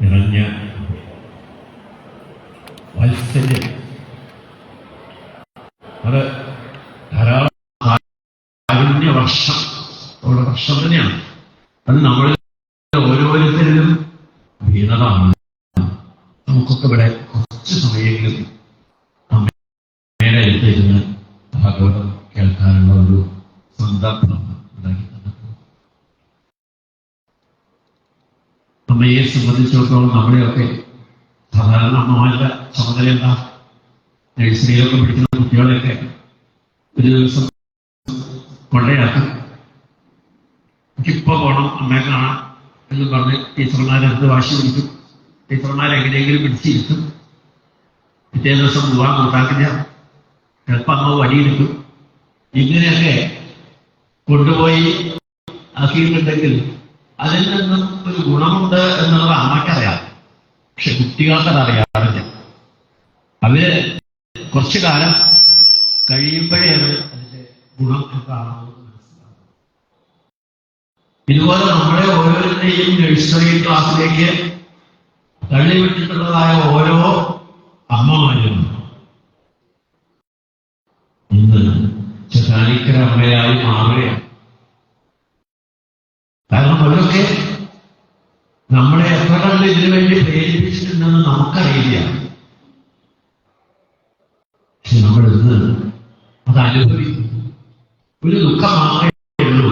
നിറഞ്ഞ വാത്സല്യം, അത് ധാരാളം വർഷം അവരുടെ വർഷം തന്നെയാണ്. അത് നമ്മളിൽ ഓരോരുത്തരിലും വീണതാണ്. നമുക്കൊക്കെ ഇവിടെ കുറച്ച് സമയങ്ങളിൽ അമ്മയുടെ അടുത്തിരുന്ന് ഭാഗവതം കേൾക്കാനുള്ള ഒരു സന്ദർഭം ഉണ്ടാക്കി തന്നിട്ടുണ്ട്. അമ്മയെ സംബന്ധിച്ചിടത്തോളം നമ്മുടെയൊക്കെ സാധാരണ അമ്മമാരുടെ ചുമതല എന്താ? നഴ്സറിയിലൊക്കെ പഠിക്കുന്ന കുട്ടികളെയൊക്കെ ഒരു ദിവസം കൊണ്ടയാക്കും. എനിക്കിപ്പോൾ പോകണം അമ്മയെ കാണാൻ എന്ന് പറഞ്ഞ് ടീച്ചർമാരടുത്ത് വാശി പിടിക്കും. ടീച്ചർമാരെങ്ങനെയെങ്കിലും പിടിച്ചിരുത്തും. പിറ്റേ ദിവസം പോകാൻ കൂട്ടാക്കില്ല. ചിലപ്പോൾ അമ്മ വടിയെടുക്കും. ഇങ്ങനെയൊക്കെ കൊണ്ടുപോയി ആക്കിയിട്ടുണ്ടെങ്കിൽ അതിൽ നിന്നും ഒരു ഗുണമുണ്ട് എന്നുള്ളത് അമ്മയ്ക്കറിയാം. പക്ഷെ കുട്ടികൾക്കത് അറിയാറില്ല. അവര് കുറച്ചു കാലം കഴിയുമ്പോഴേ അവർ അതിന്റെ ഗുണം എന്താണെന്ന് മനസ്സിലാവും. ഇതുപോലെ നമ്മുടെ ഓരോരുത്തരെയും നഴ്സറി ക്ലാസ്സിലേക്ക് തള്ളിവിട്ടിട്ടുള്ളതായ ഓരോ അമ്മമാരും ഇന്ന് ചാലിക്കര അമ്മയായി മാറുകയാണ്. കാരണം അവരൊക്കെ നമ്മളെ എത്ര കണ്ട് ഇതിനു വേണ്ടി പ്രേരിപ്പിച്ചിട്ടുണ്ടെന്ന് നമുക്കറിയില്ല. പക്ഷെ നമ്മൾ ഇന്ന് അത് അനുഭവിക്കും. ഒരു ദുഃഖം മാത്രമേ ഉള്ളൂ.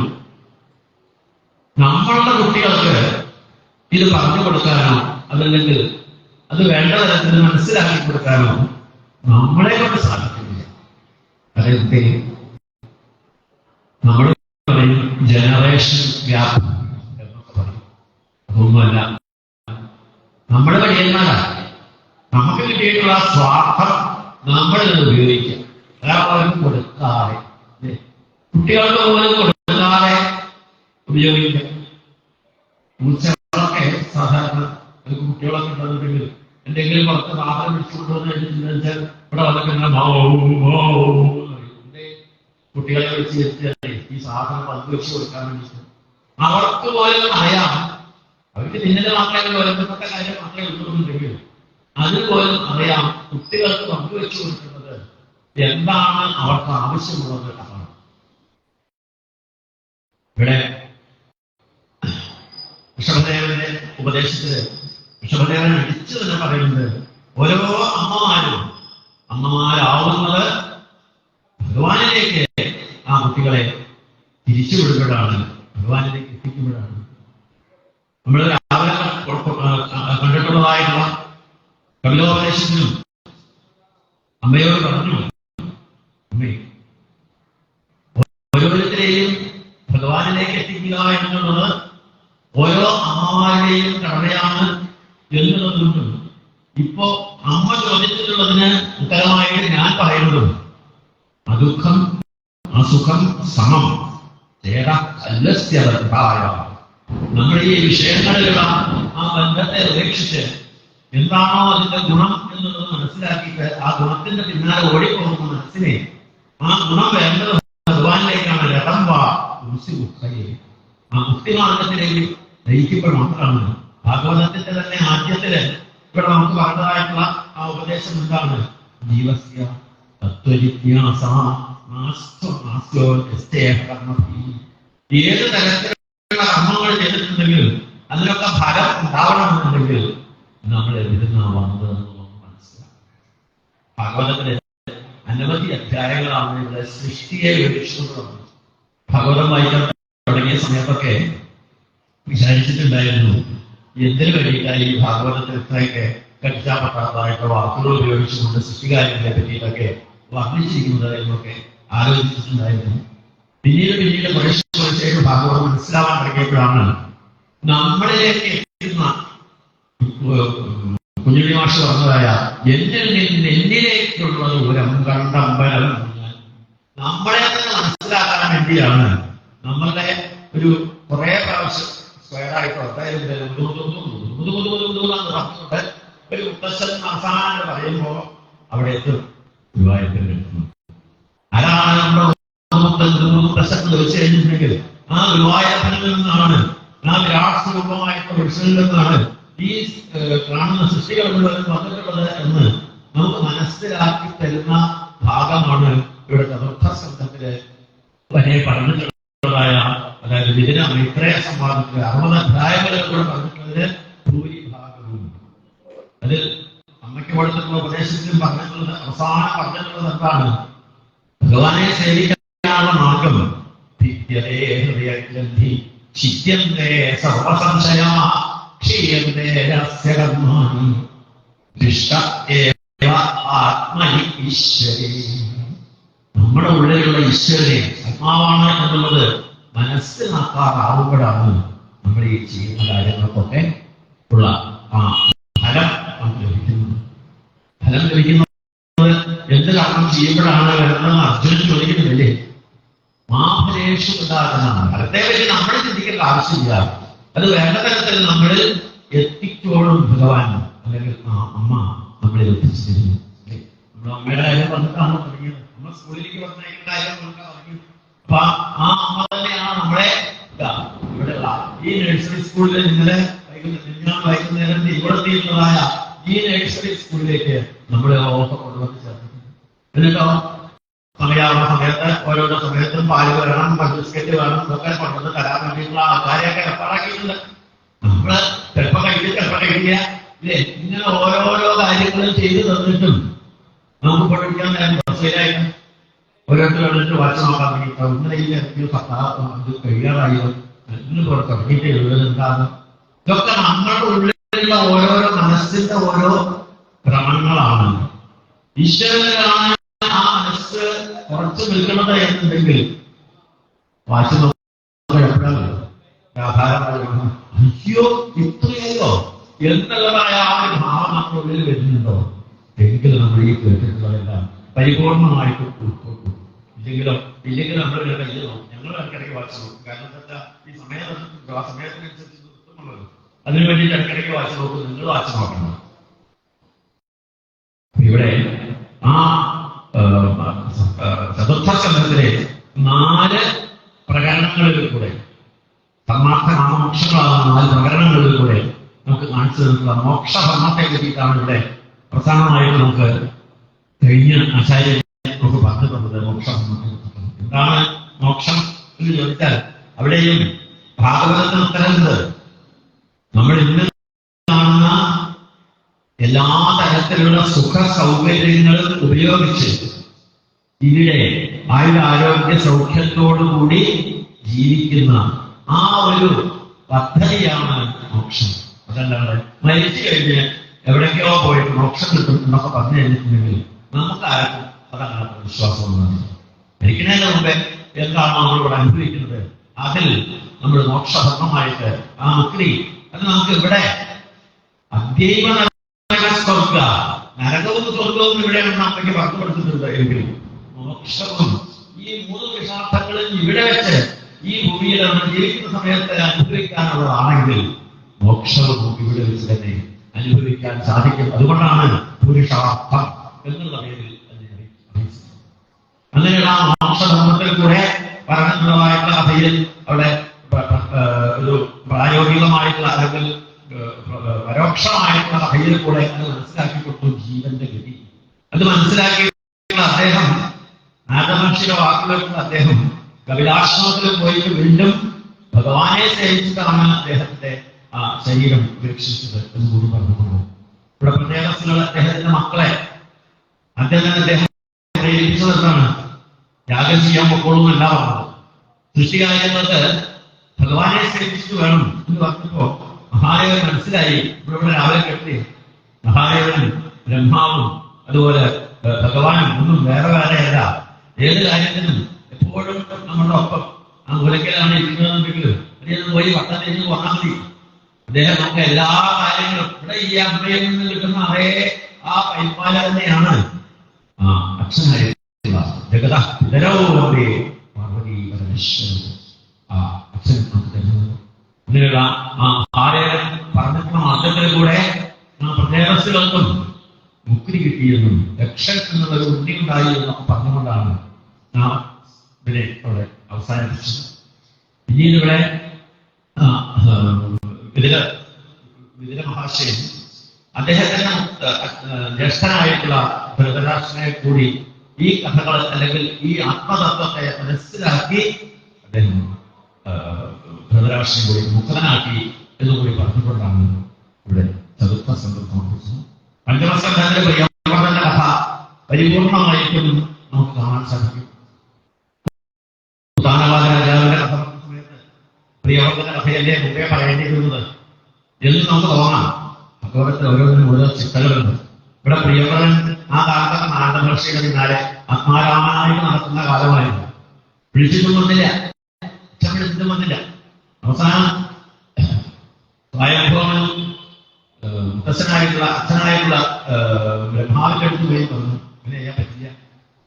നമ്മളുടെ കുട്ടികൾക്ക് ഇത് പറഞ്ഞു കൊടുക്കാനോ അതല്ലെങ്കിൽ അത് വേണ്ട തരത്തിൽ മനസ്സിലാക്കി കൊടുക്കാനോ നമ്മളെ കൊണ്ട് സാധിക്കുന്നില്ല. അതെന്തേ? നമ്മൾ പറയും ജനറേഷൻ ഗ്യാപ്പ് എന്നൊക്കെ പറയും. അതൊന്നുമല്ല, നമ്മുടെ പയ്യന്മാരാണ്. നമുക്ക് കിട്ടിയിട്ടുള്ള സ്വാർത്ഥം നമ്മളിത് ഉപയോഗിക്കാം. ഒരാളും കൊടുക്കാതെ, കുട്ടികൾക്ക് പോലും കൊടുക്കാതെ ഉപയോഗിക്കാം. പൂച്ചകളൊക്കെ സാധാരണ കുട്ടികളൊക്കെ ഉണ്ടെന്നുണ്ടെങ്കിൽ എന്തെങ്കിലും പുറത്ത് പാത്രം പിടിച്ചുകൊണ്ടുവന്ന് ഇവിടെ വന്നിട്ട് കുട്ടികളെ വിളിച്ച് വെച്ചാൽ ഈ സാധനം പങ്കുവെച്ച് കൊടുക്കാൻ വേണ്ടിയിട്ട് അവർക്ക് പോലും അറിയാം. അവർക്ക് നിന്നിന്റെ മാത്രമേ ബന്ധപ്പെട്ട കാര്യം മാത്രമേ ഉള്ളൂന്നുണ്ടെങ്കിൽ അതുപോലും അറിയാം കുട്ടികൾക്ക് പങ്കുവെച്ചു കൊടുക്കുന്നത് എന്താണ് അവർക്ക് ആവശ്യമുള്ളത് അതാണ്. ഇവിടെ ഋഷഭദേവന്റെ ഉപദേശത്തില് ഋഷഭദേവൻ അടിച്ചു തന്നെ പറയുന്നത് ഓരോ അമ്മമാരാവുന്നത് ഭഗവാനിലേക്ക് ആ കുട്ടികളെ തിരിച്ചുവിടുമ്പോഴാണ്, ഭഗവാനിലേക്ക് എത്തിക്കുമ്പോഴാണ്. നമ്മൾ രാവിലെ കണ്ടിട്ടുള്ളതായിട്ടുള്ള കപിലോപദേശത്തിനും അമ്മയോട് പറഞ്ഞു, അമ്മേ ഓരോരുത്തരെയും ഭഗവാനിലേക്ക് എത്തിക്കുക എന്നുള്ളത് ഓരോ അമ്മമാരുടെയും കടമയാണ് എന്നുള്ളതുകൊണ്ടും ഇപ്പോ അമ്മ ചോദിച്ചിട്ടുള്ളതിന് ഉത്തരമായിട്ട് ഞാൻ പറയുന്നതും അദുഃഖം അസുഖം സമം ചേരായ നമ്മൾ ഈ വിഷയങ്ങളിലുള്ള ആ ബന്ധത്തെ ഉപേക്ഷിച്ച് എന്താണോ അതിന്റെ ഗുണം എന്നുള്ളത് മനസ്സിലാക്കിയിട്ട് ആ ഗുണത്തിന്റെ പിന്നാലെ ഓടിപ്പോകുന്ന മനസ്സിനെ ആ ഗുണം വേണ്ടത് ഭഗവാനിലേക്കാണ്. രഥംവാ ആ മുക്തിമാർഗത്തിലേക്ക് നയിക്കുമ്പോൾ മാത്രമാണ്. ഭാഗവതത്തിന്റെ തന്നെ ആദ്യത്തില് ഇവിടെ നമുക്ക് പറഞ്ഞതായിട്ടുള്ള ആ ഉപദേശം എന്താണ്? ജീവസ്യ ഏത് തരത്തിലുള്ള കർമ്മങ്ങൾ ചെയ്തിട്ടുണ്ടെങ്കിലും അതിലൊക്കെ ഫലം ഉണ്ടാവണമെന്നുണ്ടെങ്കിൽ നമ്മൾ എവിടുന്ന വന്നതെന്ന് നമുക്ക് മനസ്സിലാക്കാം. ഭാഗവതത്തിലെ അനവധി അധ്യായങ്ങളാണ് ഇവിടെ സൃഷ്ടിയെ വിവരിച്ചുകൊണ്ടുള്ളത്. ഭാഗവതം വായിക്കാൻ തുടങ്ങിയ സമയത്തൊക്കെ വിചാരിച്ചിട്ടുണ്ടായിരുന്നു എന്തിനു വേണ്ടിയിട്ടാണ് ഈ ഭാഗവതത്തിൽ ഇത്രയൊക്കെ കടിച്ചാപെട്ടാതായിട്ടുള്ള വാക്കുകൾ ഉപയോഗിച്ചുകൊണ്ട് സൃഷ്ടികാര്യങ്ങളെ പറ്റിയിട്ടൊക്കെ വർണ്ണിച്ചിരിക്കുന്നത് എന്നൊക്കെ ആലോചിച്ചിട്ടുണ്ടായിരുന്നു. പിന്നീട് കുറേശ്ശേരി ഭാഗവതം മനസ്സിലാവാൻ തുടങ്ങിയപ്പോഴാണ് നമ്മളിലേക്ക് എത്തുന്ന കുഞ്ഞുണ്ണി മാഷ് പറഞ്ഞതായ എന്നിലേക്കുള്ള ദൂരം കണ്ടമ്പലം നമ്മളെ തന്നെ മനസ്സിലാക്കാൻ വേണ്ടിയാണ് നമ്മളുടെ ഒരു കുറെ പ്രാവശ്യം സ്ക്വയറായിട്ട് ഒരു മുത്തശ്ശൻ അവസാനം പറയുമ്പോ അവിടെ എത്തും ഗുരുവായൂരത്തിൽ എത്തുന്നു. ആരാണ് നമ്മുടെ മുത്തശ്ശൻ വെച്ച് കഴിഞ്ഞിട്ടുണ്ടെങ്കിൽ ആ ഗുരുവായൂരത്തിൽ നിന്നാണ്, ആ വിരാട് സ്വരൂപമായിട്ടുള്ള വിഷ്ണുവിൽ നിന്നാണ് ഈ കാണുന്ന സൃഷ്ടികൾ മുഴുവൻ വന്നിട്ടുള്ളത് എന്ന് നമുക്ക് മനസ്സിലാക്കി തരുന്ന ഭാഗമാണ് ഇവിടെ ചതുർത്ഥ സ്കന്ധത്തില് വരെ പറഞ്ഞിട്ടുള്ളതായ, അതായത് വിദിന മൈത്രേയ സംവാദത്തില് 60 അധ്യായങ്ങളിലൂടെ പറഞ്ഞിട്ടുള്ളതിന് ഭൂരിഭാഗവും അതിൽ അമ്മയ്ക്ക് കൊടുത്തിട്ടുള്ള ഉപദേശത്തിലും പറഞ്ഞിട്ടുള്ളത്, അവസാനം പറഞ്ഞിട്ടുള്ളത് എന്താണ്? ഭഗവാനെ സേവിക്കാനുള്ള മാർഗം ഹൃദയഗ്രന്ഥി ചിത്യന്തേ സർവസംശയാ ക്ഷീയന്തേ രഹസ്യകർമാണി ദൃഷ്ട ഏവ ആത്മനി ഈശ്വരേ. നമ്മുടെ ഉള്ളിലുള്ള ഈശ്വരനെ ആത്മാവാണ് എന്നുള്ളത് മനസ്സിലാക്കാറാവുമ്പോഴാണ് നമ്മൾ ഈ ചെയ്യുന്ന കാര്യങ്ങൾക്കൊക്കെ ഉള്ള ആ ഫലം നമുക്ക് ലഭിക്കുന്നത്. ഫലം ലഭിക്കുന്നത് എന്ത് കാരണം ചെയ്യുമ്പോഴാണ് വരുന്നതെന്ന് അർജുനൻ ചോദിക്കുന്നില്ലേ? മാഫലേഷു ഉണ്ടാകുന്നതാണ്. ഫലത്തെ പറ്റി നമ്മൾ ചിന്തിക്കേണ്ട ആവശ്യമില്ല. അത് വേണ്ട തരത്തിൽ നമ്മൾ എത്തിക്കോളും ഭഗവാൻ, അല്ലെങ്കിൽ അമ്മ നമ്മളെ എത്തിച്ചു തരുന്നു. നമ്മുടെ അമ്മയുടെ കാര്യം പറഞ്ഞിട്ടാണ് തുടങ്ങിയത്. നമ്മൾ സ്കൂളിലേക്ക് പറഞ്ഞ കാര്യം പറഞ്ഞിട്ടാണ് തുടങ്ങിയത്. അപ്പൊ ആ അമ്മ തന്നെയാണ് നമ്മളെ ഇവിടെയുള്ള ഈ നഴ്സറി സ്കൂളിൽ ഇന്നലെ വൈകുന്നേരം ഇവിടെത്തിയിട്ടുള്ളതായ ഈ നഴ്സറി സ്കൂളിലേക്ക് നമ്മളെ ഓർമ്മ കൊണ്ടുവന്ന് ചേർത്തിട്ടുണ്ട്. എന്നിട്ടോ സമയാവുന്ന സമയത്ത് ഓരോരോ സമയത്തും പാല് വരണം, ബിസ്ക്കറ്റ് വേണം, ഇതൊക്കെ കൊണ്ടുവന്ന് തരാൻ വേണ്ടിയിട്ടുള്ള ആൾക്കാരെയൊക്കെ ഏർപ്പാടാക്കിയിട്ടുണ്ട്. നമ്മള് ചിലപ്പോ കഴിക്കില്ല ഇല്ലേ? ഇങ്ങനെ ഓരോരോ കാര്യങ്ങളും ചെയ്തു തന്നിട്ടും നമുക്ക് പഠിക്കാൻ നേരം ബസ്സിലായിട്ട് ഓരോരുത്തർ വന്നിട്ട് വാച്ച് നോക്കാൻ വേണ്ടിയിട്ട് ഇന്നലെ ഈ ഇത് കഴിയാറായോ ഇന്ന് പോലെ തുടങ്ങിയിട്ട് എഴുതുന്നുണ്ടാകും. ഇതൊക്കെ നമ്മുടെ ഉള്ളിലുള്ള ഓരോരോ മനസ്സിന്റെ ഓരോ ക്രമങ്ങളാണ്. ഈശ്വരനാണ് ആ മനസ്സ് കുറച്ച് നിൽക്കുന്നത് എന്നുണ്ടെങ്കിൽ വാച്ച് നോക്കുമ്പോഴെപ്പോഴാണ് അയ്യോ ഇത്രയോ എന്നുള്ളതായ ആ ഒരു ഭാവം നമ്മുടെ ഉള്ളിൽ വരുന്നുണ്ടോ എങ്കിൽ നമ്മൾ ഈ കേട്ടിട്ടുള്ളതെല്ലാം പരിപൂർണമായിട്ട് ഉൾക്കൊള്ളും. ഇല്ലെങ്കിൽ നമ്മൾ കയ്യിൽ നോക്കും. ഞങ്ങൾ ഇടയ്ക്കിടയ്ക്ക് വാച്ച് നോക്കും. കാരണം എന്താ, ഈ ആ സമയത്തിനനുസരിച്ച് നിർത്തുന്നുള്ളത്. അതിനു വേണ്ടിയിട്ട് ഇടയ്ക്കിടയ്ക്ക് വാച്ച് നോക്കും. നിങ്ങൾ വാച്ച് നോക്കണം. ഇവിടെ ആ ചതുർത്ഥ സ്കന്ധത്തിലെ 4 പ്രകരണങ്ങളിൽ കൂടെ, സന്മാർത്ഥ മോക്ഷങ്ങളാകുന്ന 4 പ്രകരണങ്ങളിൽ കൂടെ നമുക്ക് കാണിച്ചു തന്നിട്ടുള്ള മോക്ഷധർമ്മത്തെ പറ്റിയിട്ടാണ് ഇവിടെ പ്രധാനമായിട്ട് നമുക്ക് കഴിഞ്ഞ ആചാര്യൻ നമുക്ക് പറഞ്ഞു തന്നത്. മോക്ഷധർമ്മത്തെ എന്താണ് മോക്ഷം എന്ന് ചോദിച്ചാൽ അവിടെയും ഭാഗവതത്തിന് ഉത്തരമുണ്ട്. നമ്മൾ ഇന്ന് കാണുന്ന എല്ലാ തരത്തിലുള്ള സുഖ സൗകര്യങ്ങളും ഉപയോഗിച്ച് ഇവിടെ ആയുരാരോഗ്യ സൗഖ്യത്തോടുകൂടി ജീവിക്കുന്ന ആ ഒരു പദ്ധതിയാണ് മോക്ഷം. അതല്ലാതെ മരിച്ചു കഴിഞ്ഞ് എവിടേക്കോ പോയിട്ട് മോക്ഷം കിട്ടും എന്നൊക്കെ പറഞ്ഞു കഴിഞ്ഞിട്ടുണ്ടെങ്കിൽ നമുക്ക് ആർക്കും അതല്ലാത്ത വിശ്വാസമൊന്നും. മരിക്കുന്നതിന് മുമ്പേ എന്താണോ നമ്മളിവിടെ അനുഭവിക്കുന്നത് അതിൽ നമ്മൾ മോക്ഷധർമ്മമായിട്ട് ആ മുക്തി അത് നമുക്ക് ഇവിടെ അദ്വൈവ സ്വർഗ നരകവും സ്വർഗവും ഇവിടെയാണ് നമുക്ക് പറഞ്ഞു കൊടുത്തിട്ടുണ്ട്. എങ്കിൽ മോക്ഷവും ഈ 3 വിഷാർത്ഥങ്ങളും ഇവിടെ വെച്ച് ഈ ഭൂമിയിൽ നമ്മൾ ജീവിക്കുന്ന സമയത്ത് അനുഭവിക്കാനുള്ളതാണെങ്കിൽ മോക്ഷവും ഇവിടെ വെച്ച് തന്നെ അനുഭവിക്കാൻ സാധിക്കും. അതുകൊണ്ടാണ് പുരുഷാർത്ഥം എന്നുള്ള പേരിൽ അങ്ങനെയുള്ള മോക്ഷധർമ്മത്തിൽ കൂടെ പറഞ്ഞിട്ടുള്ളതായിട്ടുള്ള കഥയിൽ അവിടെ ഒരു പ്രായോഗികമായിട്ടുള്ള അല്ലെങ്കിൽ പരോക്ഷമായിട്ടുള്ള കഥയിൽ കൂടെ അത് മനസ്സിലാക്കി കൊടുത്തു ജീവന്റെ ഗതി. അത് മനസ്സിലാക്കിയിട്ടുള്ള അദ്ദേഹം നാഗമഹർഷിയുടെ വാക്കുകൾക്ക് അദ്ദേഹം കപിലാശ്രമത്തിൽ പോയിട്ട് വീണ്ടും ഭഗവാനെ സേവിച്ചിട്ടാണ് അദ്ദേഹത്തിന്റെ ആ ശരീരം ഉപേക്ഷിച്ചത് എന്ന് കൂടി പറഞ്ഞുകൊള്ളു. ഇവിടെ പ്രത്യേകത്തിലുള്ള അദ്ദേഹത്തിന്റെ മക്കളെ അദ്ദേഹം പ്രേരിപ്പിച്ചതെന്താണ്? യാഗം ചെയ്യാൻ പൊക്കോളൂന്നല്ല പറഞ്ഞത്. സൃഷ്ടികാര്യങ്ങൾക്ക് ഭഗവാനെ സേവിച്ചിട്ട് വേണം എന്ന് പറഞ്ഞപ്പോ മഹാദേവൻ മനസ്സിലായി. ഇവിടെ രാവിലെ കെട്ടി മഹാദേവനും ബ്രഹ്മാവും അതുപോലെ ഭഗവാനും ഒന്നും വേറെയല്ല. ഏത് കാര്യത്തിനും എപ്പോഴും നമ്മുടെ ഒപ്പം ആ മൂലക്കലാണ് ഇരിക്കുന്നതെങ്കിൽ അതിന് പോയി വട്ടം തിരിഞ്ഞ് പോകാൻ മതി. അദ്ദേഹം നമുക്ക് എല്ലാ കാര്യങ്ങളും ഇവിടെ ഈ അമ്മയിൽ നിന്ന് കിട്ടുന്ന അതേ ആ കൈപ്പാല തന്നെയാണ് അച്ഛനായിട്ടുള്ള ജഗത പിതരൗരേ പാർവതി പരമേശ്വരൻ ആ അച്ഛൻ നമുക്ക് തരുന്നത്. അങ്ങനെയുള്ള ആ ആരെയും പറഞ്ഞിട്ടുള്ള മാർഗത്തിൽ കൂടെ ആ പ്രത്യേകത്തിലൊന്നും മുക്തി കിട്ടിയെന്നും രക്ഷൻ എന്നുള്ള ഒരു ഉണ്ണി ഉണ്ടായി എന്നൊക്കെ പറഞ്ഞുകൊണ്ടാണ് നാം ഇതിനെ അവിടെ അവസാനിപ്പിച്ചത്. പിന്നീട് ഇവിടെ ഇതില് വിതുര മഹാശയൻ അദ്ദേഹത്തിന്റെ ജ്യേഷ്ഠനായിട്ടുള്ള ധൃതരാഷ്ട്രനെ കൂടി ഈ കഥകൾ അല്ലെങ്കിൽ ഈ ആത്മതത്വത്തെ മനസ്സിലാക്കി അദ്ദേഹം ധൃതരാഷ്ട്രനെ കൂടി മുക്തനാക്കി എന്നുകൂടി പറഞ്ഞുകൊണ്ടാണ് ഇവിടെ ചതുർത്ഥ സന്ദർഭം. പഞ്ചമസ്കന്ധത്തിന്റെ പ്രിയവർദ്ധന്റെ കഥ പരിപൂർണമായിട്ടും നമുക്ക് കാണാൻ സാധിക്കും. ഉദാനവാദ രാജാവിന്റെ കഥ പറഞ്ഞ സമയത്ത് പ്രിയവർദ്ധന്റെ കഥയല്ലേ മുമ്പേ പറയേണ്ടിയിരുന്നത് എന്ന് നമുക്ക് തോന്നാം. അക്കോടത്തിൽ ഓരോന്നിനും ഓരോ ചിട്ടകളുണ്ട്. ഇവിടെ പ്രിയവ്രതൻ ആ കാലത്തൊക്കെ നാരദ മഹർഷിയുടെ പിന്നാലെ ആത്മാരാമനായിട്ട് നടത്തുന്ന കാലമായിരുന്നു. വിളിച്ചിട്ടും വന്നില്ല, വിളിച്ചിട്ടും വന്നില്ല. അവസാനം സ്വയംഭവനും മുത്തച്ഛനായിട്ടുള്ള അച്ഛനായിട്ടുള്ള ബ്രഹ്മാവിന്റെ അടുത്ത് പോയി പറഞ്ഞു, അങ്ങനെ ചെയ്യാൻ പറ്റില്ല,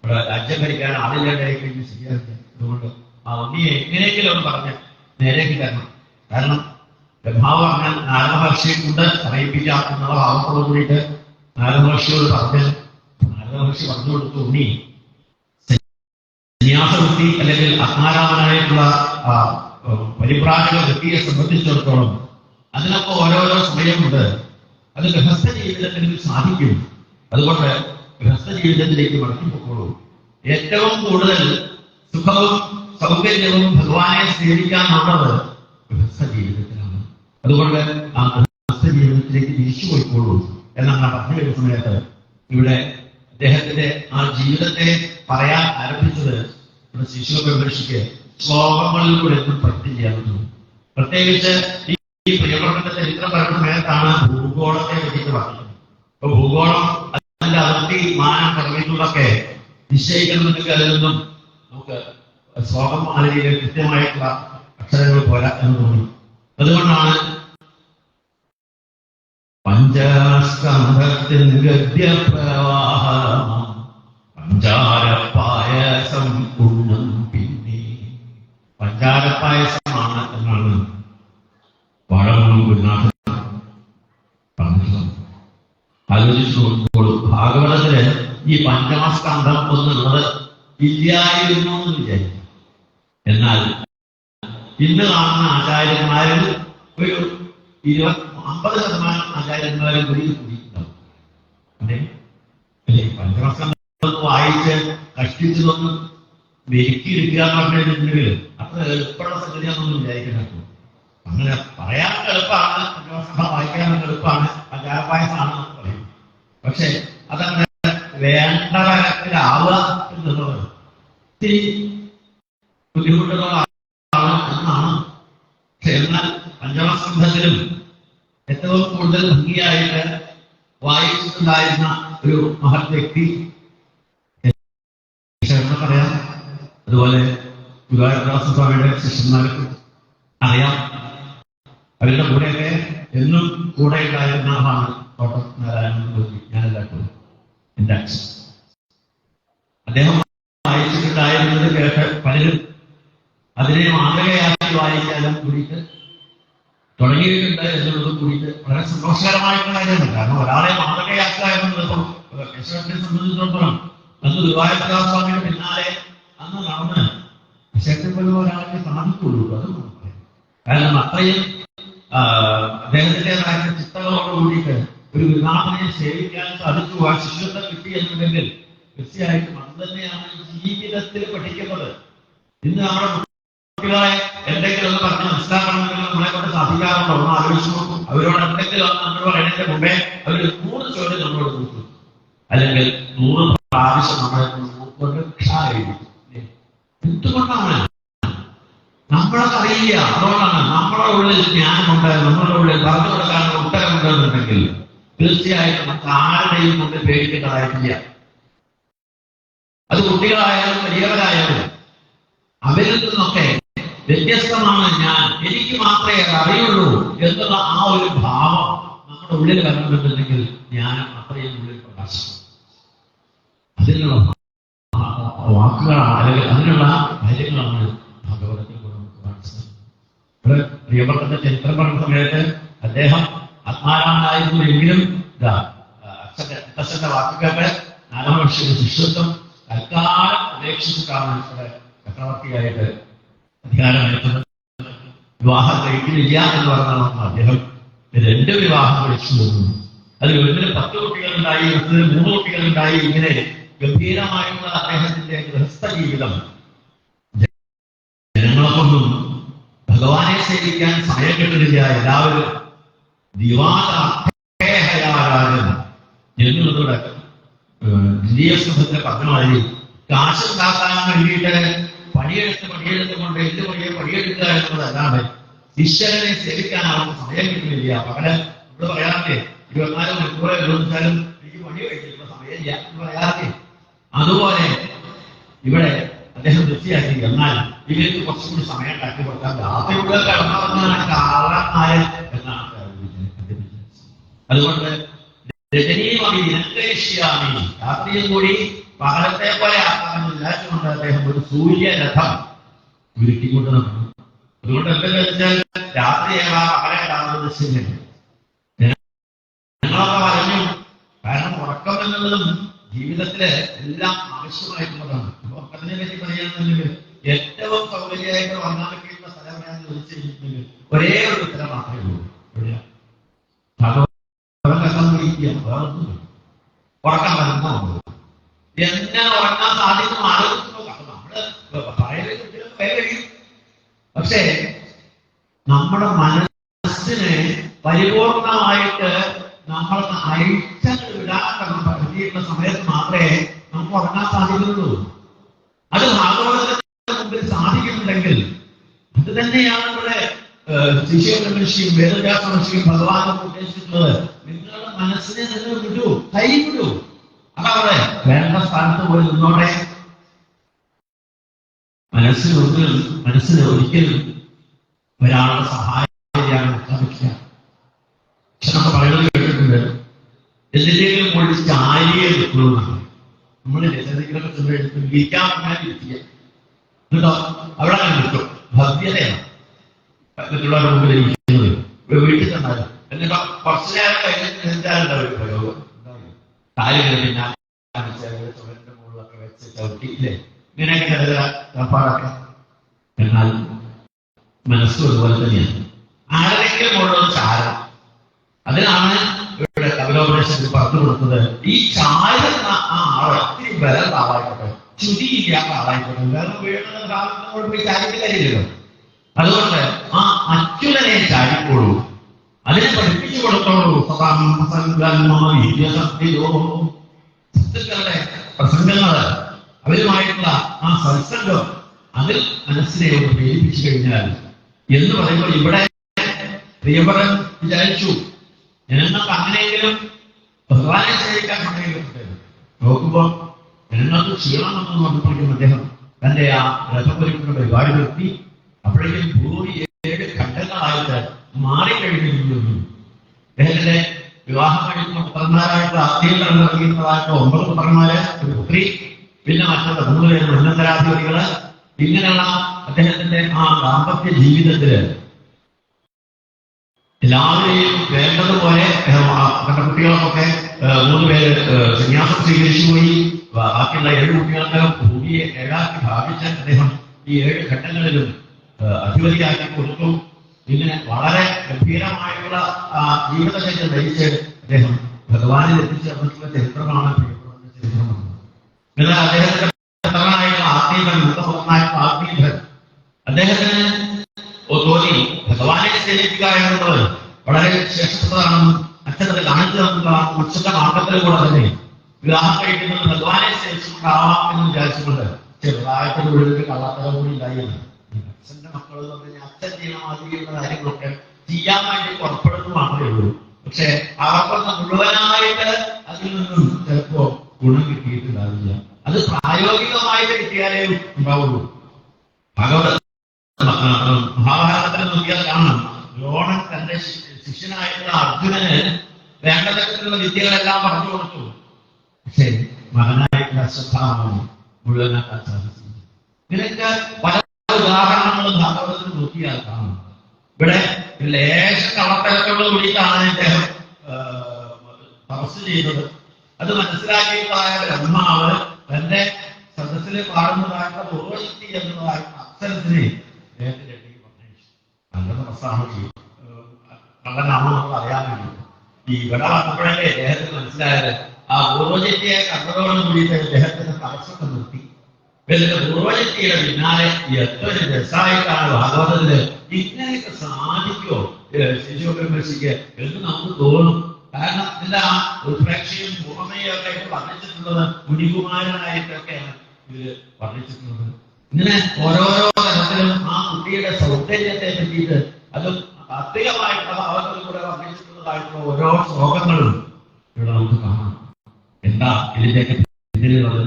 ഇവിടെ രാജ്യം ഭരിക്കാൻ ആളില്ലാണ്ടായി കഴിഞ്ഞ് ശരിയാക്കില്ല, അതുകൊണ്ട് ആ ഉണ്ണിയെ എങ്ങനെയെങ്കിലും അവർ പറഞ്ഞ് നേരേക്ക് തരണം. കാരണം ബ്രഹ്മാവ് അങ്ങനെ നാരദ മഹർഷിയെ കൊണ്ട് സമയിപ്പിക്കാം എന്നുള്ള ഭാവത്തോട് കൂടിയിട്ട് നാരദ മഹർഷിയോട് പറഞ്ഞ് നാരദ മഹർഷി പറഞ്ഞു കൊടുത്തു, ഉണ്ണി സന്യാസവൃത്തി അല്ലെങ്കിൽ ആത്മാരാമനായിട്ടുള്ള പരിപ്രാജക വൃത്തിയെ സംബന്ധിച്ചിടത്തോളം അതിനൊക്കെ ഓരോരോ സമയമുണ്ട്. അത് ഗൃഹസ്ഥ ജീവിതത്തിൽ സാധിക്കും. അതുകൊണ്ട് ഗൃഹസ്ഥ ജീവിതത്തിലേക്ക് മടങ്ങിപ്പോക്കോളൂ. ഏറ്റവും കൂടുതൽ സുഖവും സൗകര്യവും ഭഗവാനെ സേവിക്കാനുള്ളത് ഗൃഹസ്ഥ ജീവിതത്തിലാണ്. അതുകൊണ്ട് ആ ഗൃഹസ്ഥ ജീവിതത്തിലേക്ക് തിരിച്ചു പോയിക്കോളൂ എന്നാണ് പറഞ്ഞു വരുന്ന സമയത്ത് ഇവിടെ അദ്ദേഹത്തിന്റെ ആ ജീവിതത്തെ പറയാൻ ആരംഭിച്ചത് ഇവിടെ ശിശുപരിഷയ്ക്ക് ശ്ലോകങ്ങളിലൂടെ ഒന്നും പറ്റില്ല. പ്രത്യേകിച്ച് ഈ പ്രിയവർദ്ധന്റെ ചരിത്രം പറയുന്ന സമയത്താണ് ഭൂഗോളത്തെ പറ്റിയിട്ട് പറഞ്ഞത്. അപ്പൊ ഭൂഗോളം അതിന്റെ അതിർത്തി മാനം തുടങ്ങിയിട്ടുള്ളതൊക്കെ നിശ്ചയിക്കണമെന്നൊക്കെ അതിൽ നിന്നും നമുക്ക് ശ്ലോകം മാലിന്യ കൃത്യമായിട്ടുള്ള അക്ഷരങ്ങൾ പോരാ എന്ന് തോന്നി. അതുകൊണ്ടാണ് പഞ്ചസ്കന്ധത്തിൽ ഗദ്യപ്രവാഹം പഞ്ചാരപ്പായസം ഉണ്ണം പിന്നെ പഞ്ചാരപ്പായസമാണ് എന്നാണ് വാഴമൂന്നും ഗുരുനാഥൻ പറഞ്ഞിട്ടുള്ളത്. ആലോചിച്ചു നോക്കുമ്പോൾ ഭാഗവതത്തില് ഈ പഞ്ചമസ്കന്ധം എന്നുള്ളത് ഇല്ലായിരുന്നു എന്ന് വിചാരിക്കും. എന്നാൽ ഇന്ന് കാണുന്ന ആചാര്യന്മാരിൽ ഒരു 50% ആചാര്യന്മാരും കൂടി കൂടിയിട്ടുണ്ടാവും. അതെ അല്ലെ, പഞ്ചമസ്കന്ധം വായിച്ച് കഷ്ടിച്ചതൊന്നും മെരുക്കിയെടുക്കുക എന്ന് പറഞ്ഞിട്ടുണ്ടെങ്കിൽ അത്ര എളുപ്പമുള്ള സംഗതിയാണെന്നൊന്നും വിചാരിക്കണം. അങ്ങനെ പറയാൻ എളുപ്പമാണ്, പഞ്ചമസ്കന്ധം വായിക്കാൻ എളുപ്പമാണ്, പഞ്ചാരപ്പായസമാണെന്ന് പറയും. പക്ഷെ അതങ്ങനെ വേണ്ട തരത്തിലാവുക എന്നുള്ളത് ഒത്തിരി ബുദ്ധിമുട്ടുകളാണ് എന്നാണ്. പക്ഷെ എന്നാൽ പഞ്ചമസ്കന്ധത്തിലും ഏറ്റവും കൂടുതൽ ഭംഗിയായിട്ട് വായിച്ചിട്ടുണ്ടായിരുന്ന ഒരു മഹത് വ്യക്തി പറയാം. അതുപോലെ ഗുരുവായൂർദാസ സ്വാമിയുടെ ശിഷ്യന്മാർക്ക് അറിയാം. അവരുടെ കൂടെയൊക്കെ എന്നും കൂടെ ഉണ്ടായിരുന്ന ആളാണ് തോട്ടം നാരായണൻ ഗോപി. ഞാനെല്ലാവർക്കും എന്റെ അച്ഛൻ. അദ്ദേഹം വായിച്ചിട്ടുണ്ടായിരുന്നത് കേട്ട് പലരും അതിനെ മാതൃകയാക്കി വായിക്കാനും കൂടിയിട്ട് തുടങ്ങിയിട്ടുണ്ട് എന്നുള്ളത് കൂടിയിട്ട് വളരെ സന്തോഷകരമായിട്ടുള്ള കാര്യമാണ്. കാരണം ഒരാളെ മാതൃകയാക്കുക എന്നുള്ളത് ഇപ്പം കേശവനെ സംബന്ധിച്ചിടത്തോളം അന്ന് ഗുരുവായൂർദാസ സ്വാമിയുടെ പിന്നാലെ അന്ന് നടന്ന് ശക്തി പോലെ ഒരാളെ സാധിക്കുള്ളൂ. അത് കാരണം അത്രയും അദ്ദേഹത്തിൻ്റെതായ ചിട്ടകളോട് കൂടിയിട്ട് ഒരു ഗുരുനാഥനെ സേവിക്കാൻ സാധിച്ചു. ആ ശിഷ്യത്വം കിട്ടി എന്നുണ്ടെങ്കിൽ തീർച്ചയായിട്ടും അത് തന്നെയാണ് ജീവിതത്തിൽ പഠിക്കുന്നത്. ഇന്ന് നമ്മുടെ കുട്ടികളെ എന്തെങ്കിലും ഒന്ന് പറഞ്ഞ് മനസ്സിലാക്കണമെങ്കിൽ നമ്മളെ കൊണ്ട് സാധിക്കാറുണ്ടോ ഒന്ന് ആലോചിച്ചു നോക്കും. അവരോട് എന്തെങ്കിലും നമ്മൾ പറയുന്നതിന്റെ മുമ്പേ അവർ 100 ചോദ്യം നമ്മളോട് നോക്കും, അല്ലെങ്കിൽ 100 പ്രാവശ്യം നമ്മളെ കൊണ്ട് എന്തുകൊണ്ടാണ് നമ്മളൊക്കെ അറിയില്ല. അതുകൊണ്ടാണ് നമ്മുടെ ഉള്ളിൽ ജ്ഞാനമുണ്ട്, നമ്മുടെ ഉള്ളിൽ പറഞ്ഞു കൊടുക്കാനുള്ള ഉത്തരമുണ്ടെന്നുണ്ടെങ്കിൽ തീർച്ചയായിട്ടും നമുക്ക് ആരുടെയും കൊണ്ട് പേടിക്കേണ്ടതായിട്ടില്ല. അത് കുട്ടികളായാലും വലിയവരായാലും അവരിൽ നിന്നൊക്കെ വ്യത്യസ്തമാണ് ഞാൻ, എനിക്ക് മാത്രമേ അറിയുള്ളൂ എന്നുള്ള ആ ഒരു ഭാവം നമ്മുടെ ഉള്ളിൽ വരണമെന്നുണ്ടെങ്കിൽ ജ്ഞാനം അത്രയും ഉള്ളിൽ പ്രകാശിക്കും. അതിനുള്ള വാക്കുകളാണ് അല്ലെങ്കിൽ അതിനുള്ള കാര്യങ്ങളാണ് ഭഗവതത്തിൽ നമുക്ക് മനസ്സിലാക്കുന്നത്. പ്രിയപ്പെട്ട ചരിത്രം പറഞ്ഞ സമയത്ത് അദ്ദേഹം ആത്മാരാമനായിരുന്നു എങ്കിലും അച്ഛന്റെ വാക്കുകളെ നാരായണ ശിഷ്യത്വം തൽക്കാലം ഉപേക്ഷിച്ചിട്ടാണ് ഇവിടെ ചക്രവർത്തിയായിട്ട് അധികാരമേറ്റത്. വിവാഹം കഴിക്കുന്നില്ല എന്ന് പറഞ്ഞാണ് അദ്ദേഹം 2 വിവാഹം കഴിച്ചു വന്നു. അതിൽ ഒന്നിന് 10 കുട്ടികളുണ്ടായി, മറ്റൊരു 3 കുട്ടികളുണ്ടായി. ഇങ്ങനെ ഗംഭീരമായിട്ടുള്ള അദ്ദേഹത്തിന്റെ ഗൃഹസ്ഥ ജീവിതം ജനങ്ങളൊക്കൊന്നും ഭഗവാനെ സേവിക്കാൻ സമയം കിട്ടുന്നില്ല. എല്ലാവരും ദിവാരാജൻ എന്നുള്ളതോടെ പറഞ്ഞമാതിരി കാശുണ്ടാക്കാൻ വേണ്ടിയിട്ട് പണിയെടുത്തുകൊണ്ട് എന്ത് പണിയെടുക്കുക എന്നുള്ളതല്ലാതെ ഈശ്വരനെ സേവിക്കാൻ അവർക്ക് സമയം കിട്ടുന്നില്ല. പകരം ഇവിടെ പറയാറില്ലേ, 24 മണിക്കൂർ ചോദിച്ചാലും എനിക്ക് പണി കഴിച്ചിട്ടുള്ള സമയമില്ല എന്ന് പറയാറില്ലേ. അതുപോലെ ഇവിടെ അദ്ദേഹം വൃത്തിയാക്കി. എന്നാൽ ഇവർക്ക് കുറച്ചുകൂടി സമയം ഉണ്ടാക്കി കൊടുക്കാൻ രാത്രിയുടെ കടന്നു കാരണമായ എന്നാണ്. അതുകൊണ്ട് രാത്രിയും കൂടി പകലത്തെ പോലെ ആക്കാമെന്ന് വിചാരിച്ചുകൊണ്ട് അദ്ദേഹം ഒരു സൂര്യരഥം ഉരുട്ടിക്കൊണ്ട് നടന്നു. അതുകൊണ്ട് എന്തെന്ന് വെച്ചാൽ രാത്രിയേക്കാൾ പകലേക്കാവുന്നത് ശരിയാണ്. ഞങ്ങളൊക്കെ പറഞ്ഞു. കാരണം ഉറക്കം എന്നുള്ളതും ജീവിതത്തില് എല്ലാം ആവശ്യമായിട്ടുള്ളതാണ്. ഉറക്കത്തിനെ പറ്റി പറയുകയാണെന്നുണ്ടെങ്കിൽ ഏറ്റവും സൗകര്യമായിട്ട് വന്നാൽ പറ്റിയുള്ള സ്ഥലം ഞാൻ ചോദിച്ചിട്ടുണ്ടെങ്കിൽ ഒരേ ഒരു ഉത്തരം മാത്രമേ ഉള്ളൂ. ഉറക്കം വരുന്നോ എന്നെ ഉറങ്ങാൻ സാധിക്കും ആലോചിച്ചു. നമ്മള് കഴിയും. പക്ഷേ നമ്മുടെ മനസ്സിനെ പരിപൂർണമായിട്ട് നമ്മളൊന്ന് അഴിച്ചങ്ങ് വിടാൻ പറ്റിയുള്ള സമയത്ത് മാത്രമേ നമുക്ക് ഉറങ്ങാൻ സാധിക്കുന്നുള്ളൂ. അത് ഭാഗവതത്തിന്റെ മുമ്പിൽ സാധിക്കുന്നുണ്ടെങ്കിൽ അത് തന്നെയാണ് ഇവിടെ ശിശുമഹർഷിയും വേദവ്യാസ മഹർഷിയും ഭഗവാനും ഉദ്ദേശിച്ചിട്ടുള്ളത്. നിങ്ങളുടെ മനസ്സിനെ നിങ്ങൾ വിടൂ, കൈവിടൂ. അതവിടെ വേണ്ട സ്ഥാനത്ത് പോയി നിന്നോടെ. മനസ്സിന് ഒരിക്കലും ഒരാളുടെ സഹായം ചെയ്യാൻ സാധിക്കില്ല. പക്ഷെ നമ്മൾ പറയുന്നത് കേട്ടിട്ടുണ്ട്, എന്തിന്റെയും കൂടി ചാരിയെ നിൽക്കണമെന്നാണ്. നമ്മൾ രചനകളൊക്കെ ചെന്നെടുത്ത് ഇരിക്കാൻ ഇരിക്കുക കേട്ടോ, അവിടെ കിട്ടും. ഭവ്യതയാണ് മറ്റുള്ളവരുടെ മുമ്പിൽ ഇരിക്കുന്നത്. വീട്ടിൽ തന്നാലും എന്നിട്ടോ കുറച്ചു നേരം കഴിഞ്ഞാൽ പ്രയോഗം കാര്യങ്ങൾ ചുവരിന്റെ മുകളിലൊക്കെ വെച്ച് ചവിട്ടിയില്ലേ, ഇങ്ങനെയൊക്കെ ഏർപ്പാടൊക്കെ. എന്നാൽ മനസ്സും അതുപോലെ തന്നെയാണ്. ആരെങ്കിലും ഉള്ളത് ചാരം. അതിനാണ് ഇവിടെ കപിലോപനിഷത്തിൽ പറഞ്ഞു കൊടുത്തത്. ഈ ചാരുന്ന ആ ആള് ഒത്തിരി ബലം ആളായിക്കോട്ടെ, ചുതിയില്ലാത്ത ആളായിക്കോട്ടെ, വേറെ വീഴുന്ന കാലത്ത് പോയി ചാരിക്ക് കാര്യമില്ലല്ലോ. അതുകൊണ്ട് ആ അച്യുതനെ ചാരിക്കോളൂ, അതിനെ പഠിപ്പിച്ചു കൊടുത്തോളൂ. സത്തുക്കളുടെ പ്രസംഗങ്ങള്, അവരുമായിട്ടുള്ള ആ സത്സംഗം, അതിൽ മനസ്സിനെ ഒന്ന് പ്രേരിപ്പിച്ചു കഴിഞ്ഞാൽ എന്ന് പറയുമ്പോൾ ഇവിടെ പ്രിയവരൻ വിചാരിച്ചു ജനങ്ങൾക്ക് അങ്ങനെയെങ്കിലും ഭഗവാനെ സേവിക്കാൻ സമയം കിട്ടരുത്. നോക്കുമ്പോൾ ജനങ്ങൾക്ക് ക്ഷീണമെന്ന് പറഞ്ഞപ്പോഴേക്കും അദ്ദേഹം തന്റെ ആ രഥപരിക്കുന്ന പരിപാടി നിർത്തി. അപ്പോഴേക്കും ഭൂമി 7 ഘട്ടങ്ങളായിട്ട് മാറിക്കഴിഞ്ഞിരുന്നു. അദ്ദേഹത്തിന്റെ വിവാഹം കഴിക്കുന്ന പുത്രന്മാരായിട്ടുള്ള ആത്മീയങ്ങൾ നൽകിയിട്ടുള്ളതായിട്ട് 9 പുത്രന്മാര്, ഒരു പുത്രി, പിന്നെ മറ്റുള്ള 3 പേര് ഉന്നതരാധിപതികള്. ഇങ്ങനെയുള്ള അദ്ദേഹത്തിന്റെ ആ ദാമ്പത്യ ജീവിതത്തില് എല്ലാവരെയും വേണ്ടതുപോലെ അവരുടെ കുട്ടികൾക്കൊക്കെ 3 പേര് സന്യാസം സ്വീകരിച്ചു പോയി. ബാക്കിയുള്ള 7 കുട്ടികൾക്ക് ഭൂമിയെ 7ആക്കി ഭാഗിച്ച് അദ്ദേഹം ഈ 7 ഘട്ടങ്ങളിലും അധിപതിയാക്കി കൊടുത്തു. ഇങ്ങനെ വളരെ ഗംഭീരമായിട്ടുള്ള ജീവിതശൈലി നയിച്ച് അദ്ദേഹം ഭഗവാനിൽ എത്തിച്ചേർന്നിട്ടുള്ള ചരിത്രമാണ് ചരിത്രമാണ്. എന്നാൽ അദ്ദേഹത്തിന്റെ പുത്രനായിട്ടുള്ള ആത്മീയൻ, മുഖപുത്രനായിട്ടുള്ള ആത്മീയൻ, അദ്ദേഹത്തിന് തോന്നി ഭഗവാനെ സേവിക്കുക എന്നുള്ളത് വളരെ ശ്രേഷ്ഠതയാണെന്നും അച്ഛനത് കാണിച്ചു തന്നതാണെന്നും അച്ഛന്റെ മാർഗത്തിലൂടെ തന്നെ വിവാഹം കഴിക്കുന്നത് ഭഗവാനെ സേവിച്ചുകൊണ്ടാവാം എന്ന് വിചാരിച്ചുകൊണ്ട് ചെറുതായിട്ടൊരു വീടിന്റെ കള്ളത്തരം കൂടി ഉണ്ടായിരുന്നു. അച്ഛന്റെ മക്കൾ എന്ന് പറഞ്ഞാൽ അച്ഛൻ ചെയ്യുന്ന മാതിരിയുള്ള കാര്യങ്ങളൊക്കെ ചെയ്യാൻ വേണ്ടി പുറപ്പെടുന്നു മാത്രമേ ഉള്ളൂ. പക്ഷെ അവർക്കൊന്ന് മുഴുവനായിട്ട് അതിൽ നിന്നും ചിലപ്പോ ഗുണം കിട്ടിയിട്ടുണ്ടാവില്ല. അത് പ്രായോഗികമായിട്ട് കിട്ടിയാലേ ഉണ്ടാവുള്ളൂ. മഹാഭാരതത്തിൽ നോക്കിയാൽ കാണാം, ദ്രോണൻ തന്റെ ശിഷ്യനായിട്ടുള്ള അർജുനന് വേണ്ട തരത്തിലുള്ള വിദ്യകളെല്ലാം പറഞ്ഞു കൊടുത്തു. പക്ഷേ മകനായിട്ടുള്ള അശ്വത്ഥാമന് മുഴുവനാക്കാൻ സാധിച്ചു. ഇതിനൊക്കെ പല ഉദാഹരണങ്ങളും ഭാഗവതത്തിൽ നോക്കിയാൽ കാണും. ഇവിടെ ലേശ കള്ളത്തരത്തോട് കൂടിയിട്ടാണ് അദ്ദേഹം തപസ് ചെയ്തത്. അത് മനസ്സിലാക്കിയതായ ബ്രഹ്മാവ് തന്റെ സദസ്സിൽ പാടുന്നതായിട്ടുള്ള പൂർവശക്തി എന്നതായിട്ടുള്ള അക്ഷരത്തിനെ അദ്ദേഹത്തിന്റെ നല്ല തപസ്സാണ് കള്ളനാണോ നമ്മൾ അറിയാൻ വേണ്ടി ഇവിടെ വന്നപ്പോഴല്ലേ അദ്ദേഹത്തിന് മനസ്സിലായത് ആ പൂർവ്വജറ്റിയെ കണ്ടതോടും കൂടിയിട്ട് അദ്ദേഹത്തിന്റെ തടസ്സത്തെ നിർത്തി. പൂർവ്വജറ്റിയുടെ പിന്നാലെ എത്ര രസമായിട്ടാണ് ഭാഗവതത്തില് ഇങ്ങനെയൊക്കെ സാധിക്കോ ശിശുബ്രഹ്മർഷിക്ക് എന്ന് നമുക്ക് തോന്നും. കാരണം എന്താ ഉത്പ്രേക്ഷയും പൂർണ്ണതയൊക്കെ വർണ്ണിച്ചിട്ടുള്ളത് മുനികുമാരനായിട്ടൊക്കെയാണ് ഇതില് വർണ്ണിച്ചിട്ടുള്ളത്. ഇങ്ങനെ ഓരോരോ തരത്തിലും ആ കുട്ടിയുടെ സൗന്ദര്യത്തെ പറ്റിയിട്ട് അതും താത്വികമായിട്ടുള്ള ഭാവത്തിലൂടെ വർണ്ണിച്ചിട്ടുള്ളതായിട്ടുള്ള ഓരോ ശ്ലോകങ്ങളും ഇവിടെ നമുക്ക് കാണാം. എന്താ ഇതിന്റെയൊക്കെ പിന്നിലുള്ളത്?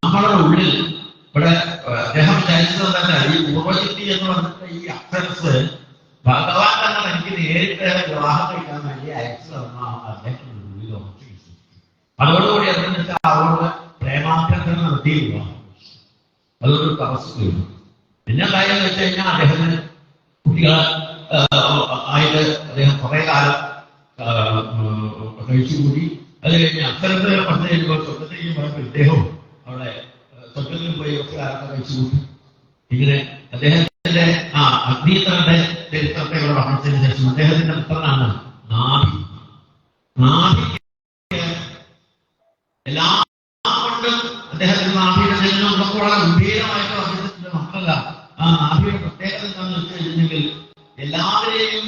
നമ്മുടെ ഉള്ളിൽ ഇവിടെ അദ്ദേഹം വിചാരിച്ചത് തന്നെ ഈ പൂർവ്വശക്തി എന്ന് പറഞ്ഞിട്ട് ഈ അക്ഷരസ് ഭഗവാൻ തന്നെ എനിക്ക് നേരിട്ട് വിവാഹം കഴിക്കാൻ വേണ്ടി അയച്ചതെന്നാണ് അദ്ദേഹത്തിന്റെ ഉള്ളിൽ ഉറച്ചു വിശ്വസിച്ചത്. അതോടുകൂടി എന്താണെന്ന് വെച്ചാൽ അവരോട് പ്രേമാഭ്യർത്ഥന നടത്തിയില്ല, അതൊരു തപസ്. പിന്നെ എന്തായെന്ന് വെച്ച് കഴിഞ്ഞാൽ അദ്ദേഹത്തിന് കുട്ടികളെ ആയിട്ട് അദ്ദേഹം കുറെ കാലം കഴിച്ചുകൂടി. അത് കഴിഞ്ഞ് അക്ഷരത്തിൽ പറഞ്ഞു കഴിയുമ്പോൾ സ്വർഗത്തിൽ പോയപ്പോൾ ഇദ്ദേഹവും അവിടെ സ്വർഗത്തിൽ പോയി കുറച്ച് കാലത്ത് കഴിച്ചുകൂട്ടി. ഇങ്ങനെ അദ്ദേഹത്തിന്റെ അഗ്നിത്തന്റെ ചരിത്രത്തെ ഇവിടെ വർണ്ണിച്ചതിന് ശേഷം അദ്ദേഹത്തിന്റെ പുത്രനാണ് നാഭി. നാഭിക്ക് എല്ലാം കൊണ്ടും അദ്ദേഹത്തിന്റെ നാഭിയുടെ ജന്മം നമുക്ക് വളരെ ഗംഭീരമായിട്ട് വർണ്ണിച്ചിട്ടുണ്ട്. മാത്രമല്ല ആ നാഭിയുടെ പ്രത്യേകത എന്താണെന്ന് വെച്ച് കഴിഞ്ഞെങ്കിൽ എല്ലാവരെയും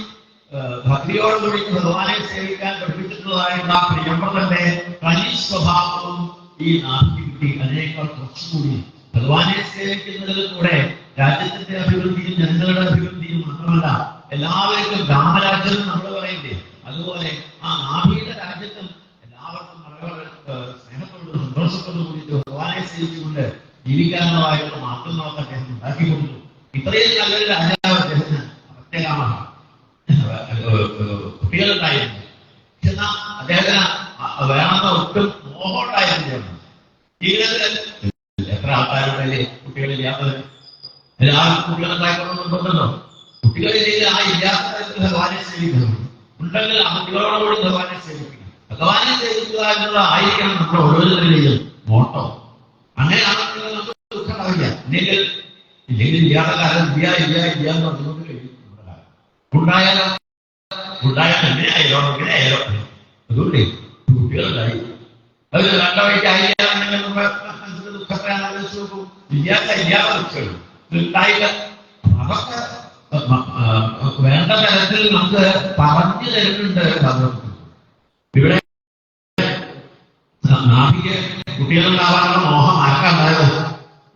ഭക്തിയോടുകൂടി ഭഗവാനെ സേവിക്കാൻ പഠിപ്പിച്ചിട്ടുള്ളതായിട്ടുള്ള ആ പ്രിയമ്പതന്റെ തനി സ്വഭാവവും ഈ നാഭിക്ക് കിട്ടി. അതിനേക്കാൾ കുറച്ചുകൂടി ഭഗവാനെ സേവിക്കുന്നതിൽ കൂടെ രാജ്യത്തിന്റെ അഭിവൃദ്ധിയും ജനങ്ങളുടെ അഭിവൃദ്ധിയും മാത്രമല്ല എല്ലാവർക്കും രാമരാജ്യം നമ്മൾ പറയില്ലേ, അതുപോലെ ആ നാഭിയുടെ രാജ്യത്തും എല്ലാവർക്കും വളരെ സ്നേഹത്തോടും സന്തോഷത്തോടും കൂടിയിട്ട് ഭഗവാനെ സേവിച്ചുകൊണ്ട് ജീവിക്കാനുള്ളതായിട്ടുള്ള മാർഗങ്ങളൊക്കെ അദ്ദേഹം ഉണ്ടാക്കി കൊടുത്തു. ഇത്രയും നല്ലൊരു രാജാവ് അദ്ദേഹത്തിന് പ്രത്യേകമാണ് കുട്ടികളുണ്ടായിരുന്നു. പക്ഷെ എന്നാൽ അദ്ദേഹത്തിന് വേണമെന്ന ഒട്ടും മോഹമുണ്ടായിരുന്നു. ജീവിതത്തിൽ എത്ര ആൾക്കാരുടെ കുട്ടികളില്ലാത്തത്? എല്ലാവർക്കും കുട്ടികളുണ്ടായിക്കൊള്ളുന്നുണ്ടല്ലോ. കുട്ടികളിലേക്ക് ആ ഇല്ലാത്ത തരത്തിൽ ഭഗവാനെ സേവിക്കണം. ഉണ്ടെങ്കിൽ ആ കുട്ടികളോടുകൂടി ഭഗവാനെ സേവിക്കണം. ഭഗവാനെ സേവിക്കുക എന്നുള്ളത് ആയിരിക്കണം നമ്മുടെ ഓരോരുത്തരുടെയും മോട്ടോ. അങ്ങനെയാണെങ്കിൽ നമുക്ക് ദുഃഖം ഉണ്ടാവില്ല. ഇല്ലെങ്കിൽ ഇല്ലാത്ത കാലം ഇല്ല എന്ന് പറഞ്ഞുകൊണ്ട് കഴിയും. ഉണ്ടായാലോ എങ്ങനെ ആയാലോ അതുകൊണ്ട് കുട്ടികളുണ്ടായി. അത് രണ്ടോ വഴിക്കാണെങ്കിൽ ദുഃഖത്തെ ആലോചിച്ച് നോക്കും. ഇല്ലാത്ത ദുഃഖങ്ങൾ ഉണ്ടായില്ല. അതൊക്കെ വേണ്ട തരത്തിൽ നമുക്ക് പറഞ്ഞു തരുന്നുണ്ട് ഭഗവത്. ഇവിടെ നാഭിക്ക് കുട്ടികളുണ്ടാവാനുള്ള മോഹം ആർക്കുണ്ടായത്?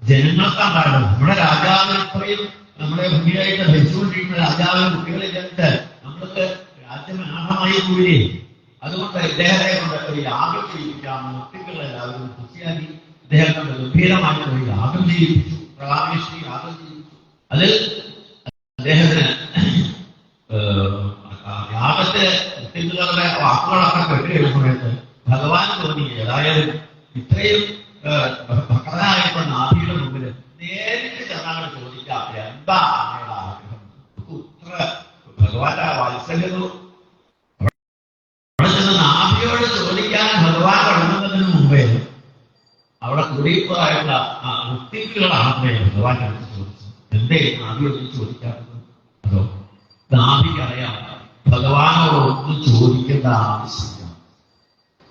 ജനങ്ങൾക്കുണ്ടായത്. നമ്മുടെ രാജാവിന് ഇത്രയും നമ്മളെ ഭംഗിയായിട്ട് ഭരിച്ചുകൊണ്ടിരിക്കുന്ന രാജാവിന് കുട്ടികളില്ലാത്ത നമ്മൾക്ക് രാജ്യമാണമായി കൂടി. അതുകൊണ്ട് ഇദ്ദേഹത്തെ കൊണ്ട് ഒരു യാഗം ചെയ്യിപ്പിക്കാം. കുട്ടികളെല്ലാവരും കുട്ടിയാക്കി ഇദ്ദേഹം കൊണ്ട് ഗംഭീരമായിട്ട് ഒരു യാഗം ചെയ്യിപ്പിച്ചു. പ്രകാശി യാഗം ചെയ്യിപ്പിച്ചു. അതിൽ അദ്ദേഹത്തിന് യാഗത്തെ കുട്ടികളുടെ വാക്കുകളൊക്കെ കേട്ടുകഴിഞ്ഞ സമയത്ത് ഭഗവാൻ തോന്നി ഏതായാലും ഇത്രയും ഭക്തനായിട്ടുള്ള നാഭിയുടെ മുമ്പിൽ നേരിട്ട് ചെന്നാണ് ചോദിക്കാം എന്താ അങ്ങയുടെ ആഗ്രഹം. ഉത്ര ഭഗവാന്റെ വാത്സല്യം അവിടെ ചെന്ന് നാഭിയോട് ചോദിക്കാൻ ഭഗവാൻ തുടങ്ങുന്നതിന് മുമ്പേ അവിടെ കുടിയപ്പോഴായിട്ടുള്ള മുക്തികളാണ് ഭഗവാൻ ചോദിച്ചത്. എന്തേ നാഭിയോട് ചോദിക്കാത്തത്? അതോ നാഭിക്കറിയാം ഭഗവാനോട് ഒന്നും ചോദിക്കേണ്ട ആവശ്യമില്ല.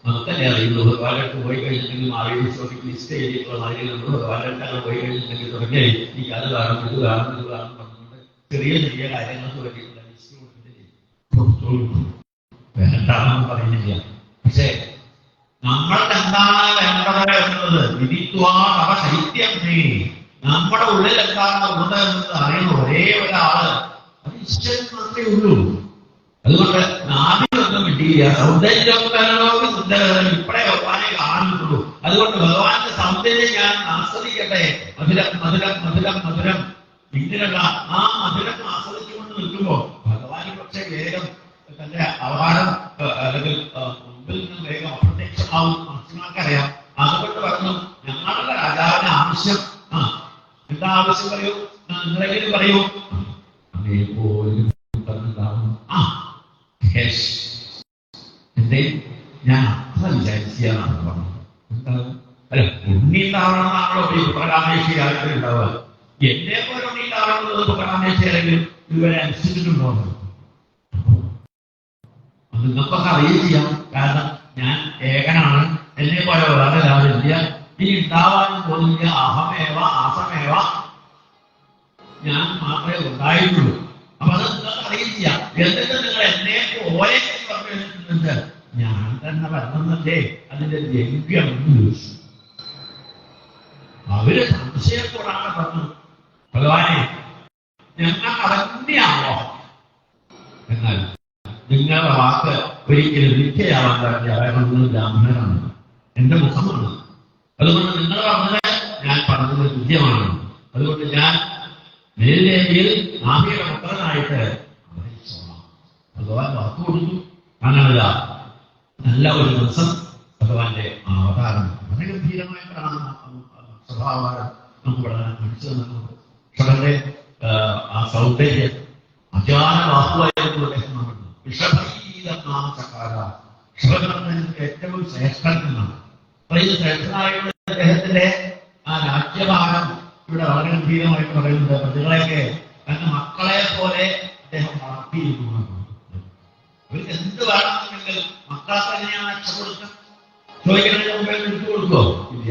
നമുക്കല്ലേ അറിയുള്ളൂ. ഭഗവാനടുത്ത് പോയി കഴിഞ്ഞിട്ടുണ്ടെങ്കിൽ ആരോഗ്യ ചോദിക്കും ലിസ്റ്റ് ചെയ്തിട്ടുള്ള ആരെങ്കിലും ഭഗവാനടുത്താണ് പോയി കഴിഞ്ഞിട്ടുണ്ടെങ്കിൽ തുടങ്ങി എനിക്ക് അത് കാണും ഇത് പറഞ്ഞുകൊണ്ട് ചെറിയ കാര്യങ്ങൾക്ക് വേണ്ടിയിട്ടുള്ള ലിസ്റ്റ് കൊടുത്തിട്ട് വേണ്ടാണെന്ന് പറയുന്നില്ല. പക്ഷേ നമ്മൾക്ക് എന്താണ് വേണ്ടത് എന്നുള്ളത് വിധിത്വാ ശൈത്യം നമ്മുടെ ഉള്ളിൽ എന്താണ് ഉള്ളത് എന്നത് അറിയുന്ന ഒരേ ഒരാള് അത് ഈശ്വരൻ മാത്രമേ ഉള്ളൂ. അതുകൊണ്ട് നാഭിയൊന്നും കിട്ടിയില്ല. സൗന്ദര്യമൊക്കെ സുന്ദരം ഇപ്പഴേ ഭഗവാനെ കാണുന്നുള്ളൂ. അതുകൊണ്ട് ഭഗവാന്റെ സൗന്ദര്യം ഞാൻ ആസ്വദിക്കട്ടെ. മധുരം മധുരം മധുരം മധുരം ഇങ്ങനെയുള്ള ആ മധുരം ആസ്വദിച്ചുകൊണ്ട് നിൽക്കുമ്പോ ഭഗവാന് പക്ഷേ വേഗം തന്റെ അവതാരം അല്ലെങ്കിൽ മുമ്പിൽ നിന്ന് വേഗം അപ്രത്യക്ഷമാവും. മനുഷ്യർക്കറിയാം. അതുകൊണ്ട് പറഞ്ഞു ഞങ്ങളുടെ രാജാവിന് ആവശ്യം എന്താ ആവശ്യം പറയൂ, നിങ്ങളെങ്കിലും പറയൂ. അതേപോലെ എന്തേ ഞാൻ അത്ര വിചാരിച്ചാണ് പറഞ്ഞത്. എന്താണ് അല്ല ഉണ്ണി ഉണ്ടാവണമെന്നാണല്ലോ ഈ പുത്രകാമേശ്വരി കാര്യത്തിൽ ഉണ്ടാവുക. എന്നെ പോലെ ഉണ്ണി ഉണ്ടാവണമെന്നത് പുത്രകാമേശ്വരി ആരെങ്കിലും ഇതുവരെ അനുസരിച്ചിട്ടുണ്ടോ? നിങ്ങൾക്കൊക്കെ അറിയുകയും ചെയ്യാം. കാരണം ഞാൻ ഏകനാണ്, എന്നെ പോലെ വേറെ ആളില്ല, ഇനി ഉണ്ടാവാനും പോകുന്നില്ല. അഹമേവ ആസമേവ, ഞാൻ മാത്രമേ ഉണ്ടായിട്ടുള്ളൂ. അപ്പൊ അത് നിങ്ങൾക്ക് അറിയുകയും ചെയ്യാം. എന്നിട്ട് നിങ്ങൾ എന്നെ പോലെ പറഞ്ഞിട്ടുണ്ട്, ഞാൻ തന്നെ വരണമെന്നല്ലേ അതിന്റെ ദ്രവ്യം. അവര് സംശയത്തോടാണ് പറഞ്ഞത്, ഭഗവാനെ ഞങ്ങൾക്ക് അതന്നെയാണോ? എന്നാൽ നിങ്ങളുടെ വാക്ക് ഒരിക്കലും മിഥ്യയാവാൻ പറ്റിയ ബ്രാഹ്മണനാണ്, എന്റെ മുഖമാണ്. അതുകൊണ്ട് നിങ്ങൾ പറഞ്ഞത് ഞാൻ പറഞ്ഞത് തുല്യമാണ്. അതുകൊണ്ട് ഞാൻ നേരിൽ ആമിയുടെ പുത്രനായിട്ട് അവതരിച്ചോളാം. ഭഗവാൻ വാക്ക് കൊടുത്തു. അങ്ങനല്ല, നല്ല ഒരു ദിവസം ഭഗവാന്റെ അവതാരം വളരെ ഗംഭീരമായിട്ടാണ് സ്വഭാവം നമുക്ക് വളരെ കാണിച്ചു തന്നത്. ക്ഷണന്റെ ആ സൗന്ദര്യം അജാനവാഹുവായിരുന്നു അദ്ദേഹം. ഏറ്റവും ശ്രേഷ്ഠനാണ്. ഈ ശ്രേഷ്ഠനായുള്ള അദ്ദേഹത്തിന്റെ ആ രാജ്യഭാരം ഇവിടെ വളരെ ഗംഭീരമായിട്ട് പറയുന്നത്, പ്രതികളെയൊക്കെ തന്റെ മക്കളെ പോലെ അദ്ദേഹം വളർത്തിയിരിക്കുന്നു. അവർക്ക് എന്ത് വേണമെന്നുണ്ടെങ്കിൽ മക്കളൊക്കെ എങ്ങനെയാണ് അച്ഛൻ കൊടുക്കുക? ചോദിക്കുന്നതിന് മുമ്പേ വിട്ടു കൊടുക്കുമോ? ഇല്ല.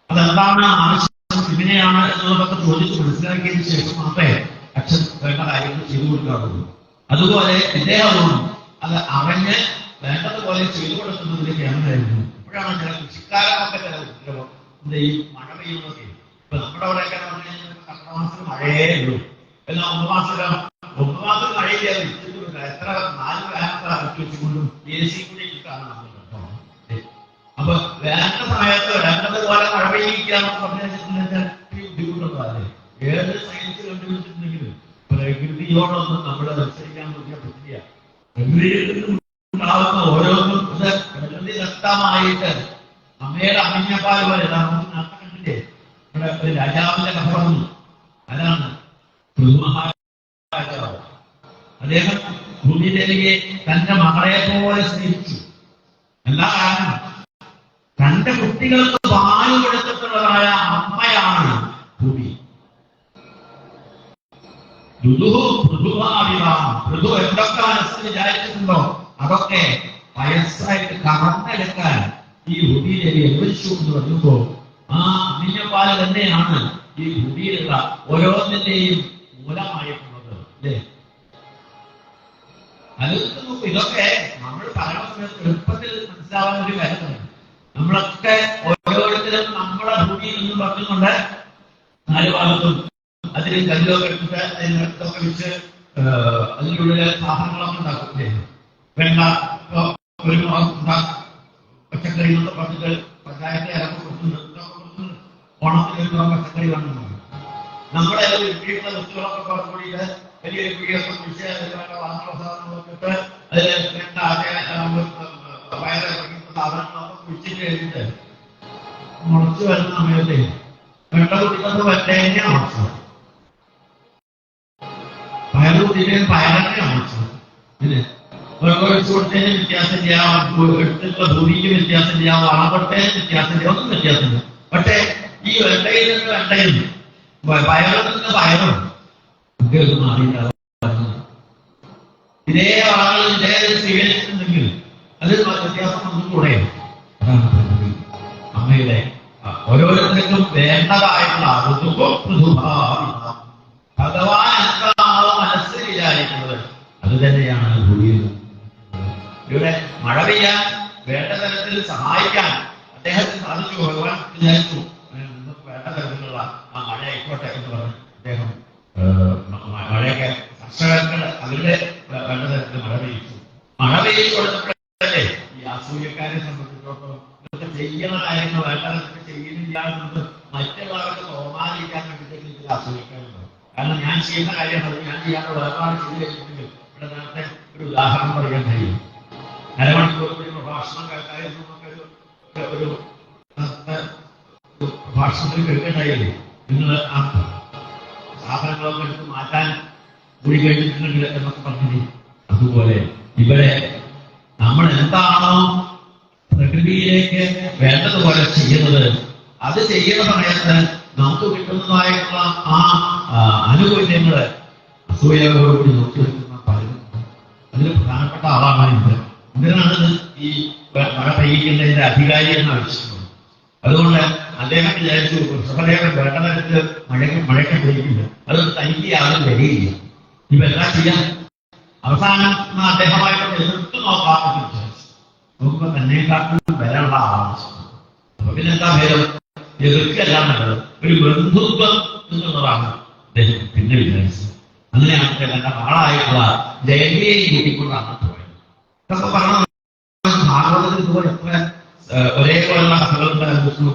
അതെന്താണ് ആവശ്യം, ഇങ്ങനെയാണ് എന്നുള്ളതൊക്കെ ചോദിച്ച് മനസ്സിലാക്കിയതിന് ശേഷം മാത്രമേ അച്ഛൻ വേണ്ട കാര്യങ്ങൾ ചെയ്തു കൊടുക്കാറുള്ളൂ. അതുപോലെ ഇദ്ദേഹവും അത് അറിഞ്ഞ് വേണ്ടതുപോലെ ചെയ്തു കൊടുക്കുന്നതിന് കേന്ദ്രമായിരുന്നു. ഇപ്പോഴാണ് ചില കൃഷിക്കാരൊക്കെ ചില ഉത്തരവ് ഈ മഴ പെയ്യുന്നതൊക്കെ. ഇപ്പൊ നമ്മുടെ അവിടെയൊക്കെ കർണമാസത്തിൽ മഴയേ ഉള്ളൂ. എന്നാൽ 1 മാസം മഴയില്ലാതെ എത്ര 4 വേനൽ ഇറക്കി വെച്ചുകൊണ്ടും AC കൂടി ഇട്ടാണ് നമ്മൾ കേട്ടോ. അപ്പൊ വേണ്ട സമയത്ത് വേണ്ടതുപോലെ മഴ പെയ്യിക്കാന്ന് പറഞ്ഞിട്ടുണ്ടെങ്കിൽ ബുദ്ധിമുട്ടൊന്നും അല്ലേ? ഏത് സയൻസ് കണ്ടുപിടിച്ചിട്ടുണ്ടെങ്കിലും പ്രകൃതിയോടൊന്നും നമ്മുടെ മത്സരിക്കാൻ പറ്റിയ പറ്റില്ല. പ്രകൃതിയിൽ നിന്നുണ്ടാവുന്ന ഓരോന്നും പ്രകൃതി ദത്തമായിട്ട് അമ്മയുടെ അമിഞ്ഞപ്പാൽ പോലെ നമുക്ക് കണ്ടില്ലേ? ഇവിടെ ഒരു രാജാവിന്റെ കഥ പറഞ്ഞു. അതാണ് മഹാരാജാവ്. അദ്ദേഹം ഭൂമിദേവിയെ തന്റെ മകളെ പോലെ സ്നേഹിച്ചു. എന്താ കാരണം? തന്റെ കുട്ടികൾക്ക് പാല് കൊടുത്തിട്ടുള്ളതായ അമ്മയാണ് ഭൂമി. പൃഥു എന്തൊക്കെ മനസ്സിൽ വിചാരിച്ചിട്ടുണ്ടോ അതൊക്കെ വയസ്സായിട്ട് കറന്നെടുക്കാൻ ഈ ഭൂമിയിലേക്ക് അനുവദിച്ചു എന്ന് പറയുമ്പോ ആ അമ്മിഞ്ഞപ്പാല് തന്നെയാണ് ഈ ഭൂമിയിലുള്ള ഓരോന്നിന്റെയും മൂലമായിട്ടുള്ളത് അല്ലേ? അത് നോക്കൂ, ഇതൊക്കെ നമ്മൾ പറയുന്ന സമയത്ത് എളുപ്പത്തിൽ മനസ്സിലാവാൻ ഒരു കാര്യമാണ്. നമ്മളൊക്കെ ഓരോരുത്തരും നമ്മുടെ ഭൂമിയിൽ നിന്നും പറഞ്ഞുകൊണ്ട് 4 ഭാഗത്തും അതിൽ കല്ലൊക്കെ എടുത്തിട്ട് അതിനൊക്കെ വെച്ച് അതിനുള്ളിൽ സാധനങ്ങളൊക്കെ ഉണ്ടാക്കില്ലേ? വേണ്ട ഒരു പച്ചക്കറി എന്നൊക്കെ പറഞ്ഞിട്ട് പഞ്ചായത്ത് ഇറക്കി കൊടുക്കുന്നുണ്ട്. ഓണത്തിന് ഒരു പച്ചക്കറി വേണമെന്നുണ്ട്. നമ്മുടെ വീട്ടിലെ വസ്തുക്കളൊക്കെ പറഞ്ഞുകൂടിയിട്ട് വലിയ വീടൊക്കെ കുഴിച്ച് വാങ്ങുന്ന സാധനങ്ങളൊക്കെ ഇട്ട് അതിൽ വേണ്ട വയറ് സാധനങ്ങളൊക്കെ കുഴിച്ചിട്ട് കഴിഞ്ഞിട്ട് മുളച്ചു വരുന്ന സമയത്ത് വെണ്ട കുടിക്കുന്നത് വെണ്ടേനെ മുളച്ചു, പയറ് കുടിക്കുന്നത് പയറിനെ മുളച്ചു. പിന്നെ വെച്ച് കൊടുത്തതിന് വ്യത്യാസമില്ല, എടുത്തുള്ള ഭൂമിക്ക് വ്യത്യാസമില്ല, വളകൊട്ടേന് വ്യത്യാസമില്ല, ഒന്നും വ്യത്യാസമില്ല. പക്ഷേ ഈ വെണ്ടയിൽ നിന്ന് വെണ്ടയും പയറിൽ നിന്ന് പയറും കുട്ടികൾക്ക് മാറിയില്ല. ഇതേ ആളുകൾ ഇതേ സ്വീകരിച്ചിട്ടുണ്ടെങ്കിൽ അതിൽ വ്യത്യാസം ഒന്നും കൂടെ. അതാണ് അമ്മയുടെ ഓരോരുത്തർക്കും വേണ്ടതായിട്ടുള്ള ഭഗവാൻ എന്താണോ മനസ്സിൽ വിചാരിക്കുന്നത് അത് തന്നെയാണ് ഭൂമിയിൽ. ഇവിടെ മഴ പെയ്യാൻ വേണ്ട തരത്തിൽ സഹായിക്കാൻ അദ്ദേഹത്തിന് സാധിച്ചു. ഭഗവാൻ വിചാരിച്ചു വേണ്ട തരത്തിലുള്ള ആ മഴ ആയിക്കോട്ടെ എന്ന് പറഞ്ഞ് അദ്ദേഹം മഴയൊക്കെ കർഷകർക്ക് അവരുടെ വേണ്ട തരത്തിൽ മഴ പെയ്യിച്ചു. മഴ പെയ്യിച്ചു കൊടുത്തപ്പോഴല്ലേ ഈ അസൂയക്കാരെ സംബന്ധിച്ചിടത്തോളം ഇതൊക്കെ ചെയ്യുന്ന കാര്യങ്ങൾ വേണ്ട തരത്തിൽ ചെയ്യുന്നില്ല എന്നത് മറ്റുള്ളവർക്ക് തോന്നാതിരിക്കാൻ വേണ്ടിയിട്ട് ഇതിൽ അസൂയക്കാരുണ്ട്. കാരണം ഞാൻ ചെയ്യുന്ന കാര്യങ്ങൾ ഞാൻ ചെയ്യാനുള്ള വേർപാട് ചെയ്തു കഴിഞ്ഞിട്ടുണ്ടെങ്കിൽ ഇവിടെ നേരത്തെ ഒരു ഉദാഹരണം പറയാൻ കഴിയും. അരമണിക്കൂർ കൂടി പ്രഭാഷണം കേൾക്കായിരുന്നു ഒരു പ്രഭാഷണത്തിൽ കേൾക്കണ്ടായില്ലേ? നിങ്ങൾ ആ സാധനങ്ങളൊക്കെ എടുത്ത് മാറ്റാൻ കൂടി കഴിഞ്ഞിട്ടുണ്ടെങ്കിൽ എന്നൊക്കെ പറഞ്ഞില്ലേ? അതുപോലെ ഇവിടെ നമ്മൾ എന്താണോ പ്രകൃതിയിലേക്ക് വേണ്ടതുപോലെ ചെയ്യുന്നത് അത് ചെയ്യുന്ന സമയത്ത് നമുക്ക് കിട്ടുന്നതായിട്ടുള്ള ആ ആനുകൂല്യങ്ങള് അസൂയയോടുകൂടി നോക്കി വെക്കുന്ന പലരും. അതിൽ പ്രധാനപ്പെട്ട ആളാണ് ഇന്ദ്രൻ. ഇന്ദ്രനാണ് ഈ മഴ പെയ്യിക്കുന്നതിന്റെ അധികാരി എന്ന് ആവശ്യപ്പെടുന്നത്. അതുകൊണ്ട് അദ്ദേഹം വിചാരിച്ചു വൃഷഭദേവൻ വേണ്ട തരത്തിൽ മഴയ്ക്ക് പെയ്യിക്കില്ല, അതൊന്നും തനിക്ക് യാതൊരു വരികയില്ല. ഇപ്പൊ എന്താ ചെയ്യാം? അവസാനം അദ്ദേഹമായിട്ട് എതിർത്ത് നോക്കാമെന്ന് വിചാരിച്ചു. നോക്കുമ്പോ തന്നെക്കാട്ടും ബലമുള്ള ആളാണ്. അപ്പൊ പിന്നെന്താ ഭേദം? എതിർക്കല്ല നല്ലത്, ഒരു ബന്ധുത്വം എന്നുള്ളതാണ് അദ്ദേഹം പിന്നെ വിചാരിച്ചത്. അങ്ങനെയാണ് തന്റെ ആളായിട്ടുള്ള ജയന്തിയെ കൂട്ടിക്കൊണ്ടാണ് പോയത്. ഇതൊക്കെ പറഞ്ഞ ഭാഗവതത്തിൽ ഇതുപോലെ എത്ര ഒരേപോലുള്ള കഥകളുണ്ട് ആലോചിച്ചു.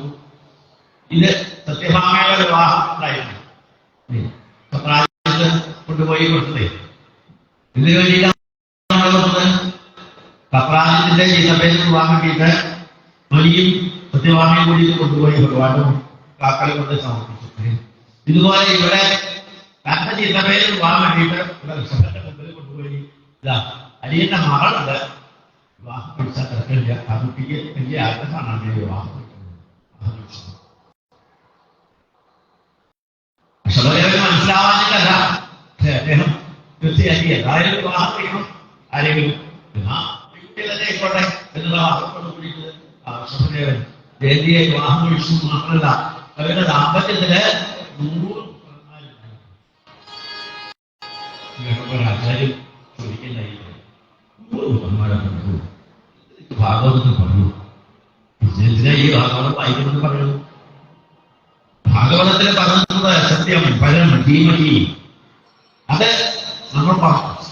ഇത് സത്യഭാമയുടെ വിവാഹം ഉണ്ടായിരുന്നു. കൊണ്ടുപോയി കൊടുത്തത് ഇതിനു വേണ്ടിയിട്ടാണ്. കപ്രാജിന്റെ ജീതപ്പേര് വിവാഹം കിട്ടിയിട്ട് മണിയും സത്യഭാമയും കൂടി കൊണ്ടുപോയി ഭഗവാനും കാക്കളെ കൊണ്ട് സമർപ്പിച്ചു. ഇതുപോലെ ഇവിടെ തന്റെ ജീതപ്പേര് വിവാഹം വേണ്ടിയിട്ട് ഇവിടെ ഋഷഭന്റെ മുമ്പിൽ കൊണ്ടുപോയി ഇതാ അടിയന്റെ മകളുണ്ട്, വിവാഹം കഴിച്ചാൽ തിരക്കില്ല, ആ കുട്ടിക്ക് വലിയ ആഗ്രഹമാണ് അങ്ങനെ വിവാഹം കഴിക്കുന്നത്. ഋഷഭദേവന് മനസ്സിലാവാനിട്ടല്ല, പക്ഷെ അദ്ദേഹം തീർച്ചയായിട്ടും ഏതായാലും വിവാഹം കഴിക്കണം, ആരെങ്കിലും കുട്ടികളെ ആയിക്കോട്ടെ എന്നുള്ള വാഹത്തോട് കൂടിയിട്ട് ഋഷഭദേവൻ ജയന്തിയെ വിവാഹം കഴിച്ചു. മാത്രമല്ല അവരുടെ ദാമ്പത്യത്തില് 100 ആചാര്യം ചോദിക്കുന്നതായിട്ട് 100 പുത്രന്മാരെ കണ്ടു. ഭാഗവതത്തിൽ പറഞ്ഞു. എന്തിനാ ഈ ഭാഗവതം വായിക്കുന്നത് പറയുന്നു? ഭാഗവതത്തിൽ പറയുന്നത് സത്യം, പരം, ധീമഹി, അത് നമ്മൾ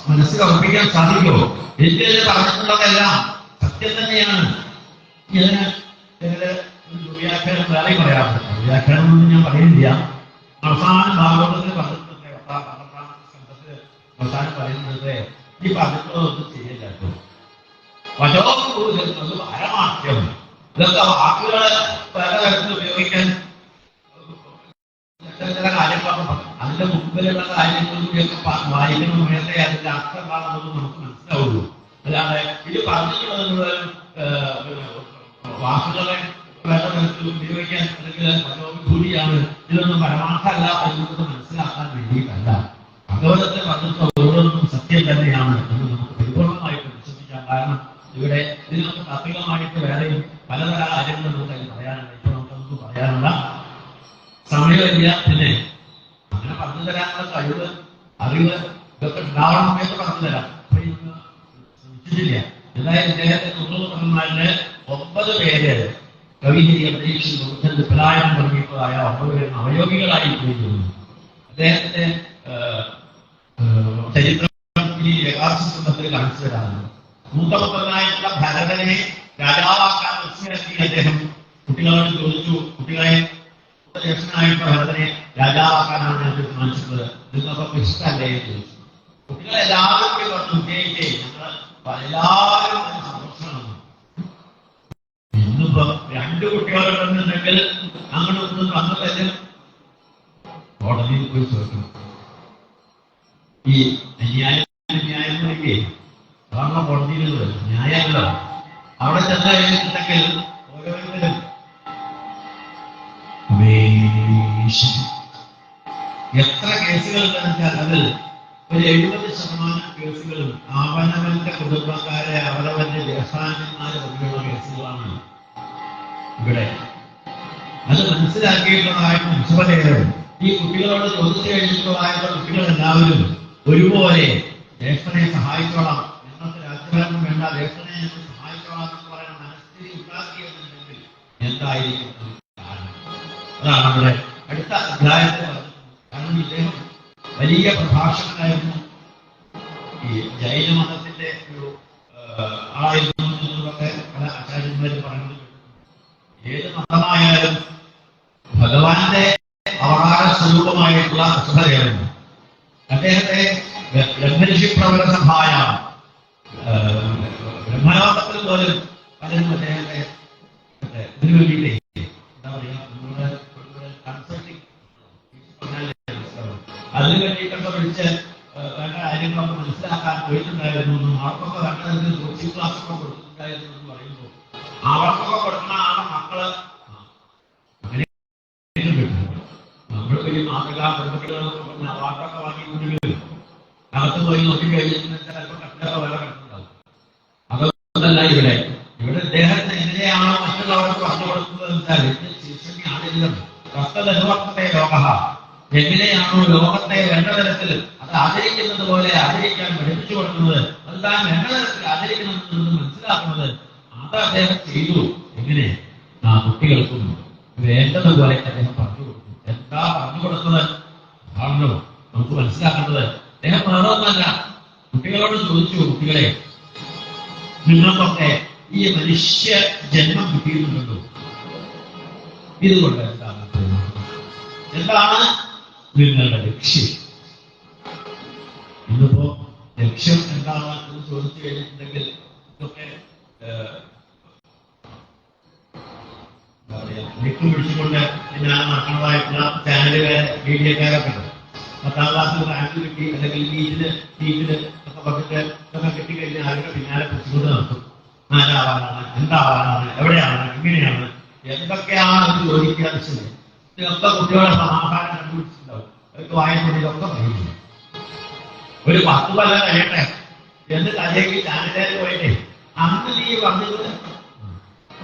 മനസ്സിൽ ഉറപ്പിക്കാൻ സാധിക്കുമോ? എനിക്ക് പറഞ്ഞിട്ടുള്ളതെല്ലാം സത്യം തന്നെയാണ്. ഇതിന് വ്യാഖ്യാനം വേറെ പറയാൻ പറ്റും. വ്യാഖ്യാനം ഒന്നും ഞാൻ പറയുന്നില്ല. അവസാനം ഭാഗവതത്തിൽ പറഞ്ഞിട്ടുണ്ട്, അവസാനം പറയുന്നത് ഈ പറഞ്ഞിട്ടുള്ളതൊന്നും ശരിയല്ല കേട്ടോ. വചോപൂജം പരമാർത്ഥ്യം. ഇതൊക്കെ വാക്കുകൾ പല തരത്തിൽ ഉപയോഗിക്കാൻ ചില കാര്യങ്ങളൊക്കെ അതിന്റെ മുമ്പിലുള്ള കാര്യങ്ങളും കൂടിയൊക്കെ വായിക്കുന്ന സമയത്തെ അതിന്റെ അർത്ഥം എന്താണെന്നൊന്നും നമുക്ക് മനസ്സിലാവുള്ളൂ. അല്ലാതെ ഇത് പറഞ്ഞിട്ടുള്ളത് വാക്കുകളെ പല തരത്തിൽ ഉപയോഗിക്കാൻ അല്ലെങ്കിൽ മനോഭിഭൂതിയാണ്, ഇതൊന്നും പരമാർത്ഥമല്ല എന്നുള്ളത് മനസ്സിലാക്കാൻ വേണ്ടിയിട്ടല്ല. ഭഗവതത്തെ പറഞ്ഞിട്ടുള്ള ഓരോന്നും സത്യം തന്നെയാണ് എന്ന് നമുക്ക് പരിപൂർണമായിട്ട് വിശ്വസിക്കാം. കാരണം ഇവിടെ ഇതിനൊക്കെ താത്വികമായിട്ട് വേറെയും പലതര കാര്യങ്ങൾ നമുക്ക് അതിൽ പറയാനുണ്ട്. ഇപ്പൊ നമുക്കൊന്നും പറയാനുള്ള സമയമില്ല. പിന്നെ അങ്ങനെ പറഞ്ഞു തരാനുള്ള കഴിവ്, അറിവ് ഇതൊക്കെ ഉണ്ടാവണം എന്ന് പറഞ്ഞു തരാം. അപ്പൊ ഇന്ന് ശ്രമിച്ചിട്ടില്ല. എന്തായാലും ഇദ്ദേഹത്തെ 100 പുത്രന്മാരില് 9 പേര് കവിഹിരി അന്തരീക്ഷം വിഫലായം തുടങ്ങിയപ്പോഴായ 9 പേര് അവയോഗികളായി പോയിരുന്നു. അദ്ദേഹത്തിന്റെ ചരിത്രം ഈ യഥാർത്ഥത്തിൽ കാണിച്ചു തരാറുണ്ട്. മൂത്തപുത്രനായിട്ടുള്ള ഭരതനെ രാജാവാക്കാൻ മനസ്സിലാക്കി അദ്ദേഹം കുട്ടികളോട് ചോദിച്ചു, കുട്ടികളെ ജ്യേഷ്ഠനായിട്ടുള്ള ഭരതനെ രാജാവാക്കാനാണ് ഞാൻ തീരുമാനിച്ചിട്ടുള്ളത്, നിങ്ങൾക്കൊക്കെ ഇഷ്ടമല്ലേ എന്ന് ചോദിച്ചു. കുട്ടികളെല്ലാവരും കൂടി പറഞ്ഞു വിജയിച്ചേ, എല്ലാവരും സന്തോഷമാണ്. ഇന്നിപ്പോ 2 കുട്ടികളുണ്ടെന്നുണ്ടെങ്കിൽ അങ്ങനെ ഒന്നും തന്നതല്ല കോടതിയിൽ പോയി ചോദിക്കണം. ഈ ന്യായങ്ങളിലേക്ക് സാധാരണ കോടതിയിലുള്ളത് ന്യായമല്ലോ. അവിടെ ചെന്ന് കഴിഞ്ഞിട്ടുണ്ടെങ്കിൽ ഓരോരുത്തരും എത്ര കേസുകൾ വെച്ചാൽ അതിൽ ഒരു 70% കേസുകളും അവനവന്റെ കുടുംബക്കാരെ അവരവന്റെ ജ്യേഷ്ഠാന്മാരെ പറ്റിയുള്ള കേസുകളാണ് ഇവിടെ. അത് മനസ്സിലാക്കിയിട്ടുള്ളതായിട്ട് ഋഷഭദേവൻ ഈ കുട്ടികളോട് ചോദിച്ചു കഴിഞ്ഞിട്ടുള്ളതായിട്ടുള്ള കുട്ടികളെല്ലാവരും ഒരുപോലെ ജ്യേഷ്ഠനെ സഹായിച്ചോളാം, ഞങ്ങൾക്ക് രാജ്യഭരണം വേണ്ട, ജ്യേഷ്ഠനെ ഞങ്ങൾ സഹായിച്ചോളാം എന്ന് പറയുന്ന മനസ്ഥിതി ഉണ്ടാക്കിയെന്നുണ്ടെങ്കിൽ എന്തായിരിക്കും കാരണം? അതാണ് നമ്മുടെ അടുത്ത അധ്യായത്തിൽ പറഞ്ഞത്. കാരണം ഇദ്ദേഹം വലിയ പ്രഭാഷകനായിരുന്നു. ഈ ജൈനമതത്തിന്റെ ഒരു ആളായിരുന്നു എന്നൊക്കെ പല ആചാര്യന്മാരും പറയുന്നത്. ഏത് മതമായാലും ഭഗവാന്റെ അവതാര സ്വരൂപമായിട്ടുള്ള ഋഷഭദേവൻ അദ്ദേഹത്തെ ബ്രഹ്മഋഷി പ്രവര സഭായ ബ്രഹ്മലോകത്തിൽ പോലും പലരും അദ്ദേഹത്തെ ഇതിനു വേണ്ടിയിട്ടേ എന്താ പറയുക, നമ്മുടെ കൺസൾട്ടിങ് അതിനു വേണ്ടിയിട്ടൊക്കെ വിളിച്ച് വേണ്ട കാര്യങ്ങളൊക്കെ മനസ്സിലാക്കാൻ പോയിട്ടുണ്ടായിരുന്നു. അവർക്കൊക്കെ വേണ്ട തരത്തിൽ കോച്ചിങ് ക്ലാസ്സൊക്കെ കൊടുത്തിട്ടുണ്ടായിരുന്നു എന്ന് പറയുമ്പോൾ അവർക്കൊക്കെ കൊടുക്കുന്ന ആളെ മക്കള് നമ്മൾ വലിയ മാതൃകാ പെൺകുട്ടികളൊക്കെ പറഞ്ഞ അവാർഡൊക്കെ വാങ്ങിക്കൊണ്ടെങ്കിൽ അകത്ത് പോയി നോക്കി കഴിഞ്ഞിട്ടുണ്ടെങ്കിൽ ചിലപ്പോൾ കട്ടിലൊക്കെ വേറെ വെച്ചാൽ ശീർഷണിയാണെങ്കിലും തത്വതനുവർത്തത്തെ ലോക, എങ്ങനെയാണോ ലോകത്തെ വേണ്ട തരത്തിൽ അത് ആചരിക്കുന്നത് പോലെ ആചരിക്കാൻ പഠിപ്പിച്ചു കൊടുക്കുന്നത്, അത് താൻ വേണ്ട തരത്തിൽ ആചരിക്കണമെന്ന് മനസ്സിലാക്കുന്നത്, അത് അദ്ദേഹം ചെയ്തു. എങ്ങനെ? ആ കുട്ടികൾക്കും വേണ്ടതുപോലെ അദ്ദേഹം പറഞ്ഞു കൊടുത്തു. എന്താ പറഞ്ഞു കൊടുത്തത് ആണല്ലോ നമുക്ക് മനസ്സിലാക്കേണ്ടത്. അദ്ദേഹം വേറൊന്നല്ല, കുട്ടികളോട് ചോദിച്ചു, കുട്ടികളെ നിങ്ങൾക്കൊക്കെ ഈ മനുഷ്യ ജന്മം കിട്ടിയിട്ടുണ്ടല്ലോ, ഇതുകൊണ്ട് എന്താണ് നിങ്ങളുടെ ലക്ഷ്യം? ഇന്നിപ്പോ ലക്ഷ്യം എന്താണ് എന്ന് ചോദിച്ചു കഴിഞ്ഞിട്ടുണ്ടെങ്കിൽ ഇതൊക്കെ എന്താ പറയാ, ലിക്കും പിടിച്ചുകൊണ്ട് ഞാൻ നടക്കുന്നതായിട്ടുള്ള ചാനലുകാരെ മീഡിയക്കാരൊക്കെ ഉണ്ട്. 10ാം ക്ലാസ്സിൽ റാങ്ക് കിട്ടി അല്ലെങ്കിൽ നീറ്റില് ഒക്കെ പറഞ്ഞിട്ട് ഇതൊക്കെ കിട്ടിക്കഴിഞ്ഞാൽ അവരുടെ പിന്നാലെ പിടിച്ചുകൊണ്ട് നടത്തും. ആരാവാനാണ്, എന്താവാനാണ്, എവിടെയാണ്, എങ്ങനെയാണ്, എന്തൊക്കെയാണ് എന്ന് ചോദിക്കുക. ഇതൊക്കെ കുട്ടികളെ സമാധാനം കണ്ടുപിടിച്ചിട്ടുണ്ടാവും. അവർക്ക് വായിക്കൊണ്ട് ഇതൊക്കെ പറയുന്നു. ഒരു 10 കൊല്ലം കഴിയട്ടെ എന്ന് തലേക്ക് ചാനലിൽ പോയിട്ടേ അന്ന് നീ പറഞ്ഞത്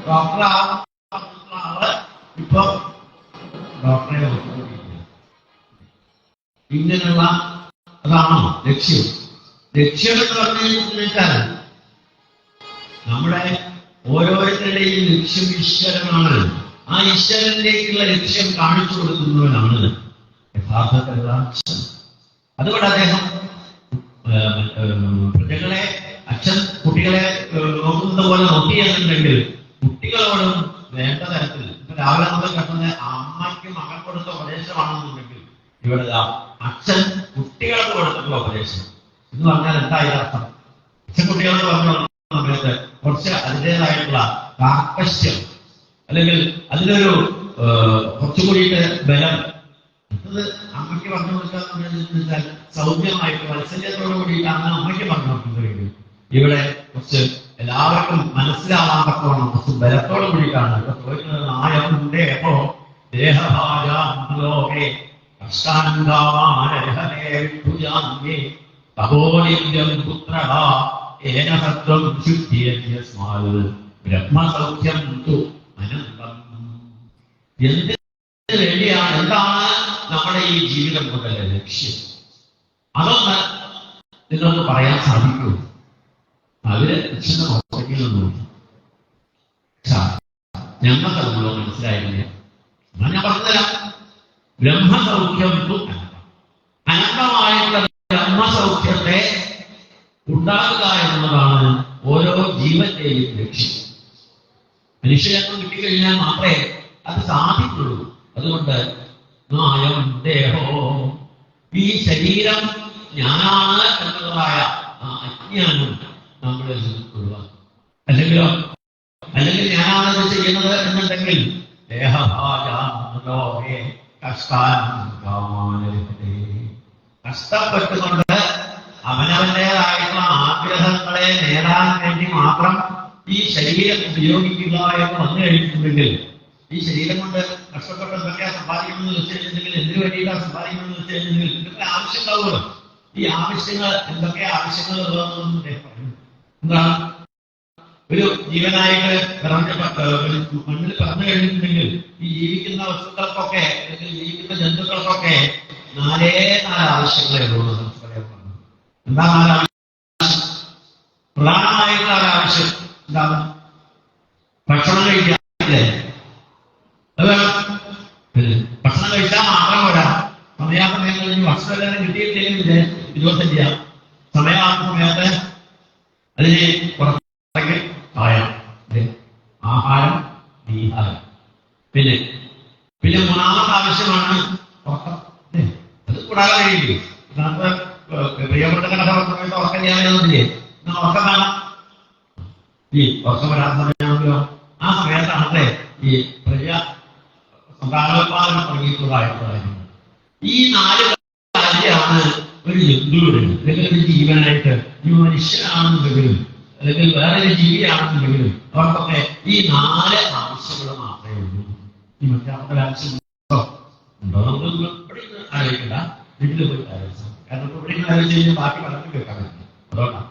ഡോക്ടറാണ്, ഇപ്പൊ ഡോക്ടറെ ഇങ്ങനെയുള്ള അതാണോ ലക്ഷ്യം? ലക്ഷ്യം എന്ന് പറഞ്ഞു വെച്ചാൽ നമ്മുടെ ഓരോരുത്തരുടെയും ലക്ഷ്യം ഈശ്വരനാണ്. ആ ഈശ്വരനിലേക്കുള്ള ലക്ഷ്യം കാണിച്ചു കൊടുക്കുന്നവനാണ് യഥാർത്ഥത്തിൽ. അതുകൊണ്ട് അദ്ദേഹം പ്രജകളെ, അച്ഛൻ കുട്ടികളെ നോക്കുന്നത് പോലെ നോക്കിയെന്നുണ്ടെങ്കിൽ കുട്ടികളോടും വേണ്ട തരത്തിൽ ഇപ്പൊ രാവിലെ നമ്മൾ കണ്ടുന്ന അമ്മയ്ക്ക് മകൻ കൊടുത്ത ഉപദേശമാണെന്നുണ്ടെങ്കിൽ ഇവിടെ അച്ഛൻ കുട്ടികൾക്ക് കൊടുത്തിട്ടുള്ള ഉപദേശം എന്ന് പറഞ്ഞാൽ എന്തായി അർത്ഥം? അച്ഛൻ കുട്ടികളോട് പറഞ്ഞു സമയത്ത് കുറച്ച് അതിൻ്റെതായിട്ടുള്ള കാർക്കശ്യം അല്ലെങ്കിൽ അതിനൊരു കുറച്ചുകൂടിയിട്ട് ബലം അത് അമ്മയ്ക്ക് പറഞ്ഞു കൊടുക്കാൻ സൗമ്യമായിട്ട് വാത്സല്യത്തോടു കൂടിയിട്ടാണ് അമ്മയ്ക്ക് പറഞ്ഞു കൊടുക്കുന്നത്. ഇവിടെ കുറച്ച് എല്ലാവർക്കും മനസ്സിലാവാൻ തക്കവണ്ണം കുറച്ച് ബലത്തോടു കൂടിയിട്ടാണ് ഇപ്പൊ ചോദിക്കുന്നത്. നായമുണ്ടേപ്പോ ദേഹഭാജാലോകേ ബ്രഹ്മസൗഖ്യം അനന്തം. എന്തിനു വേണ്ടിയാണ്, എന്താണ് നമ്മുടെ ഈ ജീവിതം കൊണ്ടല്ലേ ലക്ഷ്യം? അതൊന്ന് നിങ്ങൾക്ക് പറയാൻ സാധിക്കൂ? അവര് ലക്ഷ്യം നോക്കിയിരുന്നു. ഞങ്ങൾക്ക് നമ്മളോ മനസ്സിലായില്ലേ? ഞാൻ പറഞ്ഞുതരാം. ബ്രഹ്മസൗഖ്യം അനന്തമായിട്ടുള്ള ബ്രഹ്മസൗഖ്യത്തെ ഉണ്ടാകുക എന്നുള്ളതാണ് ഓരോ ജീവന്റെയും ലക്ഷ്യം. മനുഷ്യജന്മം കിട്ടിക്കഴിഞ്ഞാൽ മാത്രമേ അത് സാധിക്കുള്ളൂ. അതുകൊണ്ട് നായം ദേഹോ, ഈ ശരീരം ഞാനാണ് എന്നതായ അജ്ഞാനം നമ്മുടെ ഒഴിവാക്കും. അല്ലെങ്കിൽ ഞാനാണത് ചെയ്യുന്നത് എന്നുണ്ടെങ്കിൽ ദേഹഭാജാലോകേ കഷ്ടപ്പെട്ടുകൊണ്ട് അവനവന്റേതായിട്ടുള്ള ആഗ്രഹങ്ങളെ നേടാൻ വേണ്ടി മാത്രം ഈ ശരീരം ഉപയോഗിക്കുക എന്ന് വന്നു കഴിഞ്ഞിട്ടുണ്ടെങ്കിൽ, ഈ ശരീരം കൊണ്ട് കഷ്ടപ്പെട്ട് എന്തൊക്കെയാ സമ്പാദിക്കണമെന്ന് വെച്ച് കഴിഞ്ഞിട്ടുണ്ടെങ്കിൽ, എന്തിനു വേണ്ടിയിട്ടാണ് സമ്പാദിക്കണമെന്ന് വെച്ച് കഴിഞ്ഞിട്ടുണ്ടെങ്കിൽ ഇതൊക്കെ ആവശ്യം ഉണ്ടാവുമല്ലോ. ഈ ആവശ്യങ്ങൾ എന്തൊക്കെ ആവശ്യങ്ങൾ എന്താണ്? ഒരു ജീവനായിട്ട് മണ്ണിൽ പറഞ്ഞു കഴിഞ്ഞിട്ടുണ്ടെങ്കിൽ ഈ ജീവിക്കുന്ന വസ്തുക്കൾക്കൊക്കെ അല്ലെങ്കിൽ ജീവിക്കുന്ന ജന്തുക്കൾക്കൊക്കെ 4 ആവശ്യങ്ങളേ ഉള്ളൂ. എന്താ 4 ആവശ്യം? പ്രധാനമായിട്ടുള്ള ഒരാവശ്യം എന്താണ്? ഭക്ഷണം കഴിക്കാല്ലേ? അത് വേണം. ഭക്ഷണം കഴിച്ചാൽ മാത്രം പോരാ. സമയാസമയങ്ങളിൽ ഭക്ഷണം എല്ലാവരും കിട്ടിയിട്ടില്ലെങ്കിൽ വിരോധം ചെയ്യാം. സമയമാകുന്ന സമയത്ത് അതിന് പുറത്തേക്ക് കളയാം. ആഹാരം, നീഹാരം. പിന്നെ 3ാമത്തെ ആവശ്യമാണ് ഉറക്കം. അത് കൂടാതെ കഴിയില്ലേ? പ്രിയപ്പെട്ട കഥ ഉറക്കം ചെയ്യാനൊന്നുമില്ലേ? ഉറക്കം വേണം. ഈ ഉറക്കം വരാത്ത സമയമാണല്ലോ. ആ സമയത്താണല്ലേ ഈ പ്രിയ സന്താനോത്പാദനം തുടങ്ങിയിട്ടുള്ളതായിട്ടുള്ള ഈ 4 കാര്യമാണ് ഒരു ജന്തുവിന് അല്ലെങ്കിൽ ഒരു ജീവനായിട്ട്, ഈ മനുഷ്യനാണെന്നുണ്ടെങ്കിലും അല്ലെങ്കിൽ വേറൊരു ജീവിയാണെന്നുണ്ടെങ്കിലും അവർക്കൊക്കെ ഈ 4 ആവശ്യങ്ങൾ മാത്രമേ ഉള്ളൂ. ഈ മറ്റേ ആവശ്യം ഉണ്ടോ നമുക്ക് ഇവിടെ ആലോചിക്കണ്ട, വീട്ടിൽ പോയി ആലോചിച്ചാൽ. കാരണം ഇപ്പൊ ഇവിടെ ആലോചിച്ച് കഴിഞ്ഞാൽ ബാക്കി പലർക്കും കേൾക്കാൻ പറ്റില്ല. അതുകൊണ്ടാണ്.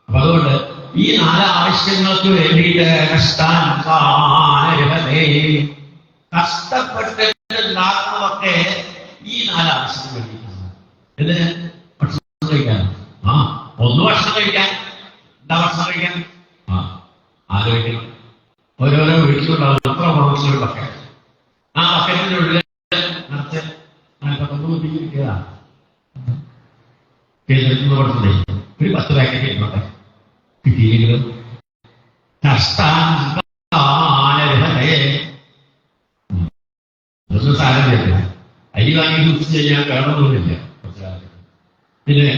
അപ്പൊ അതുകൊണ്ട് ഈ 4 ആവശ്യങ്ങൾക്ക് വേണ്ടിയിട്ട് കഷ്ടപ്പെട്ട് ഉണ്ടാക്കുന്നതൊക്കെ ഈ 4 ആവശ്യത്തിന് വേണ്ടിയിട്ടാണ്. എന്തിന്? ഭക്ഷണം കഴിക്കാൻ. ഒന്ന് ഭക്ഷണം കഴിക്കാൻ. എന്താ ഭക്ഷണം കഴിക്കാൻ? ആലോചിക്കണം. ഓരോരോ വീട്ടിലുണ്ടാവും എത്ര കുറവുള്ള ബക്കറ്റ്. ആ ബക്കറ്റിന്റെ ഉള്ളിൽ നിറച്ച് 49 കുട്ടി കിട്ടിയതാണ്. കേന്ദ്രത്തിൽ കൊടുത്തതേ ഒരു 10 പാക്കറ്റ് ഇട്ടോട്ടെ. കിട്ടിയില്ലെങ്കിലും ഒന്നും സാരമില്ല. അരി വാങ്ങി യൂസ് ചെയ്യാൻ വേണമെന്നൊന്നുമില്ല. പിന്നെ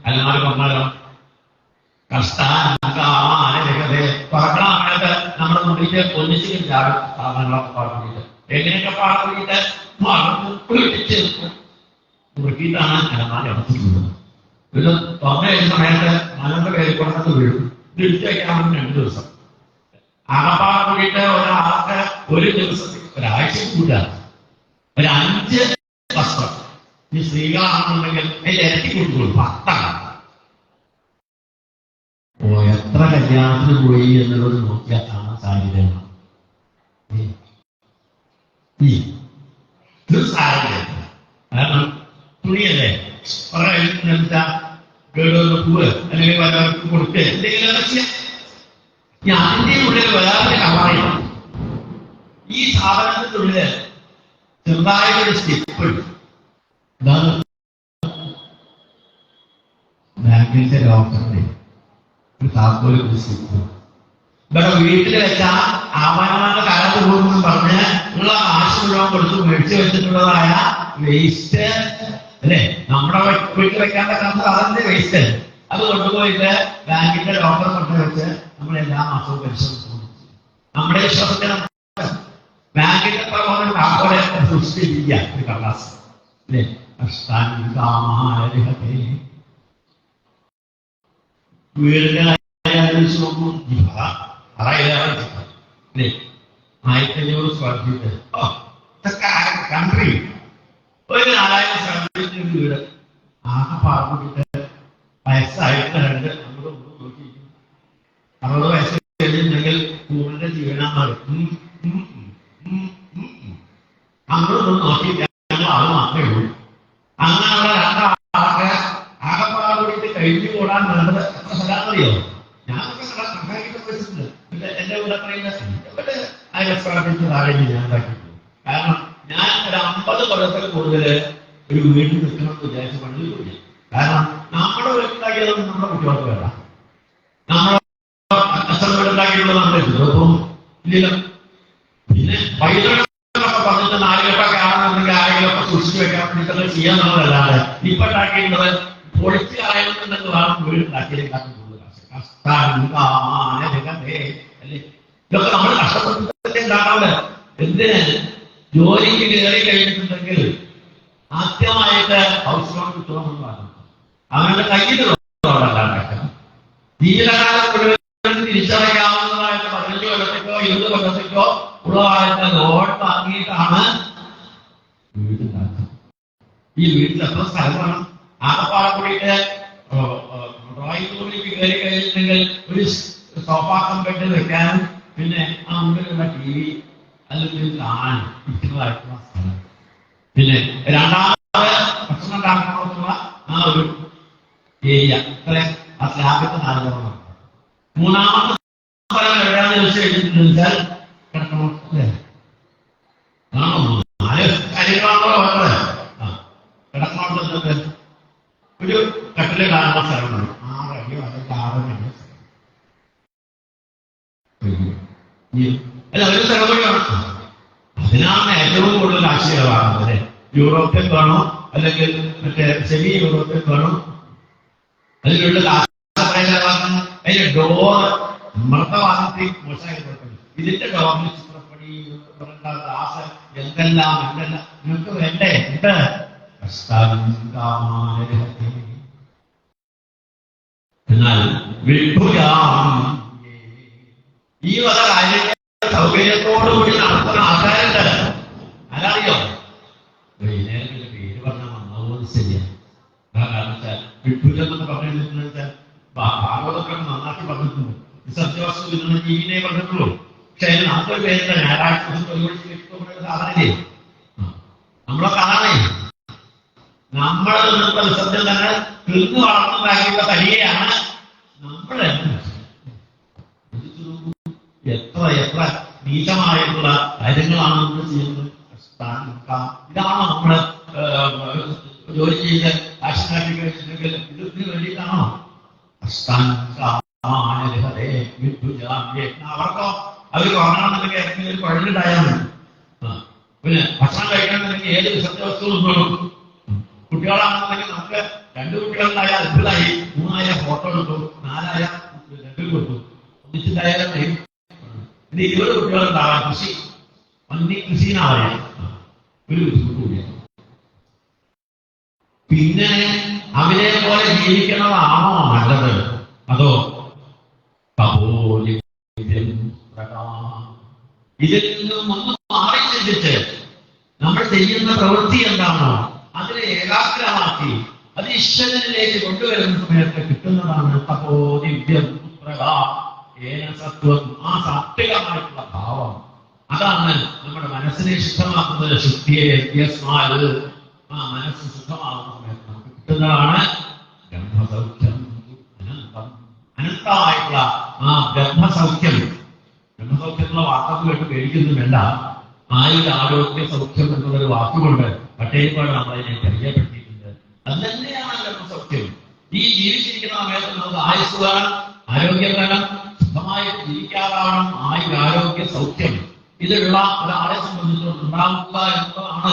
അല്ലാതെ പറഞ്ഞാലോ പറക്കണമായിട്ട് നമ്മുടെ മുന്നിട്ട് ഒന്നിച്ച് ചാടും. സാധനങ്ങളൊക്കെ പാടുന്നിട്ട് എങ്ങനെയൊക്കെ പാടുന്നിട്ട് മുറുക്കിയിട്ടാണ് അലമാര അടച്ചിട്ടുള്ളത്. ഇത് തുറന്നു കഴിഞ്ഞ സമയത്ത് മലന്റെ പേര് കൊണ്ടത് വീഴും. തിരിച്ചു വയ്ക്കാൻ 2 ദിവസം. ആകപ്പാട് കൂടിയിട്ട് ഒരാൾക്ക് ഒരു ദിവസത്തിൽ ഒരാഴ്ച കൂട്ടാണ് ഒരു 5 വസ്ത്രം. ഈ സ്ത്രീകളാണെന്നുണ്ടെങ്കിൽ അതിൽ ഇരട്ടി കൊടുക്കുള്ളൂ 10. എത്ര കല്യാണത്തിന് പോയി എന്നുള്ളത് നോക്കിയാൽ കാണാൻ സാധ്യതയാണ്. കാരണം തുണിയല്ലേ കേടുവന്ന പൂവ് അല്ലെങ്കിൽ വല്ലവർക്ക് കൊടുത്ത് എന്തെങ്കിലും അതിന്റെ ഉള്ളിൽ വേറെ കവറയാണ്. ഈ സാധനത്തിന്റെ ഉള്ളില് ചെറുതായിട്ടൊരു സ്റ്റെപ്പ് ഉണ്ട്. ഇതാണ് ബാങ്കിന്റെ ലോക്കറിന്റെ ഒരു താക്കോല് സ്റ്റെപ്പ്. ഇവിടെ വീട്ടിൽ വെച്ചാൽ അവനവന്റെ കലത്ത് പോകുമെന്ന് പറഞ്ഞ് നിങ്ങൾ കാശ് മുഴുവൻ കൊടുത്ത് മേടിച്ചു വെച്ചിട്ടുള്ളതായ വേസ്റ്റ് അല്ലെ, നമ്മുടെ വീട്ടിൽ വെക്കാൻ പറ്റാത്ത അതിന്റെ വേസ്റ്റ് അത് കൊണ്ടുപോയിട്ട് ബാങ്കിന്റെ ലോക്കർ കൊണ്ട് വെച്ച് നമ്മൾ എല്ലാ മാസവും പരിശോധിച്ചു. നമ്മുടെ വിശ്വാസത്തിന് ബാങ്കിന്റെ പ്രകോപനം കാക്കോടെ സൃഷ്ടിച്ചില്ല ഒരു കടലാസ് അല്ലെ. വീടിന്റെ 1500 സ്ക്വയർ ഫീറ്റ്. കൺട്രി ഒരു 4000 സ്ക്വയർ ഫീറ്റ് വീട്. ആകെ പാർട്ടിട്ട് വയസ്സായിട്ട് 2 അങ്ങോട്ടും നോക്കിയിരിക്കും. 60 വയസ്സ് കഴിഞ്ഞിട്ടുണ്ടെങ്കിൽ കൂടുതൽ ജീവനാണ്. അങ്ങോട്ടൊന്നും നോക്കിയില്ല. ഞങ്ങൾ അത് മാത്രമേ ഉള്ളൂ. അങ്ങനെയുള്ള 2 ആൾക്ക് ആകെപ്പാട് കൂടിയിട്ട് കഴിഞ്ഞു കൂടാൻ വേണ്ടത് എത്ര സ്ഥലമാണെന്നറിയോ? ഞാനൊക്കെ കണക്കാക്കിയിട്ട് എന്റെ കൂടെ പറയുന്നത് ഞാൻ ഉണ്ടാക്കിയിട്ടുള്ളൂ. കാരണം ഞാൻ ഒരു 50 കൊല്ലത്തിൽ കൂടുതൽ ഒരു വീട്ടിൽ നിൽക്കണമെന്ന് വിചാരിച്ച പണിയിൽ പോയി. കാരണം നമ്മുടെ വീടുണ്ടാക്കിയത് നമ്മുടെ കുട്ടികൾക്ക് വേണ്ട. നമ്മുടെ അച്ഛൻ വീടുണ്ടാക്കിയിട്ടുള്ളത് നമ്മുടെ ഇപ്പം ഇല്ലല്ലോ. പിന്നെ പൈതൃകങ്ങളൊക്കെ പറഞ്ഞിട്ട് 4 കെട്ടൊക്കെ ആണെന്നുണ്ടെങ്കിൽ ആരെങ്കിലുമൊക്കെ സൂക്ഷിച്ചു വെക്കാൻ വേണ്ടിയിട്ടൊക്കെ ചെയ്യാന്നുള്ളതല്ലാതെ ഇപ്പൊ ഉണ്ടാക്കിയിട്ടുള്ളത് പൊളിച്ച് കളയുന്നുണ്ടെങ്കിൽ വേണം വീടുണ്ടാക്കിയതിനെക്കാട്ടും കൂടുതൽ അല്ലേ. ഇതൊക്കെ നമ്മൾ കഷ്ടപ്പെട്ടിട്ട് ഉണ്ടാക്കാതെ എന്തിന് ജോലിക്ക് കയറി കഴിഞ്ഞിട്ടുണ്ടെങ്കിൽ ആദ്യമായിട്ട് ഹൗസ് ലോൺ കിട്ടുമെന്ന് പറഞ്ഞു അവരുടെ കയ്യിൽ ഉണ്ടാക്കണം. ജീവിതകാലം മുഴുവൻ തിരിച്ചറിയാവുന്നതായിട്ട് 15 കൊല്ലത്തേക്കോ 20 കൊല്ലത്തേക്കോ ഉള്ളതായിട്ട് ലോൺ വാങ്ങിയിട്ടാണ് വീടുണ്ടാക്കുന്നത്. ഈ വീട്ടിൽ എത്ര സ്ഥലം വേണം? ആകപ്പാടെ കൂടിയിട്ട് ഡ്രോയിങ് റൂമിലേക്ക് കയറി കഴിഞ്ഞിട്ടുണ്ടെങ്കിൽ ഒരു സോഫാക്കം ബെഡ് വെക്കാനും പിന്നെ ആ മുന്നിലുള്ള TV അല്ലെങ്കിൽ ആണ് ഇഷ്ടമായിട്ടുള്ള സ്ഥലം. പിന്നെ രണ്ടാമത് ഭക്ഷണം ഉണ്ടാക്കണമെന്നുള്ള ആ ഒരു ഏരിയ അത്ര ആ സ്ലാബിന്റെ 4 പുറം. മൂന്നാമത്തെ സ്ഥലം എവിടെയാണെന്ന് ചോദിച്ചു കഴിഞ്ഞിട്ടുണ്ടെങ്കിൽ കിടക്കണം അല്ലേ? ആണോ? 4 കാര്യങ്ങളാണല്ലോ വേണ്ടത്. കിടക്കണോട്ട് ഒരു കട്ടില് കാണുന്ന സ്ഥലമാണ് 6 അടിയോ അല്ലെങ്കിൽ 6 അടിയോ അല്ല ഒരു സ്ഥലം കൂടിയാണ്. അതിനാണ് ഏറ്റവും കൂടുതൽ ആശയമാകുന്നത് അല്ലെ. യൂറോപ്യൻ വേണോ അല്ലെങ്കിൽ മറ്റേ സെമി യൂറോപ്യൻ വേണോ? അതിലുള്ള അതിന്റെ ഡോർ മൃതവാദത്തിൽ മോശമായി കൊടുക്കുന്നു. ഇതിന്റെ ഡോറിന് ചിത്രപ്പണി ഗ്ലാസ് എന്തെല്ലാം നിങ്ങൾക്ക് വേണ്ടേ? ഉണ്ട്. എന്നാൽ ഈ വക കാര്യങ്ങൾ സൗകര്യത്തോടുകൂടി നടത്തുന്ന ആൾക്കാരുണ്ട്. അതറിയോ? വൈകുന്നേരത്തിന്റെ പേര് പറഞ്ഞാൽ വന്നതുപോലെ ശരിയാണ്. കാരണം വെച്ചാൽ വിട്ടുലെന്നൊക്കെ പറഞ്ഞിട്ടുണ്ടെന്ന് വെച്ചാൽ ഭാഗവതം നന്നാക്കി പറഞ്ഞിട്ടുണ്ട്. സത്യവസ്തു ഇതിനെ പറഞ്ഞിട്ടുള്ളൂ. പക്ഷെ 40 പേരുടെ ഞായറാഴ്ച സാധനല്ലേ നമ്മളെ കാണണേ. നമ്മളെ നിന്നുള്ള വിസർജനം തന്നെ തിന്നു വളർന്നുണ്ടാക്കിയുള്ള തനിയെയാണ് നമ്മളെ. എത്ര എത്ര നീചമായിട്ടുള്ള കാര്യങ്ങളാണ് നമ്മൾ ചെയ്യുന്നത്. ഇതാണോ നമ്മള് ജോലി ചെയ്ത് കാശിനാക്കി കഴിച്ചിട്ടുണ്ടെങ്കിൽ ഇതിന് വേണ്ടിയിട്ടാണോ? അവർക്കോ അവർ വാങ്ങണമെന്നുണ്ടെങ്കിൽ ഏതെങ്കിലും ഒരു പഴഞ്ഞിട്ടായാൽ മതി. പിന്നെ ഭക്ഷണം കഴിക്കണമെന്നുണ്ടെങ്കിൽ ഏത് വിസർജ്ജവസ്തുവും കൊടുക്കും. കുട്ടികളാണെന്നുണ്ടെങ്കിൽ നമുക്ക് 2 കുട്ടികളുണ്ടായാൽ 2 3 ഫോട്ടോ എടുത്തു, 4 ലെറ്റർ കൊടുത്തു, ഒന്നിച്ചിട്ടായാലും ഇത് 20 കുട്ടികളുണ്ടാവാം. കൃഷി പന്നി കൃഷിനാവാം ഒരു കൂടിയാണ്. പിന്നെ അവരെ പോലെ ജീവിക്കണതാണോ നല്ലത്? അതോ ഇതിൽ നിന്നും ഒന്ന് മാറി ചിന്തിച്ച് നമ്മൾ ചെയ്യുന്ന പ്രവൃത്തി എന്താണോ അതിനെ ഏകാഗ്രമാക്കി അത് ഈശ്വരനിലേക്ക് കൊണ്ടുവരുന്ന സമയത്ത് കിട്ടുന്നതാണ് തപോദിവ്യം സത്വം. ആ സാത്വികമായിട്ടുള്ള ഭാവം അതാണ് നമ്മുടെ മനസ്സിനെ ശുദ്ധമാക്കുന്നത്. ശുദ്ധിയെ ആ മനസ്സ് ശുദ്ധമാകുന്ന സമയത്ത് നമുക്ക് കിട്ടുന്നതാണ് ബ്രഹ്മസൗഖ്യം. അനന്തം അനന്തമായിട്ടുള്ള ആ ബ്രഹ്മസൗഖ്യം. ബ്രഹ്മസൗഖ്യമുള്ള വാക്കൊക്കെ കേട്ട് പേടിക്കുന്നുമല്ല. ആരോഗ്യ സൗഖ്യം എന്നുള്ളൊരു വാക്കുകൊണ്ട് പട്ടേൽപ്പാട് നമ്മളതിനെ പരിചയപ്പെടുത്തിയിട്ടുണ്ട്. അത് തന്നെയാണ് ബ്രഹ്മസൗഖ്യം. ഈ ജീവിച്ചിരിക്കുന്ന സമയത്ത് നമുക്ക് ആയുസ് വേണം, ആരോഗ്യം വേണം, സുഖമായി ജീവിക്കാറാവണം. ആരോഗ്യ സൗഖ്യം ഇതിലുള്ള ഒരാളെ സംബന്ധിച്ചിടത്തോളം ഉണ്ടാവുക എന്നതാണ്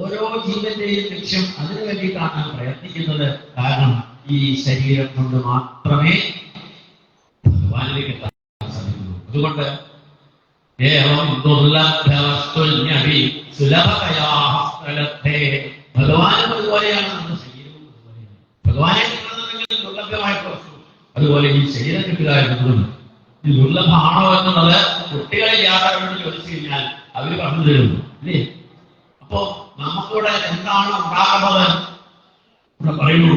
ഓരോ ജീവന്റെയും ലക്ഷ്യം. അതിനു വേണ്ടിയിട്ടാണ് പ്രയത്നിക്കുന്നത്. കാരണം ഈ ശരീരം കൊണ്ട് മാത്രമേ ഭഗവാനിലേക്ക് എത്താൻ സാധിക്കുള്ളൂ. അതുകൊണ്ട് ഭഗവാനും അതുപോലെയാണ്, നമ്മുടെ ശരീരവും അതുപോലെയാണ്. ഭഗവാനെ കിട്ടണമെങ്കിൽ ദുർലഭമായിട്ട് വസ്തു, അതുപോലെ ഈ ശരീരം കിട്ടുക എന്നതും ഈ ദുർലഭമാണോ എന്നുള്ളത് കുട്ടികളെ യാതൊരു ചോദിച്ചു കഴിഞ്ഞാൽ അവര് പറഞ്ഞു തരും അല്ലേ. അപ്പോ നമുക്കിവിടെ എന്താണ് ഉണ്ടാകുന്നത്? ഇവിടെ പറയുന്നു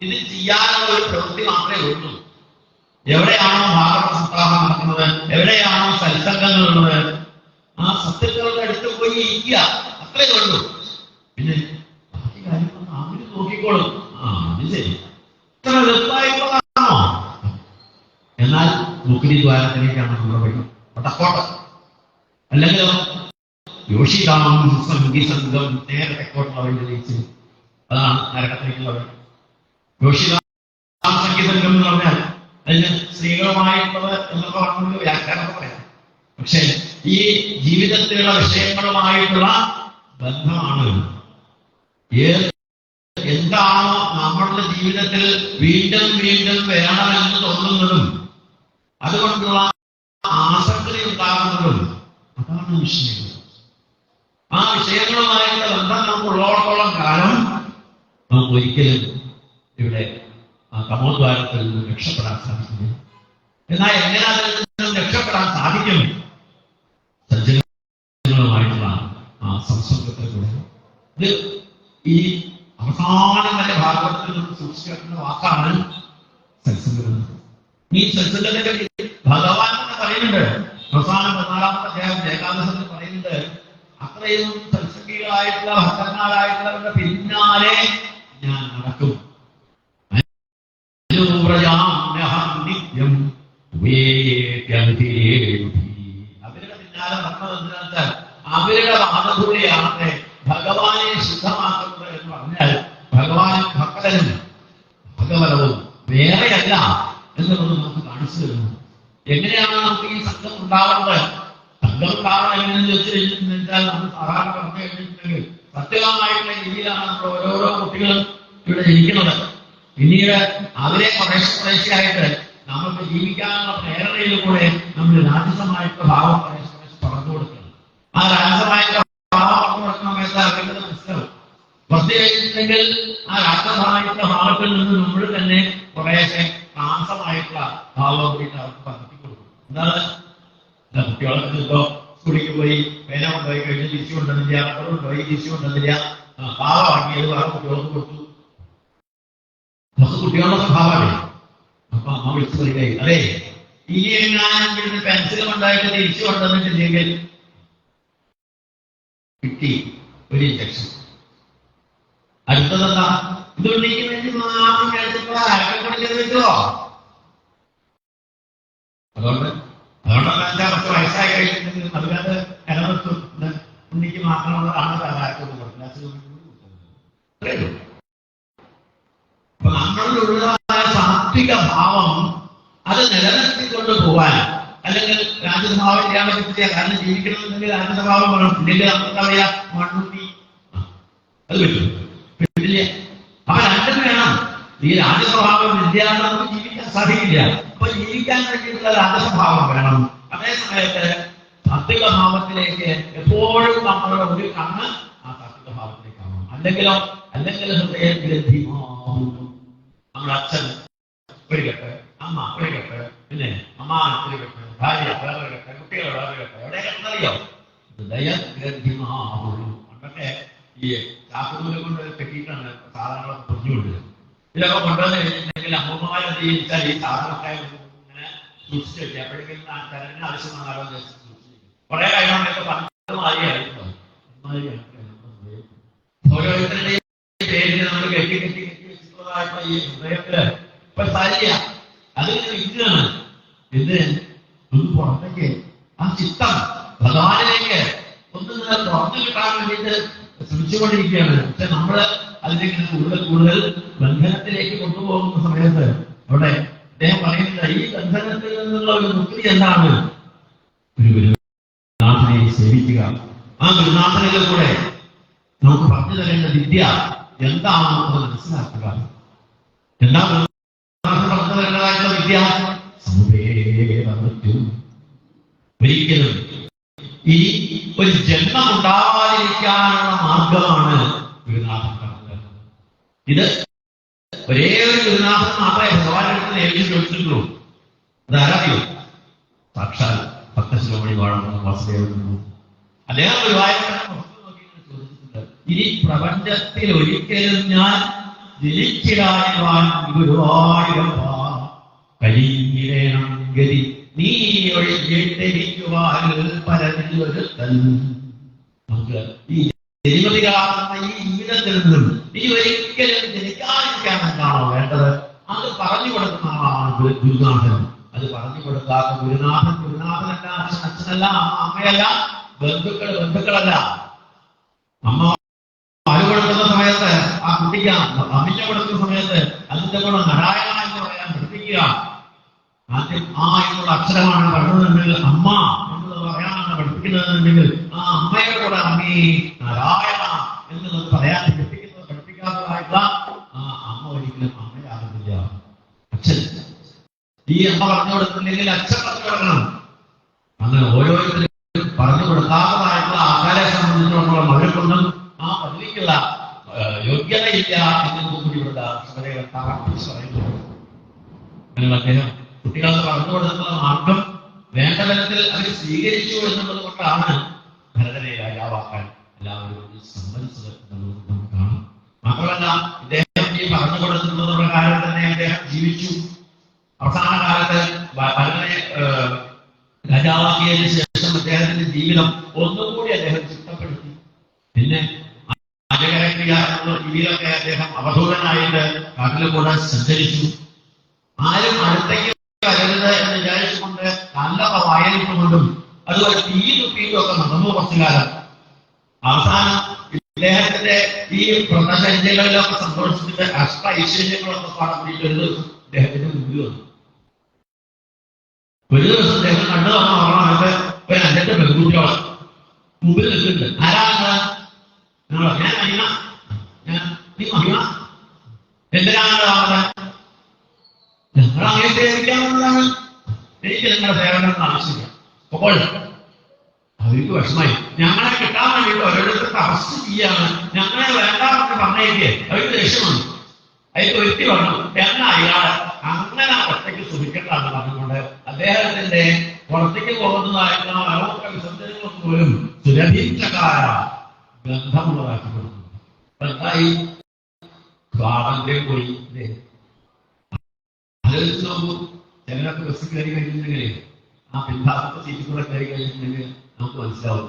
ഇത് ചെയ്യാനുള്ള ഒരു പ്രവൃത്തി മാത്രമേ ഉള്ളൂ. എവിടെയാണോ ഭാഗവത സപ്താഹം നടക്കുന്നത്, എവിടെയാണോ സത്സംഗങ്ങളുള്ളത്, ആ സത്യങ്ങളുടെ അടുത്ത് പോയി ഇരിക്കുക, അത്രേ ഉള്ളൂ. പിന്നെ ബാക്കി കാര്യങ്ങളൊന്നും അവര് നോക്കിക്കോളും. അത് ശരി, ഇത്ര എളുപ്പമായിട്ടുള്ളതാണോ? എന്നാൽ മുക്തി ദ്വാരത്തിലേക്കാണ് നമ്മുടെ വഴി. വടക്കോട്ട് അല്ലെങ്കിൽ യോഷിതാം സംഗീസംഗം നേരെ തെക്കോട്ടുള്ള വഴി തെളിയിച്ച്, അതാണ് നരകത്തിലേക്കുള്ള വഴി. യോഷിതാം സംഗീസംഗം എന്ന് പറഞ്ഞാൽ അതിന് സ്ത്രീകളുമായിട്ടുള്ളത് എന്നൊക്കെ പറഞ്ഞ വ്യാഖ്യാനം പറയാം. പക്ഷെ ഈ ജീവിതത്തിലുള്ള വിഷയങ്ങളുമായിട്ടുള്ള ബന്ധമാണ്. എന്താണോ നമ്മളുടെ ജീവിതത്തിൽ വീണ്ടും വീണ്ടും വേണമെന്ന് തോന്നുന്നതും അതുകൊണ്ടുള്ള ആസക്തി ഉണ്ടാകുന്നതും അതാണ് വിഷയങ്ങൾ. ആ വിഷയങ്ങളുമായിട്ടുള്ള ബന്ധം നമുക്ക് ഉള്ളോടത്തോളം കാലം നമുക്ക് ഒരിക്കലും ഇവിടെ ആ തമോദ്വാരത്തിൽ നിന്ന് രക്ഷപ്പെടാൻ സാധിക്കില്ല. എന്നാൽ എങ്ങനെ അതിൽ നിന്നും രക്ഷപ്പെടാൻ സാധിക്കും? സജ്ജനങ്ങളുമായിട്ടുള്ള ആ സംസർഗത്തെ കൂടെ. ഇത് ഈ അവസാനം വരെ ഭാഗവതത്തിൽ നിന്ന് സൂക്ഷിക്കുന്ന വാക്കാണ് സത്സംഗം. ഈ സത്സംഗത്തെ പറ്റി ഭഗവാൻ തന്നെ പറയുന്നുണ്ട്. അവസാനം 14-ാമത്തെ അധ്യായം ഏകാദശത്തിൽ പറയുന്നുണ്ട്, അത്രയും സത്സംഗികളായിട്ടുള്ള ഭക്തന്മാരായിട്ടുള്ളവരുടെ പിന്നാലെ ഞാൻ നടക്കും. അവരുടെ പിന്നാലെ നടന്നതെന്നാൽ അവരുടെ വാദഭൂമിയാണ് ഭഗവാനെ ശുദ്ധമാക്കുന്നത് എന്ന് പറഞ്ഞാൽ ഭഗവാനും ഭക്തനും ഭഗവതവും വേറെയല്ല എന്നുള്ളത് നമുക്ക് കാണിച്ചു തരുന്നു. എങ്ങനെയാണ് നമുക്ക് ഈ സംഘം ഉണ്ടാവുന്നത്? സംഘം ഉണ്ടാവണം എങ്ങനെയെന്ന് ചോദിച്ചാൽ നമ്മൾ സാധാരണ പറഞ്ഞു കഴിഞ്ഞിട്ടുണ്ടെങ്കിൽ സത്യമായിട്ടുള്ള രീതിയിലാണ് നമ്മൾ ഓരോരോ കുട്ടികളും ഇവിടെ ഇരിക്കുന്നത്. പിന്നീട് അവരെ കുറേശ്ശെയായിട്ട് നമുക്ക് ജീവിക്കാനുള്ള പ്രേരണയിലൂടെ നമ്മൾ രാജസമായിട്ടുള്ള ഭാവം കുറേശ്ശെ പറഞ്ഞു കൊടുക്കണം. ആ രാജസമായിട്ടുള്ള ഭാവം പറഞ്ഞു കൊടുക്കുന്ന സമയത്ത് അവരുടെ മനസ്സിലാവും. കുറച്ച് കഴിഞ്ഞിട്ടുണ്ടെങ്കിൽ ആ രാജസമായിട്ടുള്ള ഭാവത്തിൽ നിന്ന് നമ്മൾ തന്നെ കുറേശ്ശെ താമസമായിട്ടുള്ള ഭാവം കൂടിയിട്ട് അവർക്ക് പകർത്തി കൊടുക്കും. എന്താണ് കുട്ടികളൊക്കെ ഇപ്പോ സ്കൂളിലേക്ക് പോയി പേന കൊണ്ടുപോയി കഴിഞ്ഞ് തിരിച്ചു കൊണ്ടുവന്നില്ല, റബ്ബർ കൊണ്ടുപോയി തിരിച്ചു കൊണ്ടുവന്നില്ല, പാവ വാങ്ങിയത് വേറെ കുട്ടികൾക്ക് കൊടുത്തു. നമുക്ക് കുട്ടികളുടെ സ്വഭാവമല്ലേ. അപ്പൊ അമ്മ വിളിച്ചു പറയുകയായി, അതെ ഇനി എങ്ങാനും പെൻസിൽ കൊണ്ടായിട്ട് തിരിച്ചു കൊണ്ടുവന്നിട്ടില്ലെങ്കിൽ കിട്ടി ഒരു ഇഞ്ചക്ഷൻ. അടുത്തതെന്താ, ഇതുണ്ടെങ്കിൽ വേണ്ടി മാത്രം കഴിച്ചപ്പോ അരക്കൊണ്ട് ചെയ്തിട്ടോ. അതുകൊണ്ടല്ല 5 വയസ്സായി കഴിഞ്ഞിട്ടുണ്ടെങ്കിൽ അതുകൊണ്ട് നിലനിർത്തും. ഉണ്ണിക്ക് മാത്രമുള്ളതാണ് അരക്കൊണ്ട് കൊടുക്കുന്നത്. അപ്പൊ നമ്മളിലുള്ളതായ സാത്വിക ഭാവം അത് നിലനിർത്തിക്കൊണ്ട് പോവാൻ, അല്ലെങ്കിൽ രാജസ്വഭാവം ചെയ്യാൻ പറ്റില്ല. കാരണം ജീവിക്കണമെന്നുണ്ടെങ്കിൽ രാജസ്വഭാവം വേണം. ഇല്ലെങ്കിൽ നമുക്ക് അറിയാം മണ്ണുണ്ണി അത് പറ്റും പറ്റില്ല. അപ്പൊ രണ്ടും വേണം. ഈ രാജസ്വഭാവം ഇല്ലാതെ നമുക്ക് ജീവിക്കാൻ സാധിക്കില്ല. അപ്പൊ ജീവിക്കാൻ വേണ്ടിയിട്ടുള്ള രാജസ്വഭാവം വേണം. അതേ സമയത്ത് സാത്വിക ഭാവത്തിലേക്ക് എപ്പോഴും നമ്മളുടെ ഒരു കണ്ണ് ആ സാത്വിക ഭാവത്തിലേക്കാണ്. അല്ലെങ്കിൽ ഹൃദയഗ്രന്ഥിമാവും. നമ്മുടെ അച്ഛൻ ഒരു കെട്ട്, അമ്മ ഒരു കെട്ട്, പിന്നെ അമ്മാൻ ഒരു കെട്ട്, ഭാര്യ വേറെ കെട്ട്, കുട്ടികൾ വേറെ കെട്ട്. എവിടെ കെട്ടറിയോ? ഹൃദയഗ്രന്ഥിമാവും. പണ്ടൊക്കെ ഈ ചാക്കുനൂല് കൊണ്ട് കെട്ടിയിട്ടാണ് സാധനങ്ങളൊക്കെ പൊഞ്ഞുകൊണ്ടത്. ഇതൊക്കെ കൊണ്ടുവന്ന് കഴിഞ്ഞിട്ടുണ്ടെങ്കിൽ അമ്മമാരെന്ത് ചോദിച്ചാൽ ഈ സാധനമൊക്കെ ഇങ്ങനെ സൂക്ഷിച്ചു വെക്കുക. എപ്പോഴെങ്കിലും തരത്തിന് ആവശ്യം വന്നാലോ സൂക്ഷിച്ചു. കുറെ കാര്യങ്ങളൊക്കെ പണ്ട് മാറിയായിരുന്നു. ഓരോരുത്തരുടെയും പേരിൽ നമ്മൾ കെട്ടി വെച്ചിട്ടുള്ളതായിട്ട് ഈ ഹൃദയത്തില് ഇപ്പൊ സാരിയ അത് ഇതാണ്. ഇത് ഒന്ന് പുറത്തേക്ക് ആ ചിത്തം ഭഗവാനിലേക്ക് ഒന്ന് തുറന്നു കിട്ടാൻ വേണ്ടിയിട്ട് ശ്രമിച്ചുകൊണ്ടിരിക്കുകയാണ്. പക്ഷെ നമ്മള് അതിലേക്ക് കൂടുതൽ ബന്ധനത്തിലേക്ക് കൊണ്ടുപോകുന്ന സമയത്ത് അവിടെ അദ്ദേഹം പറയുന്നത് ഈ ബന്ധനത്തിൽ നിന്നുള്ള ഒരു മുക്തി എന്താണ്? ഒരു ഗുരുനാഥനെ സേവിക്കുക. ആ ഗുരുനാഥനിലൂടെ നമുക്ക് പറഞ്ഞു തരേണ്ട വിദ്യ എന്താണെന്ന് മനസ്സിലാക്കുക. എന്താ പറഞ്ഞു തരേണ്ടതായിട്ടുള്ള വിദ്യ? ഒരിക്കലും ഈ ഒരു ജന്മം ഉണ്ടാവാതിരിക്കാനുള്ള മാർഗമാണ് ഗുരുനാഥൻ പറഞ്ഞത്. ഇത് ഒരേ ഒരു ഗുരുനാഥൻ മാത്രമേ ഭഗവാനെടുത്ത് നേരിട്ട് ചോദിച്ചിട്ടുള്ളൂ. അതാരറിയോ? സാക്ഷാൽ ഭക്തശിരോമണി വാഴമുള്ള വാസുദേവൻ. അദ്ദേഹം ഒരു ചോദിച്ചിട്ടുണ്ട്, ഇനി പ്രപഞ്ചത്തിൽ ഒരിക്കലും ഞാൻ ജനിച്ചിടാൻ ഗുരുവായൂരപ്പ കഴിഞ്ഞിടേണം ഗതി നീ ഒഴിഞ്ഞിട്ടിരിക്കുവാൻ പരതിലൊരുത്തൻ. നമുക്ക് ഈ ജനിമതികാവുന്ന ഈ ജീവിതത്തിൽ നിന്നും നീ ഒരിക്കലും ജനിക്കാതിരിക്കാൻ എന്താണോ വേണ്ടത് അത് പറഞ്ഞു കൊടുക്കുന്നതാണ് ഗുരുനാഥൻ. അത് പറഞ്ഞു കൊടുക്കാത്ത ഗുരുനാഥനല്ല, അച്ഛനല്ല, അമ്മയല്ല, ബന്ധുക്കളല്ല. അമ്മ പാല് കൊടുക്കുന്ന സമയത്ത് ആ കുട്ടിക്ക് അമ്മിഞ്ഞ കൊടുക്കുന്ന സമയത്ത് അതിന്റെ കൂടെ നാരായണ എന്ന് പറയാൻ പഠിപ്പിക്കുക. ആദ്യം ആ എന്നുള്ള അക്ഷരമാണ് പറഞ്ഞതെങ്കിൽ അമ്മ എന്നുള്ളത് പറയാനാണ് പഠിപ്പിക്കുന്നതെന്നുണ്ടെങ്കിൽ ആ അമ്മയുടെ കൂടെ അമ്മി നാരായണ എന്നുള്ളത് പറയാൻ പഠിപ്പിക്കാത്തതായിട്ടുള്ള ആ അമ്മ ഒരിക്കലും അമ്മയാകുന്നില്ല. അച്ഛൻ ഈ അമ്മ പറഞ്ഞു കൊടുക്കുന്നില്ലെങ്കിൽ അച്ഛൻ പറഞ്ഞു കൊടുക്കണം. അങ്ങനെ ഓരോരുത്തരും പറഞ്ഞു കൊടുക്കാത്തതായിട്ടുള്ള ആൾക്കാരെ സംബന്ധിച്ചിടത്തോളം അവരെക്കൊണ്ടും ആ പദവിക്കുള്ള യോഗ്യതയില്ല എന്നൊന്നും കൂടി ഇവിടെ പറയുന്നു. അങ്ങനെ അദ്ദേഹം കുട്ടികൾക്ക് പറഞ്ഞു കൊടുക്കുന്ന മാർഗം വേണ്ട തരത്തിൽ അവർ സ്വീകരിച്ചു എന്നുള്ളത് കൊണ്ടാണ് ഭരതനെ രാജാവാക്കാൻ എല്ലാവരും സമ്മതിച്ചത് എന്നുള്ളത് നമുക്ക് കാണാം. മാത്രമല്ല ഇദ്ദേഹം ഈ പറഞ്ഞു കൊടുക്കുന്നത് പ്രകാരം തന്നെ അദ്ദേഹം ജീവിച്ചു. അവസാന കാലത്ത് ഭരതനെ രാജാവാക്കിയതിനു ശേഷം അദ്ദേഹത്തിന്റെ ജീവിതം ഒന്നുകൂടി അദ്ദേഹം ചിട്ടപ്പെടുത്തി. പിന്നെ രാജകരക്രിയ എന്നുള്ള രീതിയിലൊക്കെ അദ്ദേഹം അവധൂതനായിട്ട് കാട്ടിലെ കൂടെ സഞ്ചരിച്ചു. ആരും അടുത്തേക്ക് വരരുത് എന്ന് വിചാരിച്ചുകൊണ്ട് നല്ല വായനിട്ടുകൊണ്ടും അതുപോലെ തീയും ഒക്കെ നടന്നു കുറച്ചു കാലം. അവസാനം ഇദ്ദേഹത്തിന്റെ ഈ വ്രതചര്യകളിലൊക്കെ സന്തോഷിച്ചിട്ട് അഷ്ട ഐശ്വര്യങ്ങളൊക്കെ പാടാൻ വേണ്ടിയിട്ട് ഒരു ദിവസം ഇദ്ദേഹത്തിന്റെ മുമ്പിൽ വന്നു. ഒരു ദിവസം അദ്ദേഹം കണ്ടു വന്ന ഓർമ്മ ഒരു 5 പെൺകുട്ടിയോളം മുമ്പിൽ നിൽക്കുന്നുണ്ട്. ആരാണ്? ഞാൻ മഹിമ. നീ മഹിമ എന്തിനാണ് ഞങ്ങൾ അങ്ങനെ സേവിക്കാവുന്നതാണ്. എനിക്ക് നിങ്ങളുടെ സേവനം ആവശ്യമില്ല. അപ്പോൾ അവർക്ക് വിഷമായി. ഞങ്ങളെ കിട്ടാൻ വേണ്ടിയിട്ട് ഓരോരുത്തർ തപസ് ചെയ്യാണ്. ഞങ്ങളെ വേണ്ടാന്ന് പറഞ്ഞേക്ക് അവർക്ക് ദേഷ്യമാണ്. അതിൽ ഒരുത്തി പറഞ്ഞു എന്നാ അയാൾ അങ്ങനെ ഒറ്റയ്ക്ക് സുഖിക്കണ്ടെന്ന് പറഞ്ഞുകൊണ്ട് അദ്ദേഹത്തിന്റെ പുറത്തേക്ക് പോകുന്നതായിട്ടുള്ള വിസർജനങ്ങളൊന്നും പോലും സുരഭിച്ചകാര ഗന്ധമുള്ളതാക്കി കൊടുക്കുന്നു. എന്തായി സ്വാതന്ത്ര്യം പോയി. ആലോചിച്ച് നോക്കൂ, ചിലരൊക്കെ ബസ് കയറി കഴിഞ്ഞിട്ടുണ്ടെങ്കിൽ ആ പിൻഭാഗത്തെ സീറ്റിൽ കൂടെ കയറി കഴിഞ്ഞിട്ടുണ്ടെങ്കിൽ നമുക്ക് മനസ്സിലാവും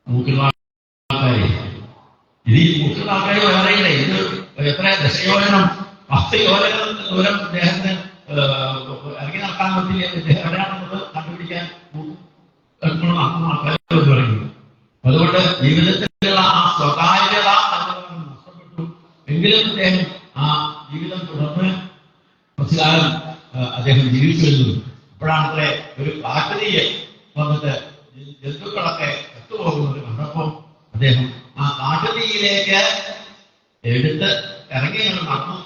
മൂക്കുന്ന ആൾക്കാരെ. ഇത് ഈ മൂക്കുന്ന ആൾക്കാരെ വേറെയില്ലേ, ഇത് എത്ര ദശയോജനം 10 യോജനം ദൂരം അദ്ദേഹത്തിന് ഇറങ്ങി നടക്കാൻ പറ്റില്ല. ഇദ്ദേഹം എവിടെയാണെന്നത് കണ്ടുപിടിക്കാൻ ആൾക്കാർ പറയുന്നു. അതുകൊണ്ട് ജീവിതത്തിലുള്ള ആ സ്വകാര്യത നഷ്ടപ്പെട്ടു. എങ്കിലും അദ്ദേഹം ആ ജീവിതം തുടർന്ന് കുറച്ചു കാലം അദ്ദേഹം ജീവിച്ചു വരുന്നു. അപ്പോഴാണത്രേ ഒരു കാട്ടുതീയെ വന്നിട്ട് ജന്തുക്കളൊക്കെ എത്തുപോകുന്നത് കണ്ടപ്പോൾ അദ്ദേഹം ആ കാട്ടുതീയിലേക്ക് എടുത്ത് ഇറങ്ങി നടന്നു.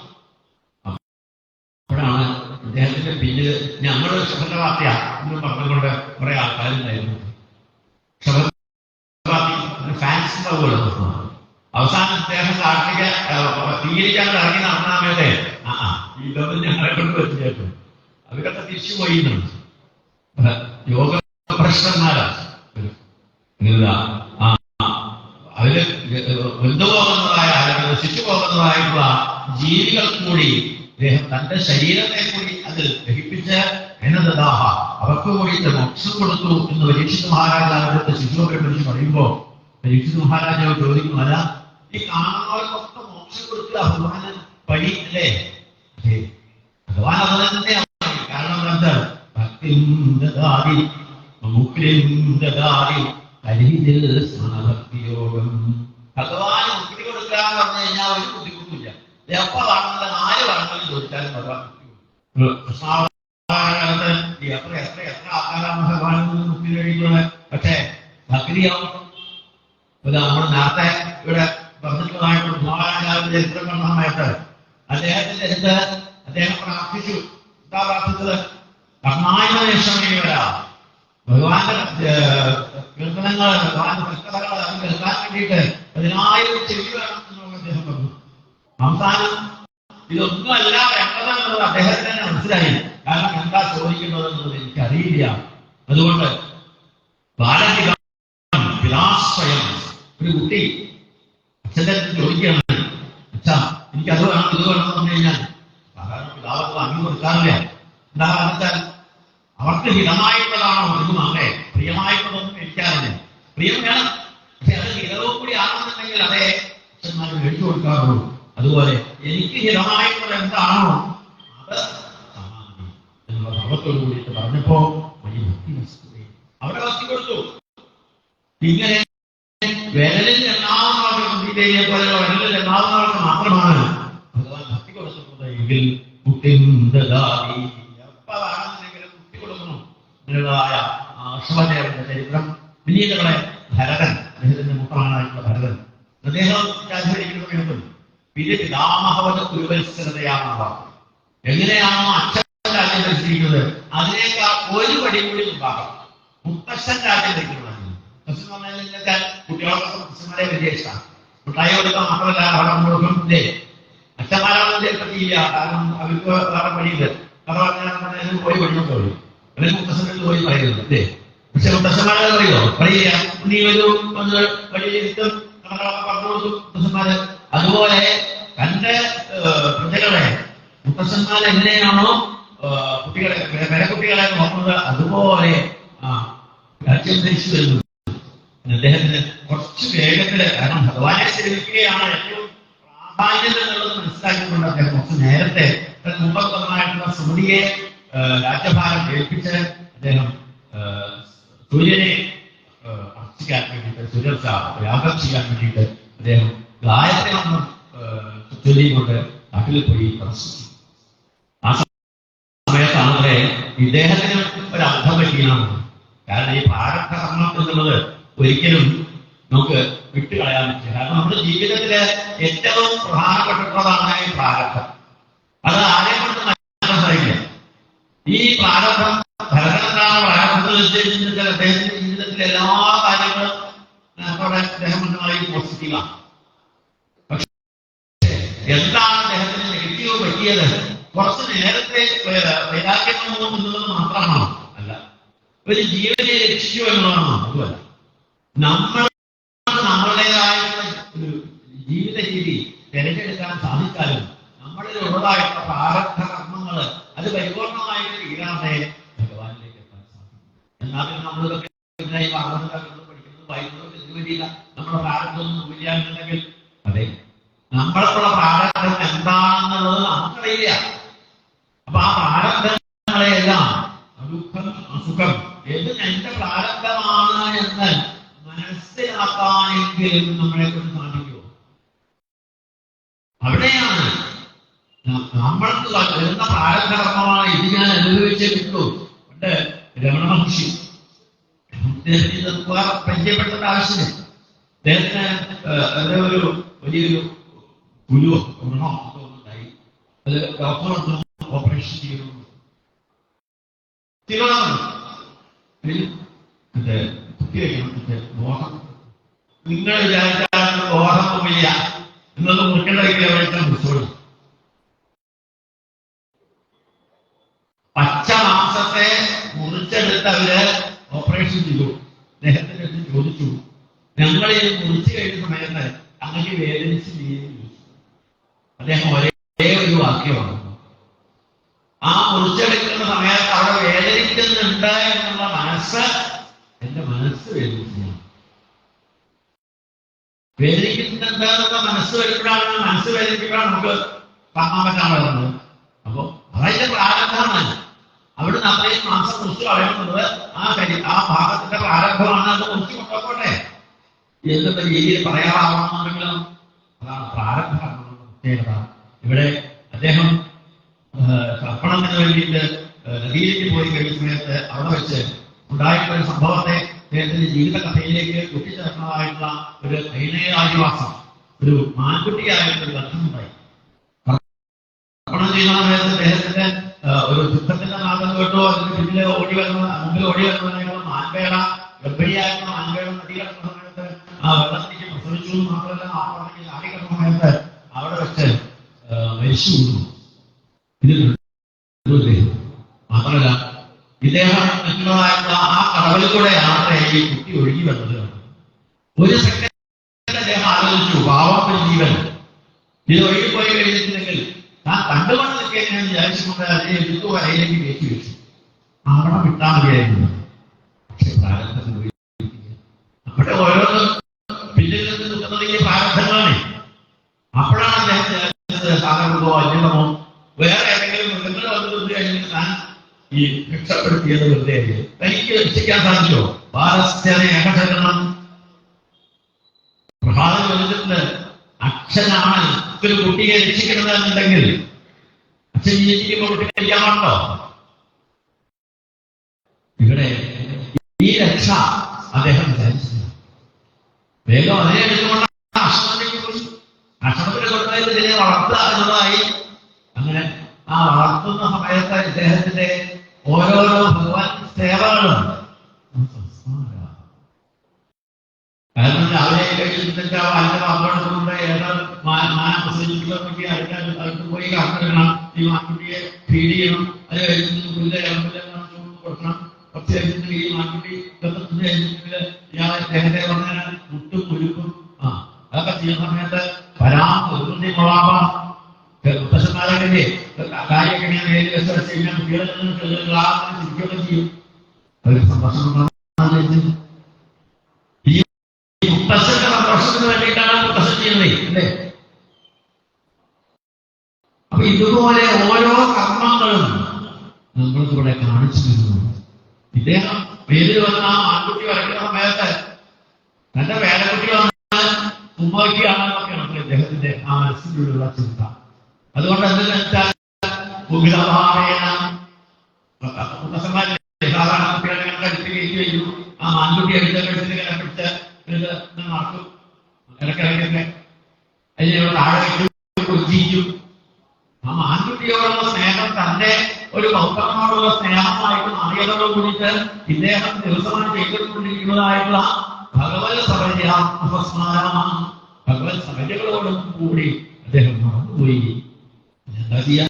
അപ്പോഴാണ് അദ്ദേഹത്തിന്റെ പിന്നിൽ ഞങ്ങളുടെ ശബദവാർത്തയ എന്ന് പറഞ്ഞുകൊണ്ട് കുറെ ആൾക്കാരുണ്ടായിരുന്നു. ഫാൻസ് ഉണ്ടാവുമല്ലോ. അവസാനം അദ്ദേഹം കാട്ടിലേക്ക് സ്വീകരിക്കാൻ ഇറങ്ങി നടന്ന സമയത്തെ ഇതൊന്നും ഞങ്ങളെ കൊണ്ട് പറ്റിയേക്കും അവരൊക്കെ തിരിച്ചുപോയി. യോഗപ്രശ്നന്മാരാ അവര് വെന്തുപോകുന്നതായ അല്ലെങ്കിൽ നശിച്ചു പോകുന്നതായിട്ടുള്ള ജീവികൾ കൂടി അദ്ദേഹം തന്റെ ശരീരത്തെ കൂടി അത് ദഹിപ്പിച്ച് എന്നതാഹ അവർക്ക് കൂടി മോക്ഷം കൊടുത്തു എന്ന് പരീക്ഷിത് മഹാരാജാവിന്റെ ശിശുവിനെ കുറിച്ച് പറയുമ്പോ പരീക്ഷിത് മഹാരാജാവ് ചോദിക്കുന്നു, അല്ല ഈ കാണുന്നവർക്കൊക്കെ മോക്ഷം കൊടുക്കുക ഭഗവാന് പണി അല്ലേ? ഭഗവാൻ അത് തന്നെയാണ്. കാരണം എന്താ ഭക്തിന്ദാതി ഭക്തിയോഗം ഭഗവാന് മുക്തി കൊടുക്കുക എന്ന് പറഞ്ഞു കഴിഞ്ഞാൽ ഒരു ബുദ്ധിമുട്ടില്ല. എപ്പോ കാണുന്നത് 4 വർണ്ണങ്ങളിൽ ചോദിച്ചാലും ഭഗവാൻ കൃഷ്ണാവതാരകാലത്ത് എത്ര എത്ര എത്ര ആൾക്കാരാണ് ഭഗവാനിൽ നിന്ന് മുക്തി കഴിക്കുന്നത്. പക്ഷേ ഭക്തിയാവും. നമ്മൾ നേരത്തെ ഇവിടെ പറഞ്ഞിട്ടുള്ളതായിട്ടുള്ള മഹാരാജാവിന്റെ ചരിത്രം കണ്ട സമയത്ത് അദ്ദേഹത്തിന്റെ അടുത്ത് അദ്ദേഹം പ്രാർത്ഥിച്ചു. എന്താ പ്രാർത്ഥിച്ചത്? കർണായകേശ്വരി വരാ ഭഗവാന്റെ കീർത്തനങ്ങൾ ഭഗവാന്റെ ഭക്തകൾ അത് കേൾക്കാൻ വേണ്ടിയിട്ട് 10,000 ചെവി വേണം എന്നുള്ള അദ്ദേഹം പറഞ്ഞു. അവസാനം ഇതൊന്നും അല്ല വേണ്ടതെന്നുള്ളത് അദ്ദേഹത്തിന് തന്നെ മനസ്സിലായി. കാരണം എന്താ ചോദിക്കുന്നത് എന്നുള്ളത് എനിക്കറിയില്ല. അതുകൊണ്ട് ബാലവികാരം പിതാശ്രയം ഒരു കുട്ടി അച്ഛൻ്റെ ചോദിക്കുകയാണ്, അച്ഛാ എനിക്കത് വേണം ഇത് വേണം എന്ന് പറഞ്ഞു കഴിഞ്ഞാൽ സാധാരണ പിതാവത്ത് അങ്ങി കൊടുക്കാറില്ല. എന്താ വെച്ചാൽ അവർക്ക് ഹിതമായിട്ടുള്ളതാണോ ഒന്നും അങ്ങനെ പ്രിയമായിട്ടുള്ളതൊന്നും എനിക്കറിയില്ല. പ്രിയം വേണം, പക്ഷെ അത് ഹിതവും കൂടി ആണെന്നുണ്ടെങ്കിൽ അതേ അച്ഛന്മാർ മേടിച്ചു കൊടുക്കാറുള്ളൂ. അതുപോലെ എനിക്ക് ഹിതമായിട്ടുള്ള എന്താണോ അത് സമാധി എന്നുള്ള ഭാവത്തോടു കൂടിയിട്ട് പറഞ്ഞപ്പോ അവരെ ഭക്തി കൊടുത്തു. ഇങ്ങനെ വിരലിൽ എണ്ണാവുന്നവർക്ക് പോലെയുള്ള വിരലിൽ എണ്ണാവുന്നവർക്ക് മാത്രമാണ് ഭഗവാൻ ഭക്തി കൊടുക്കുന്നത് എങ്കിൽ കുട്ടിന്തായി എപ്പോഴാണെന്നെങ്കിലും കുട്ടി കൊടുക്കണം എന്നുള്ളതായ അശ്വദേവന്റെ ചരിത്രം. പിന്നീടുകളെ ഭരതൻ, അദ്ദേഹത്തിന്റെ മുഖമാനായിട്ടുള്ള ഭരതൻ, അദ്ദേഹം രാജ്യഭരിക്കുന്ന സമയത്തും പിന്നെ പിതാമഹവത കുരുവത്സരതയാണെന്ന വാക്ക്. എങ്ങനെയാണോ അച്ഛൻ രാജ്യം ഭരിച്ചിരിക്കുന്നത് അതിനേക്കാൾ ഒരു പടി കൂടി ഉണ്ടാകും മുത്തശ്ശൻ രാജ്യം ഭരിക്കുന്നത്. മുത്തശ്ശൻ പറഞ്ഞാൽ കുട്ടികളൊക്കെ മുത്തശ്ശന്മാരെ വലിയ ഇഷ്ടമാണ്. മുട്ടായി കൊടുക്കാൻ മാത്രമല്ല അവിടെ കൊടുക്കും ഇല്ലേ. അച്ഛന്മാരാണെന്ന് ചിലപ്പറ്റിയില്ല, കാരണം അവർക്ക് വേറെ പണിയില്ല. കാരണം പോയി പഠിക്കുന്നുള്ളൂ, അല്ലെങ്കിൽ മുത്തശ്ശനോട് പോയി പറയുന്നത് അല്ലേ. പക്ഷെ മുത്തശ്ശന്മാരെ പറയോ? പറയില്ല. നീ ഒരു വഴിയിരുത്തും പറഞ്ഞു കൊടുത്തു മുത്തശ്ശന്മാര്. അതുപോലെ തന്റെ പ്രജകളെ മുത്തശ്ശന്മാർ എങ്ങനെയാണോ കുട്ടികളെ പേരക്കുട്ടികളെ നോക്കുന്നത് അതുപോലെ രാജ്യം ധരിച്ചു വരുന്നു. അദ്ദേഹത്തിന് കുറച്ച് വേഗത്തില്, കാരണം ഭഗവാനെ സേവിക്കുകയാണ് ഏറ്റവും പ്രാധാന്യം എന്നുള്ളത് മനസ്സിലാക്കിക്കൊണ്ട് അദ്ദേഹം കുറച്ച് നേരത്തെ മുമ്പത്തമായിട്ടുള്ള സ്മൃതിയെ രാജ്യഭാരം ഏൽപ്പിച്ച് അദ്ദേഹം സൂര്യനെ അർച്ചിക്കാൻ വേണ്ടിയിട്ട്, സൂര്യർച്ച യാഗം ചെയ്യാൻ വേണ്ടിയിട്ട് അദ്ദേഹം ഗായത്രി മന്ത്രം ചൊല്ലിക്കൊണ്ട് നാട്ടിൽ പോയി പ്രദർശിച്ചു. ആ സമയത്താണല്ലേ ഇദ്ദേഹത്തിന് ഒരു അർത്ഥം പറ്റിയാണ്. കാരണം ഈ പ്രാരബ്ധ കർമ്മം എന്നുള്ളത് ഒരിക്കലും നമുക്ക് വിട്ടുകളയാൻ പറ്റില്ല. കാരണം നമ്മുടെ ജീവിതത്തില് ഏറ്റവും പ്രധാനപ്പെട്ടിട്ടുള്ളതാണ് ഈ പ്രാരബ്ധം. അത് ആരെ കൊണ്ട് മാറ്റാൻ സാധിക്കില്ല. ഈ പ്രാരബ്ധം ഭരതനാണ് പ്രാരബ്ധത്തിൽ അദ്ദേഹത്തിന്റെ ജീവിതത്തിലെ എല്ലാ കാര്യങ്ങളും അദ്ദേഹം മുന്നമായി പോസിറ്റീവാണ്. പക്ഷെ എന്താണ് അദ്ദേഹത്തിന് നെഗറ്റീവ് പറ്റിയത്? കുറച്ച് നേരത്തെ വൈരാഗ്യം എന്നുള്ളത് മാത്രമാണോ? അല്ല, ഒരു ജീവനെ രക്ഷിച്ചു എന്നുള്ളതാണ്. അതുമല്ല, നമ്മൾ നമ്മളുടേതായിട്ടുള്ള ഒരു ജീവിത രീതി തിരഞ്ഞെടുക്കാൻ സാധിച്ചാലും നമ്മളിൽ ഉള്ളതായിട്ടുള്ള പ്രാരബ്ധ കർമ്മങ്ങൾ അത് പരിപൂർണമായിട്ട് തീരാതെ ഭഗവാനിലേക്ക് എത്താൻ സാധിക്കും. എന്നാൽ നമ്മളിതൊക്കെ പഠിക്കുന്നത് വായിക്കുന്നത് എന്ത് വരില്ല, നമ്മുടെ പ്രാരബ്ധമൊന്നും ഇല്ലാന്നുണ്ടെങ്കിൽ അതെ നമ്മൾക്കുള്ള പ്രാരബ്ധം എന്താണെന്നുള്ളത് നമുക്കറിയില്ല. അപ്പൊ ആ പ്രാരബ്ധങ്ങളെല്ലാം ദുഃഖം അസുഖം ഏത് എന്റെ പ്രാരബ്ധമാണ് എന്ന് മനസ്സിലാക്കാനെങ്കിലും നമ്മളെ കൊണ്ട് സാധിക്കുമോ? അവിടെയാണ് നമ്മൾക്ക് വരുന്ന പ്രാരബ്ധകർമ്മമാണ് ഇത് ഞാൻ അനുഭവിച്ചേ കിട്ടൂ. പണ്ട് രമണ മഹർഷി പരിചയപ്പെട്ട ആവശ്യം അദ്ദേഹത്തിന് ഒരു വലിയൊരു ഗുരുവോ ഗുണമോ ഉണ്ടായി. അത് ഡോക്ടർ ഓപ്പറേഷൻ ചെയ്യുന്നു. ബോധം നിങ്ങൾ വിചാരിച്ചാൽ ബോധമില്ല എന്നത് മുറിക്കേണ്ട മുറിച്ചോളൂ. പച്ച മാംസത്തെ മുറിച്ചെടുത്ത് അവര് ഓപ്പറേഷൻ ചെയ്തു. അദ്ദേഹത്തിന്റെ അടുത്ത് ചോദിച്ചു, ഞങ്ങൾ ഇത് മുറിച്ചു കഴിഞ്ഞ സമയത്ത് അങ്ങനെ വേദനിച്ചില്ലേ? അദ്ദേഹം ഒരേ ഒരു വാക്യമാണ്, ആ മുറിച്ചെടുക്കുന്ന സമയത്ത് അവിടെ വേദനിക്കുന്നുണ്ട് എന്നുള്ള മനസ്സ് എന്റെ മനസ്സ് വേദനിക്കുകയാണ്. വേദനിക്കുന്നുണ്ട് എന്നുള്ള മനസ്സ് വരുമ്പോഴാണ്, മനസ്സ് വേദനിക്കുമ്പോഴാണ് നമുക്ക് കാണാൻ പറ്റാൻ വരുന്നത്. അപ്പൊ അതിന്റെ പ്രാരംഭമാണ്. അവിടുന്ന് അത്രയും മാസം മുറിച്ച് കളയുന്നത് ആ ഭാഗത്തിന്റെ പ്രാരംഭമാണ്. അത് മുറിച്ച് കൊണ്ടുപോട്ടെ എന്നുള്ള രീതിയിൽ പറയാറാവണമെന്നുണ്ടെങ്കിലും അതാണ് പ്രാരംഭമാണ് പ്രത്യേകത. ഇവിടെ അദ്ദേഹം തർപ്പണത്തിന് വേണ്ടിയിട്ട് നദിയിലേക്ക് പോയി കഴിഞ്ഞ സമയത്ത് അവിടെ വെച്ച് ഉണ്ടായിട്ടുള്ള ഒരു സംഭവത്തെ അദ്ദേഹത്തിന്റെ ജീവിത കഥയിലേക്ക് കൂട്ടിച്ചേർന്നതായിട്ടുള്ള ഒരു ഐനേയാദിവാസം, ഒരു മാൻകുട്ടിയായിട്ടൊരു ബന്ധമുണ്ടായി. തർപ്പണം ചെയ്യുന്ന സമയത്ത് അദ്ദേഹത്തിന്റെ ഒരു ദുഃഖത്തിന്റെ നാദം കേട്ടോ, അതിന് പിന്നിൽ മുമ്പിൽ ഓടി വരുന്നതിനുള്ള മാൻപേട, ഗർഭിണിയായിട്ടുള്ള മാൻപേട നദിയിലെത്തുന്ന സമയത്ത് ആ വെള്ളത്തിലേക്ക് പ്രസവിച്ചു. മാത്രമല്ല നാട്ടിലേക്ക് ചാടിക്കിടന്ന സമയത്ത് അവിടെ വെച്ച് മരിച്ചു കൂടുന്നു. ഇതിൽ മാത്രമല്ല ഇദ്ദേഹം നിൽക്കുന്നതായിട്ടുള്ള ആ കടവിലൂടെ യാത്രയായി കുട്ടി ഒഴുകി വന്നത്. ഒരു സെക്കൻഡ് അദ്ദേഹം ആലോചിച്ചു, പാവപ്പെട്ട ജീവൻ ഇത് ഒഴുകിപ്പോയി കഴിഞ്ഞിട്ടുണ്ടെങ്കിൽ താൻ കണ്ടുകൊണ്ട് നിൽക്കാൻ വിചാരിച്ചുകൊണ്ട് അതിനെ എടുത്തു വരയിലേക്ക് കയറ്റി വെച്ചു. അവിടെ വിട്ടാൽ മതിയായിരുന്നു. പക്ഷെ പ്രാരബ്ധത്തിൽ അവിടെ ഓരോന്നും പിന്നിൽ നിന്ന് നിൽക്കുന്നതിന്റെ പ്രാരബ്ധങ്ങളാണ്. അപ്പോഴാണ് അദ്ദേഹത്തിന് സാധനമോ അന്യമോ വേറെ ഏതെങ്കിലും മൃഗങ്ങൾ വന്നത് കഴിഞ്ഞ് താൻ ഈ രക്ഷപ്പെടുത്തിയത് വെറുതെ ആയി. തനിക്ക് രക്ഷിക്കാൻ സാധിച്ചോ? ബാലസ്ഥേനം പ്രഭാതം ചോദിച്ചിട്ടുണ്ട്, അച്ഛനാണ് ഒരു കുട്ടിയെ രക്ഷിക്കണമെന്നുണ്ടെങ്കിൽ അച്ഛൻ ജീവിക്കുമ്പോൾ കുട്ടി കഴിക്കാറുണ്ടോ? ഇവിടെ ഈ രക്ഷ അദ്ദേഹം വിചാരിച്ചില്ല. വേഗം അതിനെ എടുത്തുകൊണ്ട് ആശ്രമത്തിലേക്ക് പോയി. ആശ്രമത്തിൽ കൊടുത്തതിൽ ഇതിനെ വളർത്തുക എന്നതായി. അങ്ങനെ ആ വളർത്തുന്ന സമയത്ത് ഇദ്ദേഹത്തിന്റെ ഓരോരോ ഭഗവാൻ സേവകളും കാരണം രാവിലെ കഴിച്ചിട്ട് അതിന്റെ വാക്കുകൊണ്ട് ഏതാണ്ട് പ്രസവിച്ചിട്ടുണ്ടെങ്കിൽ അടുത്ത് പോയി കാത്തിടണം. ഈ മാൻകുട്ടിയെ ഫീഡ് ചെയ്യണം. അത് കഴിച്ചിട്ട് പുല്ല് ഇളമ്പെല്ലാം കൊടുക്കണം. കുറച്ച് കഴിച്ചിട്ടുണ്ടെങ്കിൽ ഈ മാൻകുട്ടി കഴിഞ്ഞിട്ടുണ്ടെങ്കിൽ ഇയാളെ ഇദ്ദേഹത്തെ പറഞ്ഞാൽ മുട്ടും കുരുക്കും അതൊക്കെ ചെയ്യുന്ന സമയത്ത് പരാതി കൊള്ളാം. മുത്തശ്ശന്മാരൊക്കെ കാര്യമൊക്കെ ഞാൻ വേദി വെച്ച് കഴിഞ്ഞാൽ കുട്ടികളെ ചിരിക്കുകയൊക്കെ ചെയ്യും. ഒരു സന്തോഷം. ഈ മുത്തശ്ശന്റെ സന്തോഷത്തിന് വേണ്ടിയിട്ടാണ് മുത്തശ്ശൻ ചെയ്യുന്നത് അല്ലേ? അപ്പൊ ഇതുപോലെ ഓരോ കർമ്മങ്ങളും നമ്മൾക്കിവിടെ കാണിച്ചു തരുന്നു. ഇദ്ദേഹം വേദിയിൽ വന്ന ആൺകുട്ടി വരയ്ക്കുന്ന സമയത്ത് തന്റെ വേലക്കുട്ടി വന്ന് ഉമ്മയ്ക്കാണെന്നൊക്കെയാണ് ഇദ്ദേഹത്തിന്റെ ആ മനസ്സിലുള്ള ചിന്ത. അതുകൊണ്ട് എന്തെന്ന് വെച്ചാൽ സാധാരണ കുട്ടികളെ അടുത്ത് കയറ്റി വയ്ക്കൂ. ആ ആൺകുട്ടി അടുത്ത കഴുത്തിൽ പിടിച്ച് നടക്കും. ഇടക്കിടക്കൊക്കെ അതിനെ താഴെ കൊഞ്ചിക്കും. ആ ആൺകുട്ടിയോടുള്ള സ്നേഹം തന്റെ ഒരു പൗത്രനോടുള്ള സ്നേഹമായിട്ട് മാറിയതോട് കൂടിയിട്ട് ഇദ്ദേഹം ദിവസമായി ചെയ്തുകൊണ്ടിരിക്കുന്നതായിട്ടുള്ള ഭഗവത് സഭസ്മാരമാണ്. ഭഗവത് സഭകളോടും കൂടി അദ്ദേഹം മറന്നുപോയി. എന്താ ചെയ്യാ?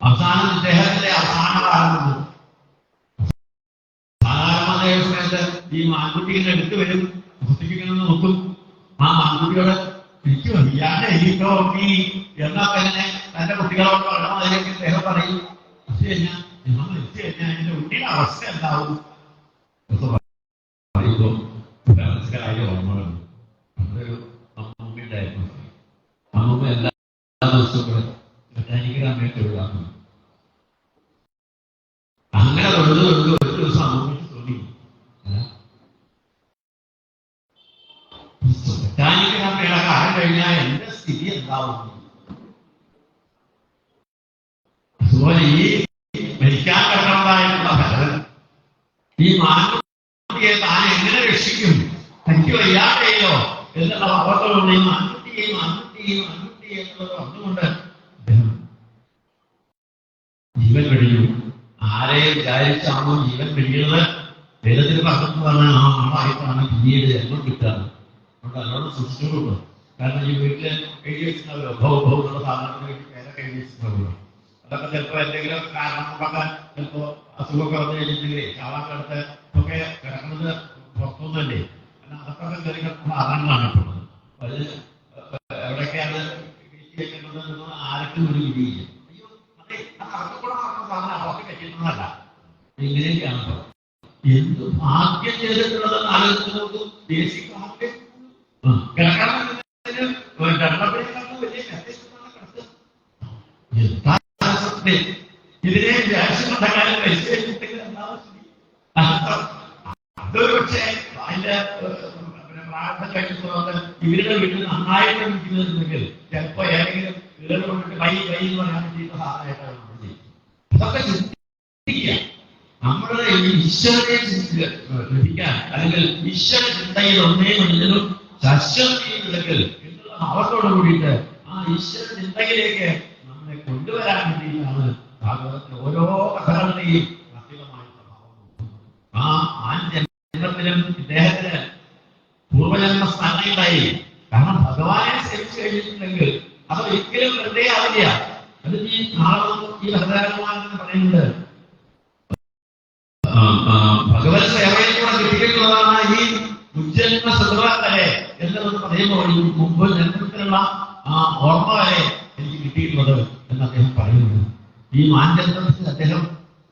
അവസാനം ഇദ്ദേഹത്തിന്റെ അവസാന കാലം അവസാന സമയത്ത് ഈ മാൻകുട്ടിയുടെ അടുത്ത് വരും, പുസ്തകിക്കണമെന്ന് നോക്കും. ആ മാൻകുട്ടിയോട് എനിക്ക് വയ്യാതെ എനിക്കോ നോക്കി എന്നൊക്കെ തന്നെ തന്റെ കുട്ടികളോട് അതിലേക്ക് അദ്ദേഹം പറയും. മരിച്ചു കഴിഞ്ഞാൽ നിങ്ങൾ മരിച്ചു കഴിഞ്ഞാൽ എന്റെ കുട്ടിയുടെ അവസ്ഥ എന്താവും പറയുമ്പോ മനസ്സിലായ ഓർമ്മകളുണ്ട്. നമ്മളൊരു അമ്മൂമ്മ ഉണ്ടായിരുന്നു. അമ്മൂമ്മ എല്ലാ ദിവസവും മെക്കാനിക്കൽ ഒഴിവാക്കുന്നു. അങ്ങനെ തൊഴുത് ഒരു ദിവസം അമ്മൂമ്മയ്ക്ക് തോന്നി മെക്കാനിക്കൽ അമ്മയുടെ കാലം കഴിഞ്ഞാൽ എന്റെ സ്ഥിതി എന്താവും. അതുപോലെ ഈ മരിക്കാൻ കണ്ടതായിട്ടുള്ള ഭരതൻ ഈ മാൻകുട്ടിയെ താൻ എങ്ങനെ രക്ഷിക്കും, തനിക്ക് വയ്യാതെയോ എന്നുള്ള ഭാവത്തോടുകൂടി മാൻകുട്ടിയെ എന്നുള്ളത് പറഞ്ഞുകൊണ്ട് ജീവൻ വെടിഞ്ഞു. ആരെ വിചാരിച്ചാണോ ജീവൻ വെടിയുന്നത്? വേദത്തിൽ പറഞ്ഞു പറഞ്ഞാൽ ആ ആളായിട്ടാണ് പിന്നീട് ജന്മം കിട്ടാറ്. അതുകൊണ്ട് അതിനോട് സൂക്ഷിച്ചുകൊള്ളു. കാരണം ഈ വീട്ടില് എഴുതി വെച്ചിട്ടുണ്ടാവല്ലോ, ഭൗഭൗന്നുള്ള സാധനങ്ങൾ പേരൊക്കെ എഴുതി വെച്ചിട്ടുണ്ടാവുമല്ലോ. അതൊക്കെ ചിലപ്പോ എന്തെങ്കിലും കാരണം കൊണ്ടൊക്കെ ചിലപ്പോ അസുഖമൊക്കെ വന്നു കഴിഞ്ഞിട്ടുണ്ടെങ്കിലേ ചാവാക്കടുത്ത് ഒക്കെ കിടക്കുന്നത് പുറത്തുനിന്നല്ലേ. കാരണം അതൊക്കെ എന്തെങ്കിലും സാധനങ്ങളാണ് ഇട്ടുള്ളത്. അത് എവിടെയൊക്കെയാണ് കൃഷി വെക്കുന്നത് ആർക്കും ഒരു വിധിയില്ല. അയ്യോ അതെ, അത് അവർക്കൂടെ നടക്കുന്ന സാധനം അവർക്ക് കഴിക്കുന്നതല്ല. ഇങ്ങനെയൊക്കെയാണ് എന്ത് ഭാഗ്യം ചെയ്തിട്ടുള്ളതെന്ന് ആലോചിച്ച് നോക്കും. ദേശീയ ഭാഗ്യം കിടക്കണം ഇതിനെ വിചാരിച്ചുകൊണ്ടാലും അതൊരു പക്ഷേ അതിന്റെ പ്രാർത്ഥന കഴിച്ചതുകൊണ്ട് ഇവരുടെ വീട്ടിൽ നന്നായിട്ട് നിൽക്കുന്നതെങ്കിൽ ചിലപ്പോ ഏതെങ്കിലും വീട് കൊണ്ടിട്ട് വൈ എന്ന് പറയാൻ ചെയ്യുന്ന സാധനമായിട്ടാണ് നമ്മൾ ചെയ്യുന്നത്. അതൊക്കെ ചിന്തിക്കുക. നമ്മുടെ ഈശ്വരനെ ലഭിക്കാൻ അല്ലെങ്കിൽ ഈശ്വര ചിന്തയിൽ ഒന്നേ മനുഷ്യനും ശാശ്വതയില്ലെങ്കിൽ എന്നുള്ള ഭാവത്തോട് കൂടിയിട്ട് ആ ഈശ്വര ചിന്തയിലേക്ക് നമ്മളെ കൊണ്ടുവരാൻ വേണ്ടിയിട്ടാണ് ഭാഗവതത്തിലെ ഓരോ കഥകളുടെയും പ്രത്യേകമായ സ്വഭാവം. ആ ജന്മത്തിലും ഇദ്ദേഹത്തിന് പൂർവജന്മ സ്ഥാനമുണ്ടായി. കാരണം ഭഗവാനെ സേവിച്ചു കഴിഞ്ഞിട്ടുണ്ടെങ്കിൽ അത് ഒരിക്കലും വെറുതെ ആവില്ല. അത് ഈ നാളെ ഈ ഭദ്രാകുമാരെന്ന് പറയുന്നത് ഭഗവത് സേവയിലൂടെ കിട്ടിയിട്ടുള്ളതാണ് ഈ മുജ്ജന്മ സുഖവരെ എന്നതെന്ന് പറയുമ്പോൾ ഈ മുമ്പ് ജന്മത്തിലുള്ള ആ ഓർമ്മ വരെ എനിക്ക് കിട്ടിയിട്ടുള്ളത് എന്ന് അദ്ദേഹം പറയുന്നുണ്ട്. ഈ മാൻജന്മത്തിൽ അദ്ദേഹം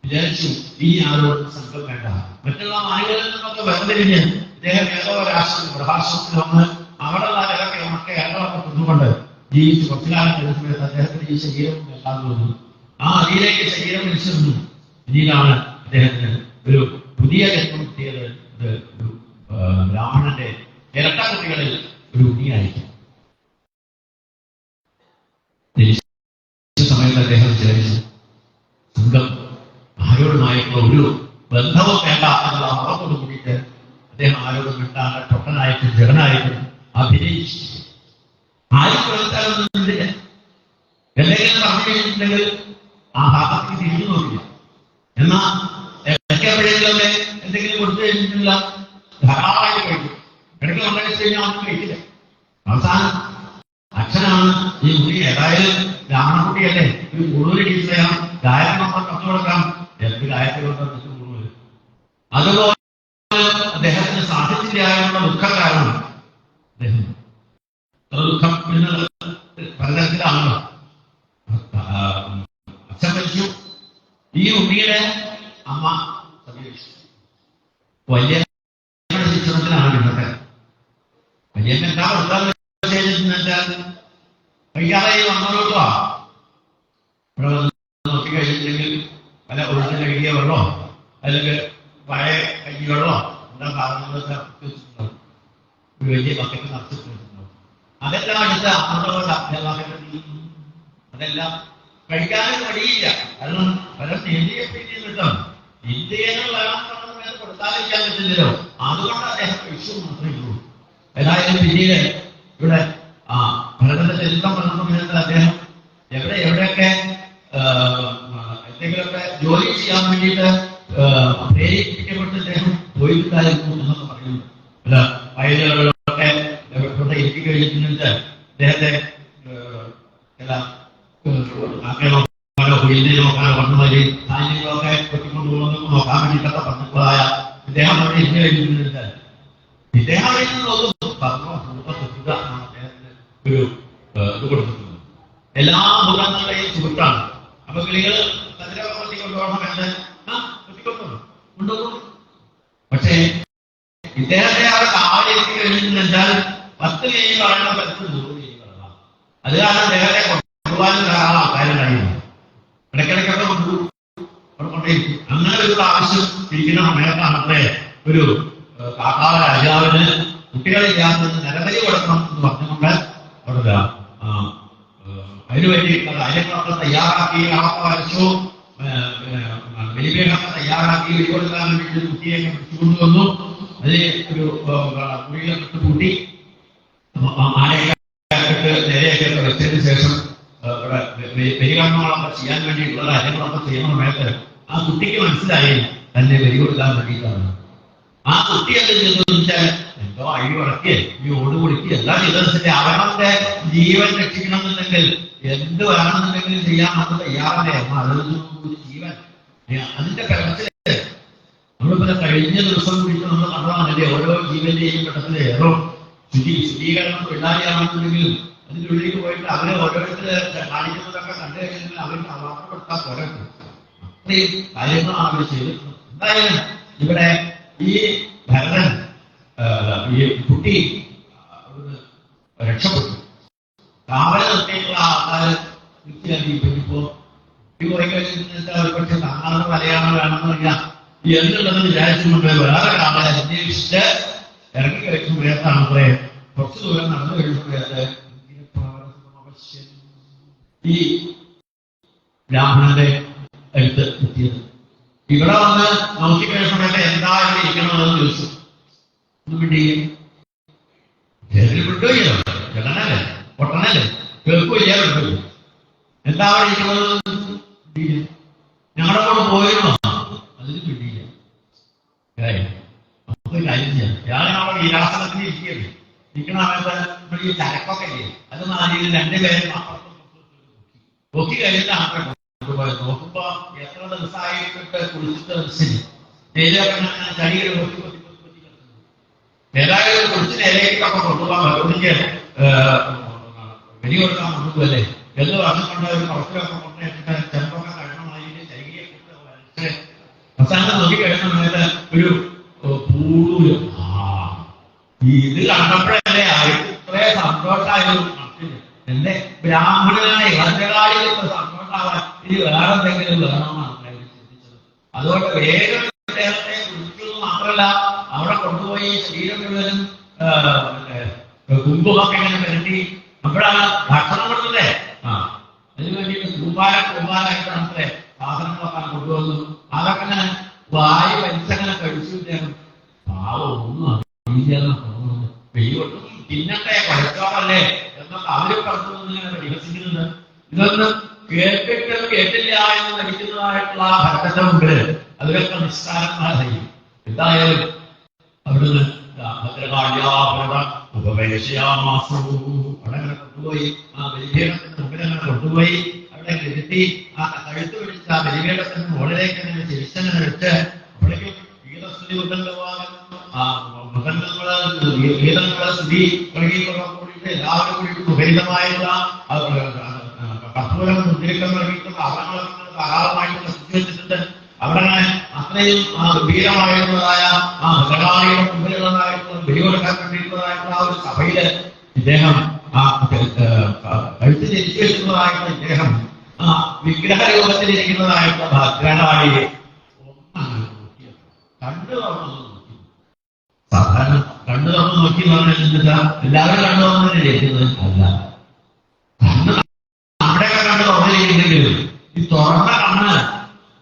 വിചാരിച്ചു ഈ ആരോട് സംഘം വേണ്ട, മറ്റുള്ള മാനുകളിൽ നിന്നൊക്കെ വേർതിരിഞ്ഞ് ഇദ്ദേഹം ഏതോ രാഷ്ട്രീയ പ്രഭാഷണത്തിൽ വന്ന് അവിടെയുള്ള ഇലക്കെ മറ്റേ ഇലകളൊക്കെ തിന്നുകൊണ്ട് ജീവിച്ച് കുറച്ചു കാലം കഴിഞ്ഞ സമയത്ത് അദ്ദേഹത്തിന് ഈ ശരീരം വേണ്ടാന്ന് തോന്നുന്നു. ആ അതിലേക്ക് ശരീരം വിളിച്ചിരുന്നു. പിന്നീടാണ് അദ്ദേഹത്തിന് ഒരു പുതിയ ജന്മം കിട്ടിയത്. ഒരു ബ്രാഹ്മണന്റെ ഇരട്ട കുട്ടികളിൽ ഒരു ഉണ്ണിയായിരിക്കും. സമയത്ത് അദ്ദേഹം വിചാരിച്ചു സംഘം ആരോടുമായിട്ടുള്ള ഒരു ബന്ധവും വേണ്ട എന്നുള്ള ഭാവത്തോട് കൂടിയിട്ട് അദ്ദേഹം ആരോടും കിട്ടാതെ പൊട്ടനായിട്ടും ജഗനായിട്ടും അഭിനയിച്ചു. ആരും പ്രവർത്തനം എന്തെങ്കിലും പറഞ്ഞു കഴിഞ്ഞിട്ടുണ്ടെങ്കിൽ ആ ഭാഗത്തേക്ക് തിരിഞ്ഞു നോക്കില്ല. എന്നാ എപ്പോഴെങ്കിലൊക്കെ എന്തെങ്കിലും കൊടുത്തു കഴിഞ്ഞിട്ടില്ല ധാരാളമായിട്ട് കഴിക്കും. ഇടയ്ക്ക് ഉണ്ടാക്കി കഴിഞ്ഞാൽ ഒന്നും കഴിക്കില്ല. അവസാനം അച്ഛനാണ് ഈ കുട്ടി, ഏതായാലും ബ്രാഹ്മണക്കുട്ടിയല്ലേ, ഒരു കൂടുതൽ ടീച്ചറെയാണ് ഗായകം നമ്മൾ കണ്ടു കൊടുക്കാം. എന്ത് ഗായകത്തിലുണ്ടോ കൂടുതൽ. അതുപോലെ അദ്ദേഹത്തിന് സാധിച്ചില്ലായുള്ള ദുഃഖം കാരണം അദ്ദേഹം ദുഃഖം പലതരത്തിലാണല്ലോ. അച്ഛൻ മരിച്ചു. ഈ ഉണ്ണിയുടെ അമ്മ വലിയ ശിക്ഷണത്തിലാണ് ഇന്നത്തെ വലിയ എന്താ ചെയ്തിട്ടുണ്ടെന്നുവെച്ചാൽ വൈകാതെ വന്നോട്ടോ ഇവിടെ നോക്കി കഴിഞ്ഞിട്ടുണ്ടെങ്കിൽ പല ഒഴിഞ്ഞ കഴുകിയ വെള്ളമോ അല്ലെങ്കിൽ പഴയ കഞ്ഞി വെള്ളമോ എന്താ സാധനങ്ങളൊക്കെ വെച്ചിട്ടുണ്ടാവും. ഒരു വലിയ ബക്കറ്റ് നിറച്ചിട്ടുണ്ടാവും. അതെല്ലാം അടുത്ത് അതെല്ലാം കഴിക്കാനും മടിയില്ല. കാരണം പല കിട്ടും. ഇന്ത്യയിൽ കൊടുത്താലിരിക്കാൻ പറ്റില്ലല്ലോ. അതുകൊണ്ട് അദ്ദേഹം കഴിച്ചു മാത്രമേ ഉള്ളൂ. ഏതായാലും പിന്നീട് ഇവിടെ ഭരതന്റെ ചരിത്രം പറഞ്ഞ സമയത്ത് അദ്ദേഹം എവിടെയൊക്കെ എന്തെങ്കിലുമൊക്കെ ജോലി ചെയ്യാൻ വേണ്ടിയിട്ട് പ്രേരിപ്പിക്കപ്പെട്ട് അദ്ദേഹം പോയിട്ടുണ്ടായിരുന്നു എന്നൊക്കെ പറയുന്നു. അല്ല വയലുകളിലൊക്കെ ഇവിടെ എത്തി കഴിഞ്ഞിട്ടുണ്ടെങ്കിൽ അദ്ദേഹത്തെ നോക്കാനോ കുയിലിനെ നോക്കാനോ വന്നുമാതിരി ധാന്യങ്ങളൊക്കെ കൊട്ടിക്കൊണ്ടുപോകുന്നു നോക്കാൻ വേണ്ടിയിട്ടൊക്കെ പറഞ്ഞപ്പോഴായ ഇദ്ദേഹം അവിടെ ഇരുന്ന് കഴിഞ്ഞിട്ട് ഇദ്ദേഹം അവിടെ നിന്നൊന്നും അദ്ദേഹത്തിന് ഒരു ഇത് കൊടുത്തിട്ടുണ്ട്. എല്ലാ മൃഗങ്ങളുടെയും സുഹൃത്താണ്. അപ്പൊ കിളികൾ കതിരവത്തി കൊണ്ടുപോകണം എന്ന് കൊണ്ടുപോകും. പക്ഷേ ഇദ്ദേഹത്തെ അവിടെ കാവലിലേക്ക് കഴിഞ്ഞാൽ 10 കൈ കളയണം, 10 100 കൈ കളയണം. അത് കാരണം അദ്ദേഹത്തെ കൊണ്ടുപോകാനും ധാരാളം ആൾക്കാരുണ്ടായിരുന്നു. ഇടയ്ക്കിടയ്ക്കൊക്കെ കൊണ്ടുകൊണ്ടേയിരിക്കും. അങ്ങനെ ഒരു പ്രാവശ്യം ഇരിക്കുന്ന സമയത്താണ് അത്രേ ഒരു കാക്കാവ രാജാവിന് കുട്ടികളില്ലാത്തത് നിരവധി കൊടുക്കണം എന്ന് പറഞ്ഞുകൊണ്ട് അവിടെ അതിനുവേണ്ടി കാര്യങ്ങളൊക്കെ തയ്യാറാക്കി അവർക്ക് വരച്ചു ബലിപീഠമൊക്കെ തയ്യാറാക്കി വെടികൊടുക്കാൻ വേണ്ടി കുട്ടിയൊക്കെ പിടിച്ചുകൊണ്ടുവന്നു. അതിൽ ഒരു കുഴിയിലൊക്കെ കൂട്ടി ആനയൊക്കെ നേരെയൊക്കെ വെച്ചതിന് ശേഷം ബലികർമ്മങ്ങളൊക്കെ ചെയ്യാൻ വേണ്ടിയിട്ടുള്ള കാര്യങ്ങളൊക്കെ ചെയ്യുന്ന സമയത്ത് ആ കുട്ടിക്ക് മനസ്സിലായി തന്നെ ബലി കൊടുക്കാൻ വേണ്ടിയിട്ടാണ്. ആ കുട്ടി എന്ത് ചെയ്തു വെച്ചാൽ എന്തോ അഴി ഉടക്കി ഈ ഓട് കൊടുക്കി എല്ലാം ചെയ്തനുസരിച്ച് അവരുടെ ജീവൻ രക്ഷിക്കണമെന്നുണ്ടെങ്കിൽ എന്ത് വേണമെന്നുണ്ടെങ്കിലും ചെയ്യാൻ നമ്മൾ തയ്യാറല്ലേ. അതൊരു ജീവൻ അതിന്റെ പ്രവർത്തനത്തില് നമ്മളിപ്പോ കഴിഞ്ഞ ദിവസം കൂടിയിട്ട് നമ്മൾ കണ്ടതാണല്ലേ ഓരോ ജീവന്റെയും ഘട്ടത്തില് ഏറോ ശുചീകരണം പിള്ളാരിയാണെന്നുണ്ടെങ്കിലും അതിൻ്റെ ഉള്ളിലേക്ക് പോയിട്ട് അവരെ ഓരോരുത്തര് കാണിക്കുന്നതൊക്കെ കണ്ടു കഴിഞ്ഞാൽ അവർക്ക് അവാർഡ് കൊടുത്താൽ പോരാ. അത്രയും കാര്യങ്ങളാണ് അവർ ചെയ്തിട്ടുള്ളത്. എന്തായാലും ഇവിടെ ഈ ഭരതൻ ഈ കുട്ടി രക്ഷപ്പെട്ടു. കാവല നിർത്തിയിട്ടുള്ള ആൾക്കാർ ഇപ്പോ പോയി കഴിഞ്ഞിട്ട് ഒരു പക്ഷെ താങ്കളുടെ മലയാളം വേണമെന്നില്ല എന്നുള്ളത് വിചാരിച്ചുകൊണ്ട് വേറെ കാവലെ അന്വേഷിച്ച് ഇറങ്ങി കഴിച്ചു പോയതാണ് അത്രേ. കുറച്ചു ദൂരം നടന്നു കഴിയുമ്പോഴേ ഈ ബ്രാഹ്മണന്റെ അടുത്ത് എത്തിയത്. ഇവിടെ വന്ന് നോക്കിക്കഴിഞ്ഞ സമയത്ത് എന്താ ഇവിടെ ഇരിക്കണമെന്ന് ചോദിച്ചു. ഒന്നും വേണ്ടിയും വിട്ടുകയോ ജഗനല്ലേ പൊട്ടനല്ലേ കേൾക്കുകയില്ല വിട്ടു. എന്താ അവിടെ ഇരിക്കുന്നത്? ഞങ്ങളുടെ കൂടെ പോയിരുന്നോ? അതിന് കിട്ടിയില്ല. നമുക്ക് കാര്യം ചെയ്യാം. ഞാൻ അവിടെ വിലാസനത്തിൽ ഇരിക്കുകയാണ്. ഇരിക്കണ സമയത്ത് ഈ ചരക്കൊക്കെ ഇല്ലേ അത് നാലിൽ 2 പേരും നോക്കി കഴിഞ്ഞിട്ട് ആട്ടെ കൊണ്ടുപോയത്. നോക്കുമ്പോ എത്ര ദിവസമായിട്ട് കുളിച്ചിട്ട് ചടികൾ ഏതായാലും കുളിച്ചിന് ഇലയിലൊക്കെ കൊണ്ടുപോകാൻ ഭഗവതിക്ക് വെടി കൊടുക്കാൻ കൊണ്ടുപോകല്ലേ എന്ന് പറഞ്ഞുകൊണ്ട് ഒരു കുറച്ചിലൊക്കെ കൊണ്ടുവന്നിട്ട് ചെറുപ്പൊക്കെ കഴിയണമായിട്ട് ചൈകിയെ വരച്ച് അവസാനം നോക്കി കഴിയുന്ന സമയത്ത് ഒരു പൂടൂര് ഇത് കണ്ടപ്പോഴല്ലേ അവർക്ക് ഇത്രേ സന്തോഷമായൊരു മട്ടില് എന്റെ ബ്രാഹ്മണനായ ഭദ്രകാളികൾക്ക് സന്തോഷമാവാൻ ഇനി വേറെ എന്തെങ്കിലും വേണമെന്നാണ് ചിന്തിച്ചത്. അതുകൊണ്ട് വേഗം അദ്ദേഹത്തെ കുറിച്ചത് മാത്രമല്ല അവിടെ കൊണ്ടുപോയി ശരീരം മുഴുവനും കുങ്കുമൊക്കെ ഇങ്ങനെ പുരട്ടി അപ്പോഴാണ് ഭക്ഷണം കൊടുത്തല്ലേ അതിന് വേണ്ടിയിട്ട് കുമ്പാരായിട്ടാണ് അത്രേ സാധനങ്ങളൊക്കെ കൊണ്ടുവന്നു. അതൊക്കെ വായു വലിച്ചങ്ങനെ കഴിച്ചു. പാവം ഒന്നും വെയ്യൊട്ടും പിന്നത്തെ പഠിച്ചോളല്ലേ എന്നൊക്കെ അവര് പറഞ്ഞു പരിഹസിക്കുന്നത്. ഇതൊന്നും കേട്ടിട്ടും കേട്ടില്ല എന്ന് നടിക്കുന്നതായിട്ടുള്ള ഭക്തന്റെ മുമ്പില് അവരൊക്കെ നിസ്കാരന്മാരായി. എന്തായാലും അവിടുന്ന് അവിടെ കൊണ്ടുപോയി ആ ബലിപീഠത്തിന്റെ മുമ്പിൽ അങ്ങനെ കൊണ്ടുപോയി അവിടെ ഇരുത്തി ആ കഴുത്ത് പിടിച്ച് ആ ബലിപീഠത്തിന്റെ മുകളിലേക്ക് അങ്ങനെ ചിരിച്ചങ്ങനെ വെച്ച് അപ്പോഴേക്കും ഗീതസ്തുതി ഗീതങ്ങളെ സ്തുതി കൂടിയിട്ട് എല്ലാവരും കൂടിയിട്ട് സുഭരിതമായുള്ള കർപ്പൂരം മുദ്രിക്കം നൽകിയിട്ടുള്ള അവങ്ങളൊക്കെ ധാരാളമായിട്ടുള്ള സ്തുതി വെച്ചിട്ടുണ്ട്. അവിടെ അത്രയും ഗംഭീരമായിട്ടുള്ളതായ ആ ഭഗവാനിയുടെ മുമ്പിലുള്ളതായിട്ടുള്ള ബലി കൊടുക്കാൻ വേണ്ടിയിട്ടുള്ളതായിട്ടുള്ള ആ ഒരു സഭയില് ഇദ്ദേഹം ആ കഴുത്ത് തിരിച്ചു വെച്ചിട്ടുള്ളതായിട്ടുള്ള ഇദ്ദേഹം ആ വിഗ്രഹരൂപത്തിലിരിക്കുന്നതായിട്ടുള്ള ഭദ്രകാളിയെ കണ്ടു തുറന്നു നോക്കി. സാധാരണ കണ്ണു തുറന്നു നോക്കി പറഞ്ഞാൽ എല്ലാവരും കണ്ണു തുറന്നല്ലേ ഇരിക്കുന്നത്? അല്ല, കണ്ണ് നമ്മുടെയൊക്കെ കണ്ണ് തുറന്നിരിക്കുന്നെങ്കിലും ഈ തുറന്ന കണ്ണ്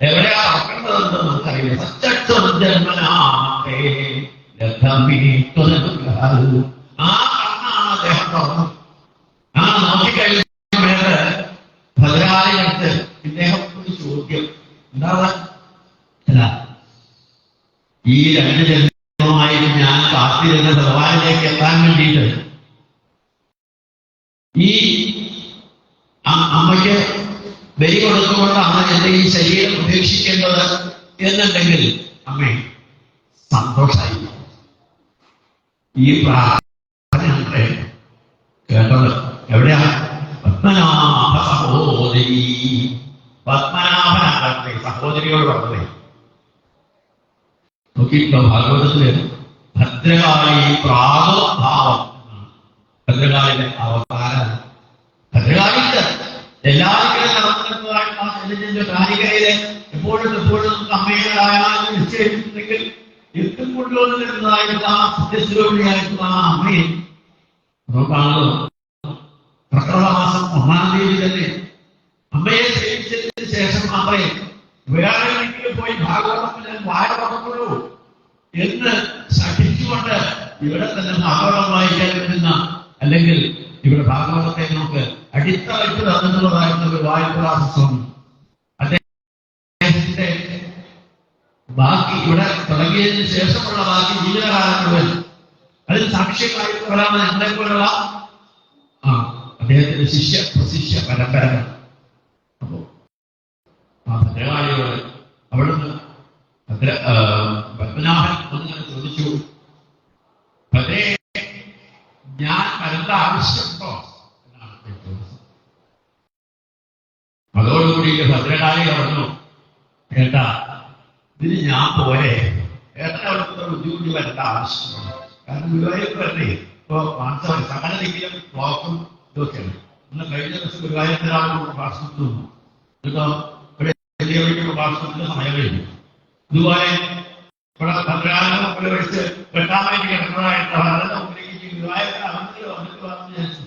എവിടെയാ തുറക്കേണ്ടതെന്ന് നമുക്കറിയില്ല. ആ കണ്ണാണ് അദ്ദേഹം തുറന്നത്. ആ നോക്കിക്കഴിഞ്ഞ ഭദ്രകാളികൾക്ക് ഇദ്ദേഹം ഒരു ചോദ്യം എന്താ ഈ 2 ജന്മമായിട്ട് ഞാൻ കാത്തിരുന്ന ഭഗവാനിലേക്ക് എത്താൻ വേണ്ടിയിട്ട് ഈ അമ്മയ്ക്ക് ബലി കൊടുത്തുകൊണ്ടാണ് എന്റെ ഈ ശരീരം ഉപേക്ഷിക്കേണ്ടത് എന്നുണ്ടെങ്കിൽ അമ്മേ സന്തോഷമായി. ഈ പ്രാർത്ഥന കേട്ടത് എവിടെയാണ്? പത്മനാഭ സഹോദരി, പത്മനാഭനാകട്ടെ സഹോദരിയോട് പറഞ്ഞത്. നോക്കിയിട്ടുണ്ടോ ഭാഗവതത്തില് ഭദ്രകാളി പ്രാദുർഭാവം എന്നാണ് ഭദ്രകാളിയുടെ അവതാരം. ഭദ്രകാളിക്ക് എല്ലാവരും നടന്നിട്ടുള്ളതായിട്ടുള്ള കാലികയില് എപ്പോഴും നമുക്ക് അമ്മയുടേതായാലും നിശ്ചയിച്ചിട്ടുണ്ടെങ്കിൽ എത്തും കൊണ്ടുവന്നിരുന്നതായിട്ടുള്ള സത്യസ്വരൂപിണിയായിട്ടുള്ള ആ അമ്മയെ നോക്കാണല്ലോ. പ്രകൃതമാസം 1-ാം തീയതി തന്നെ അമ്മയെ സേവിച്ചതിന് ശേഷം അമ്മയെ വേറെങ്കിലും പോയി ഭാഗവതം ഞാൻ വായ പറഞ്ഞുള്ളൂ എന്ന് ശഠിച്ചുകൊണ്ട് ഇവിടെ തന്നെ ഭാഗവതം വായിക്കാൻ വരുന്ന, അല്ലെങ്കിൽ ഇവിടെ ഭാഗവതത്തെ നമുക്ക് അടിത്തറയിട്ട് തന്നിട്ടുള്ളതായിരുന്ന ഒരു വായ്പുരാസം അദ്ദേഹത്തിന്റെ ബാക്കി ഇവിടെ തുടങ്ങിയതിന് ശേഷമുള്ള ബാക്കി ജീവിതകാലം മുഴുവൻ അതിന് സാക്ഷ്യമായിട്ട് വരാമെന്ന് ഞങ്ങളെ പോലുള്ള അദ്ദേഹത്തിന്റെ പ്രശിഷ്യ പരമ്പരകൾ. അപ്പോ ആ ഭദ്രകാളിയോട് അവിടുന്ന് പത്മനാഭൻ ഒന്നിങ്ങനെ ചോദിച്ചു, ഭദ്രേ ഞാൻ വരേണ്ട ആവശ്യമുണ്ടോ എന്നാണ് ചോദിച്ചത്. അതോടുകൂടി ഭദ്രകാളി പറഞ്ഞു, ഏട്ടാ ഇതിന് ഞാൻ പോരെ, ഏട്ടൻ അവിടുത്തെ ബുദ്ധിമുട്ടി വരേണ്ട ആവശ്യമുണ്ട്. കാരണം ഗുരുവായൂർക്ക് വരണ്ടേ, ഇപ്പൊ മാനസ സകലതെങ്കിലും ബ്ലോക്കും ഇതൊക്കെയാണ്. ഇന്ന് കഴിഞ്ഞ ദിവസം ഗുരുവായൂരത്തിനാളും പ്രഭാഷണത്തിൽ നിന്നു. എന്നിട്ടോ ഇവിടെ വലിയ വലിയ പ്രഭാഷണത്തിന്റെ സമയം കഴിഞ്ഞു. ഇതുപോലെ ഇവിടെ ഭദ്രകാലം വെച്ച് വെട്ടാൻ വേണ്ടി കിടക്കുന്നതായിട്ടുള്ള വളരെ മുമ്പിലേക്ക് ഗുരുവായൂരത്തിൽ അവർക്ക് വന്നിട്ട് പറഞ്ഞു വിചാരിച്ചു.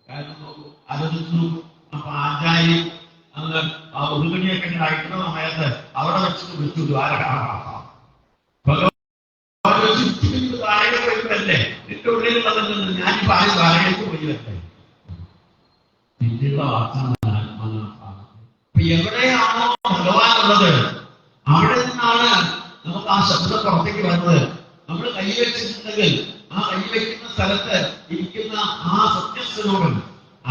കാരണം നോക്കൂ, ആലോചിച്ചു. അപ്പൊ ആചാരി അന്ന് ആ ഉരുകണിയൊക്കെ അയക്കുന്ന സമയത്ത് അവിടെ വെച്ചിട്ട് വിളിച്ചു ദ്വാരകാ താഴെ പോയി വരട്ടെ, എന്റെ ഉള്ളിലുള്ളത് ഞാനിപ്പോ ആരും താഴേക്ക് പോയി വരട്ടെ. പിന്നെയുള്ള വാർത്തയാണ്. അപ്പൊ എവിടെയാണോ ഭഗവാൻ ഉള്ളത് അവിടെ നിന്നാണ് നമുക്ക് ആ ശബ്ദം പുറത്തേക്ക് വരുന്നത്. നമ്മൾ കൈവച്ചിട്ടുണ്ടെങ്കിൽ ആ കൈവയ്ക്കുന്ന സ്ഥലത്ത് ഇരിക്കുന്ന ആ സത്യസ്വരൂപൻ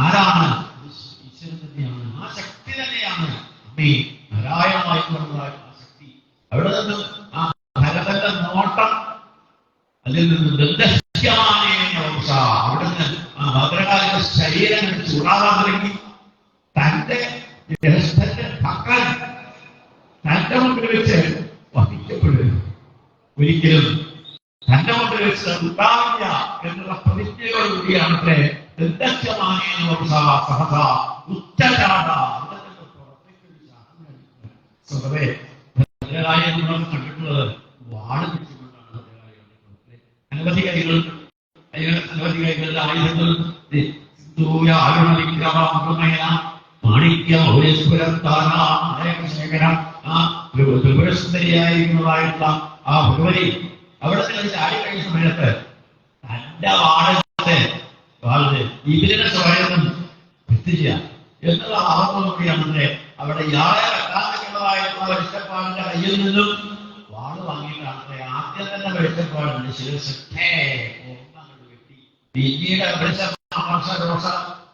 ആരാണ്? ഈശ്വരൻ തന്നെയാണ്. ആ ശക്തി തന്നെയാണ് അമ്മേ നാരായണമായിട്ടുള്ളതായ ആ ശക്തി. അവിടെ നിന്ന് ആ ഭരതന്റെ നോട്ടം, അതിൽ നിന്ന് ദന്തശ്യമാനേന അവിടെ നിന്ന് ആ ഭദ്രകാലിന്റെ ശരീരം ചൂടാവാൻ തുടങ്ങി. തന്റെ ജ്യേഷ്ഠന്റെ മക്കൾ തന്റെ മുമ്പിൽ വെച്ച് വഹിക്കപ്പെടുക, ഒരിക്കലും തന്റെ മുമ്പിൽ വെച്ച് ഉണ്ടാവില്ല എന്നുള്ള പ്രതിജ്ഞയോടുകൂടിയാണ് ദന്തശ്യമാനേന സഹസ ഉച്ചചാട സ്വതവേ ഭദ്രകാളി നമ്മൾ കണ്ടിട്ടുള്ളത് വാട് പിടിച്ചുകൊണ്ടാണ്. അനവധി കൈകളുടെ ആയുധങ്ങൾ ത്രിപുരസുന്ദരിയായിരിക്കുന്നതായിട്ടുള്ള ആ ഭഗവതി അവിടെ ചാടി കഴിഞ്ഞ സമയത്ത് തന്റെ വാടകത്തെ ഇതിനെ സ്വയം എത്തിക്കുക എന്നുള്ള ഭാവത്തോടുകൂടിയാണ് അവിടെ ഇയാളെ വെട്ടാനൊക്കെയുള്ളതായിട്ടുള്ള വെളിച്ചപ്പാടിന്റെ കയ്യിൽ നിന്നും വാള് വാങ്ങിയിട്ടാണ് ആദ്യം തന്നെ വെളിച്ചപ്പാടുണ്ട് ശിരസ് വെട്ടി. പിന്നീട്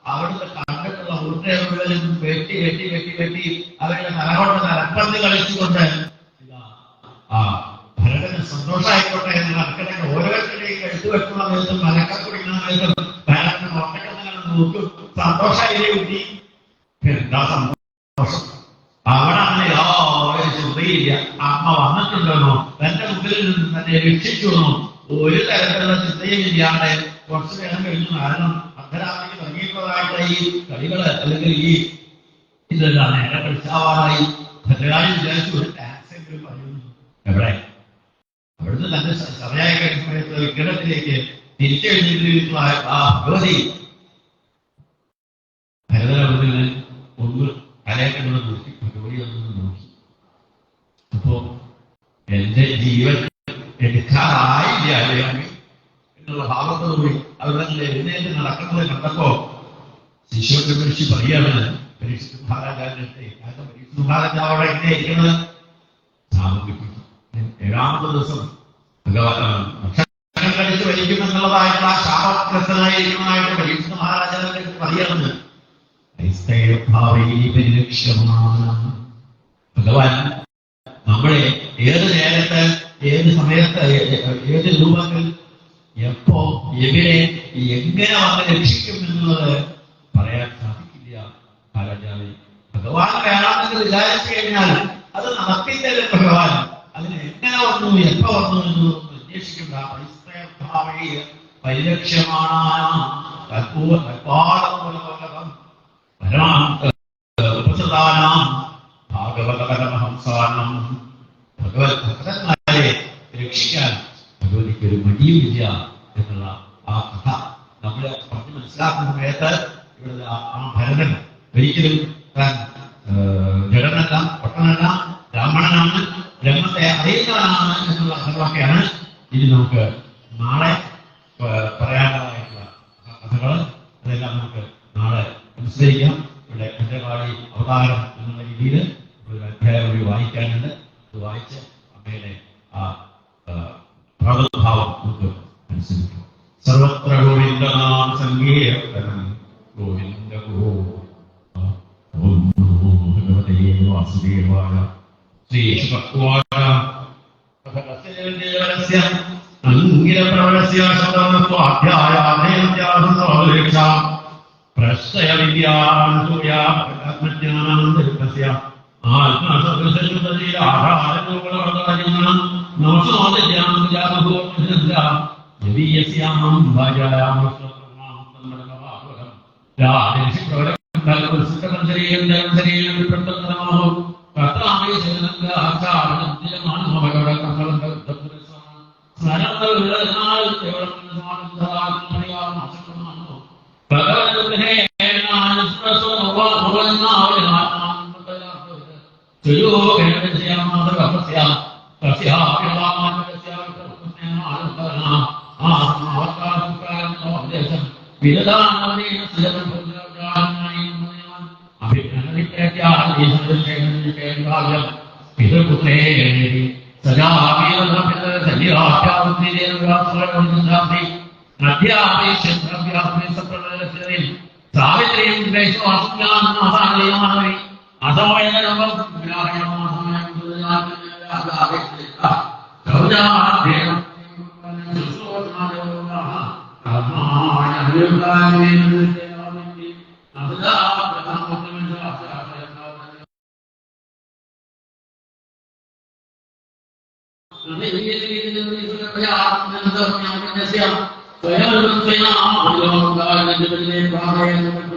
അവിടുത്തെ കണ്ടിട്ടുള്ള ഊർജ്ജകളിലും വെട്ടി വെട്ടി വെട്ടി വെട്ടി അവരുടെ തലകൊണ്ട് തലപ്പന്ത് കളിച്ചുകൊണ്ട് ആ ഭരതന് സന്തോഷമായിക്കോട്ടെ എന്ന് നടക്കണമെങ്കിൽ ഓരോരുത്തരുടെയും കഴുത്ത് വെക്കുന്ന നേരത്തും മലക്കം കുടിക്കുന്ന നേരത്തും ഭരതന് ഉറക്കങ്ങനെ നോക്കും. സന്തോഷമായി കുട്ടി, എന്താ സന്തോഷം? അവിടെ അങ്ങനെ യാതൊരു ചിന്തയില്ല. അമ്മ വന്നിട്ടുണ്ടെന്നോ തന്റെ മുമ്പിൽ നിന്ന് തന്നെ രക്ഷിച്ചുവെന്നോ ഒരു തരത്തിലുള്ള ചിന്തയും ഇല്ലാണ്ട് കുറച്ചു നേരം കഴിഞ്ഞു. കാരണം അർദ്ധരാത്രിക്ക് തുടങ്ങിയിട്ടുള്ളതായിട്ട് ഈ കളികള് അല്ലെങ്കിൽ ഈ ഇതെല്ലാം നേരെ കളിച്ചാവാറായി. ഭദ്രകാളി വിചാരിച്ചു ഒരു ടാക്സ് എങ്കിലും പറയുന്നു. എവിടെ? അവിടുന്ന് തന്റെ സമയായ കഴിഞ്ഞ സമയത്ത് വിഗ്രഹത്തിലേക്ക് തിരിച്ചെഴുതിയിട്ടുള്ള ആ ഭഗവതി ഭരതനെ ഒന്ന് കലയൊക്കെ നോക്കി ഭഗവതി ഒന്ന് നോക്കി. അപ്പോ എന്റെ ജീവൻ എടുക്കാറായില്ല അറിയാമേ എന്നുള്ള ഭാവത്തോടുകൂടി അവിടെ എഴുന്നേറ്റ് നടക്കുന്നത് കണ്ടപ്പോ ശിശുവിന്റെ പരീക്ഷ പറയാണ് പരീക്ഷിത് മഹാരാജാവിന്റെ പരീക്ഷിത് മഹാരാജാവോടെ എങ്ങനെ ഇരിക്കുന്നത് സാമൂഹിക്കും 7ാമത്തെ ദിവസം ഭക്ഷണം കഴിച്ച് വലിക്കുമെന്നുള്ളതായിട്ടുള്ള ആ ശാപഗ്രസ്തനായിരിക്കുന്നതായിട്ട് പരീക്ഷിത് മഹാരാജാവിനെ പറയുന്നത് ഭഗവാൻ നമ്മളെ ഏത് നേരത്ത്, ഏത് സമയത്ത്, ഏത് രൂപത്തിൽ, എപ്പോ, എവിടെ, എങ്ങനെ വന്ന് രക്ഷിക്കും എന്നുള്ളത് പറയാൻ സാധിക്കില്ല. കാരണം ഭഗവാൻ വേണമെന്ന് വിചാരിച്ചു കഴിഞ്ഞാൽ അത് നടത്തിത്തരും ഭഗവാൻ. അതിന് എങ്ങനെ വന്നു, എപ്പോ വന്നു എന്നൊന്നും അന്വേഷിക്കേണ്ട. പരിലക്ഷ്യമാണ് ഭാഗവതപരമഹംസാനം. ഭഗവത് ഭക്തന്മാരെ രക്ഷിക്കാൻ ഭഗവതിക്ക് ഒരു മടിയുമില്ല എന്നുള്ള ആ കഥ നമ്മൾ പറഞ്ഞ് മനസ്സിലാക്കുന്ന സമയത്ത് ഇവിടെ ആ ഭരതൻ ഒരിക്കലും താൻ ജഡനല്ല, പൊട്ടനല്ല, ബ്രാഹ്മണനാണ്, ബ്രഹ്മത്തെ അറിയുന്നവനാണ് എന്നുള്ള അർത്ഥങ്ങളൊക്കെയാണ് ഇനി നമുക്ക് നാളെ പറയാനുള്ളതായിട്ടുള്ള കഥകൾ. അതെല്ലാം നമുക്ക് നാളെ അനുസരിക്കാം. ഇവിടെ ഭദ്രകാളി അവതാരം എന്നുള്ള രീതിയിൽ ഒരു അധ്യായം കൂടി വായിക്കാനുണ്ട്. അത് വായിച്ച് അമ്മയുടെ ആ പ്രാദുർഭാവം നമുക്ക് അനുസരിക്കാം. സർവത്ര ഗോവിന്ദനാം സങ്കീർത്തനം ഗോവിന്ദ ഭഗവതേ വാസുദേവായ ശ്രീശുഭക്വായ അംഗിരപ്രവണസ്യ ശതമസ്വാധ്യായാനേത്യാസംസോലേക്ഷ പ്രശ്രയ വിദ്യാന്തോയാത്മജ്ഞാനാന്തരികസ്യ ആത്മസദൃശുദ്ധീ ആധാരങ്ങളാചരണം നമസോദജ്ഞാനജാതഭൂർണ യദീയസ്യാം ഭാര്യായാം സ്വപ്രമാഹം രാജേഷി പ്രവരകം സുഖമഞ്ജരീയം ജലഞ്ജരീയം പ്രത്യേകമാഹോ കർത്താമേ ശരണംഗ ആചാരണം ദിലമാനമവയോട കർമ്മലംഗ സ്മരണങ്ങൾ സ്വയം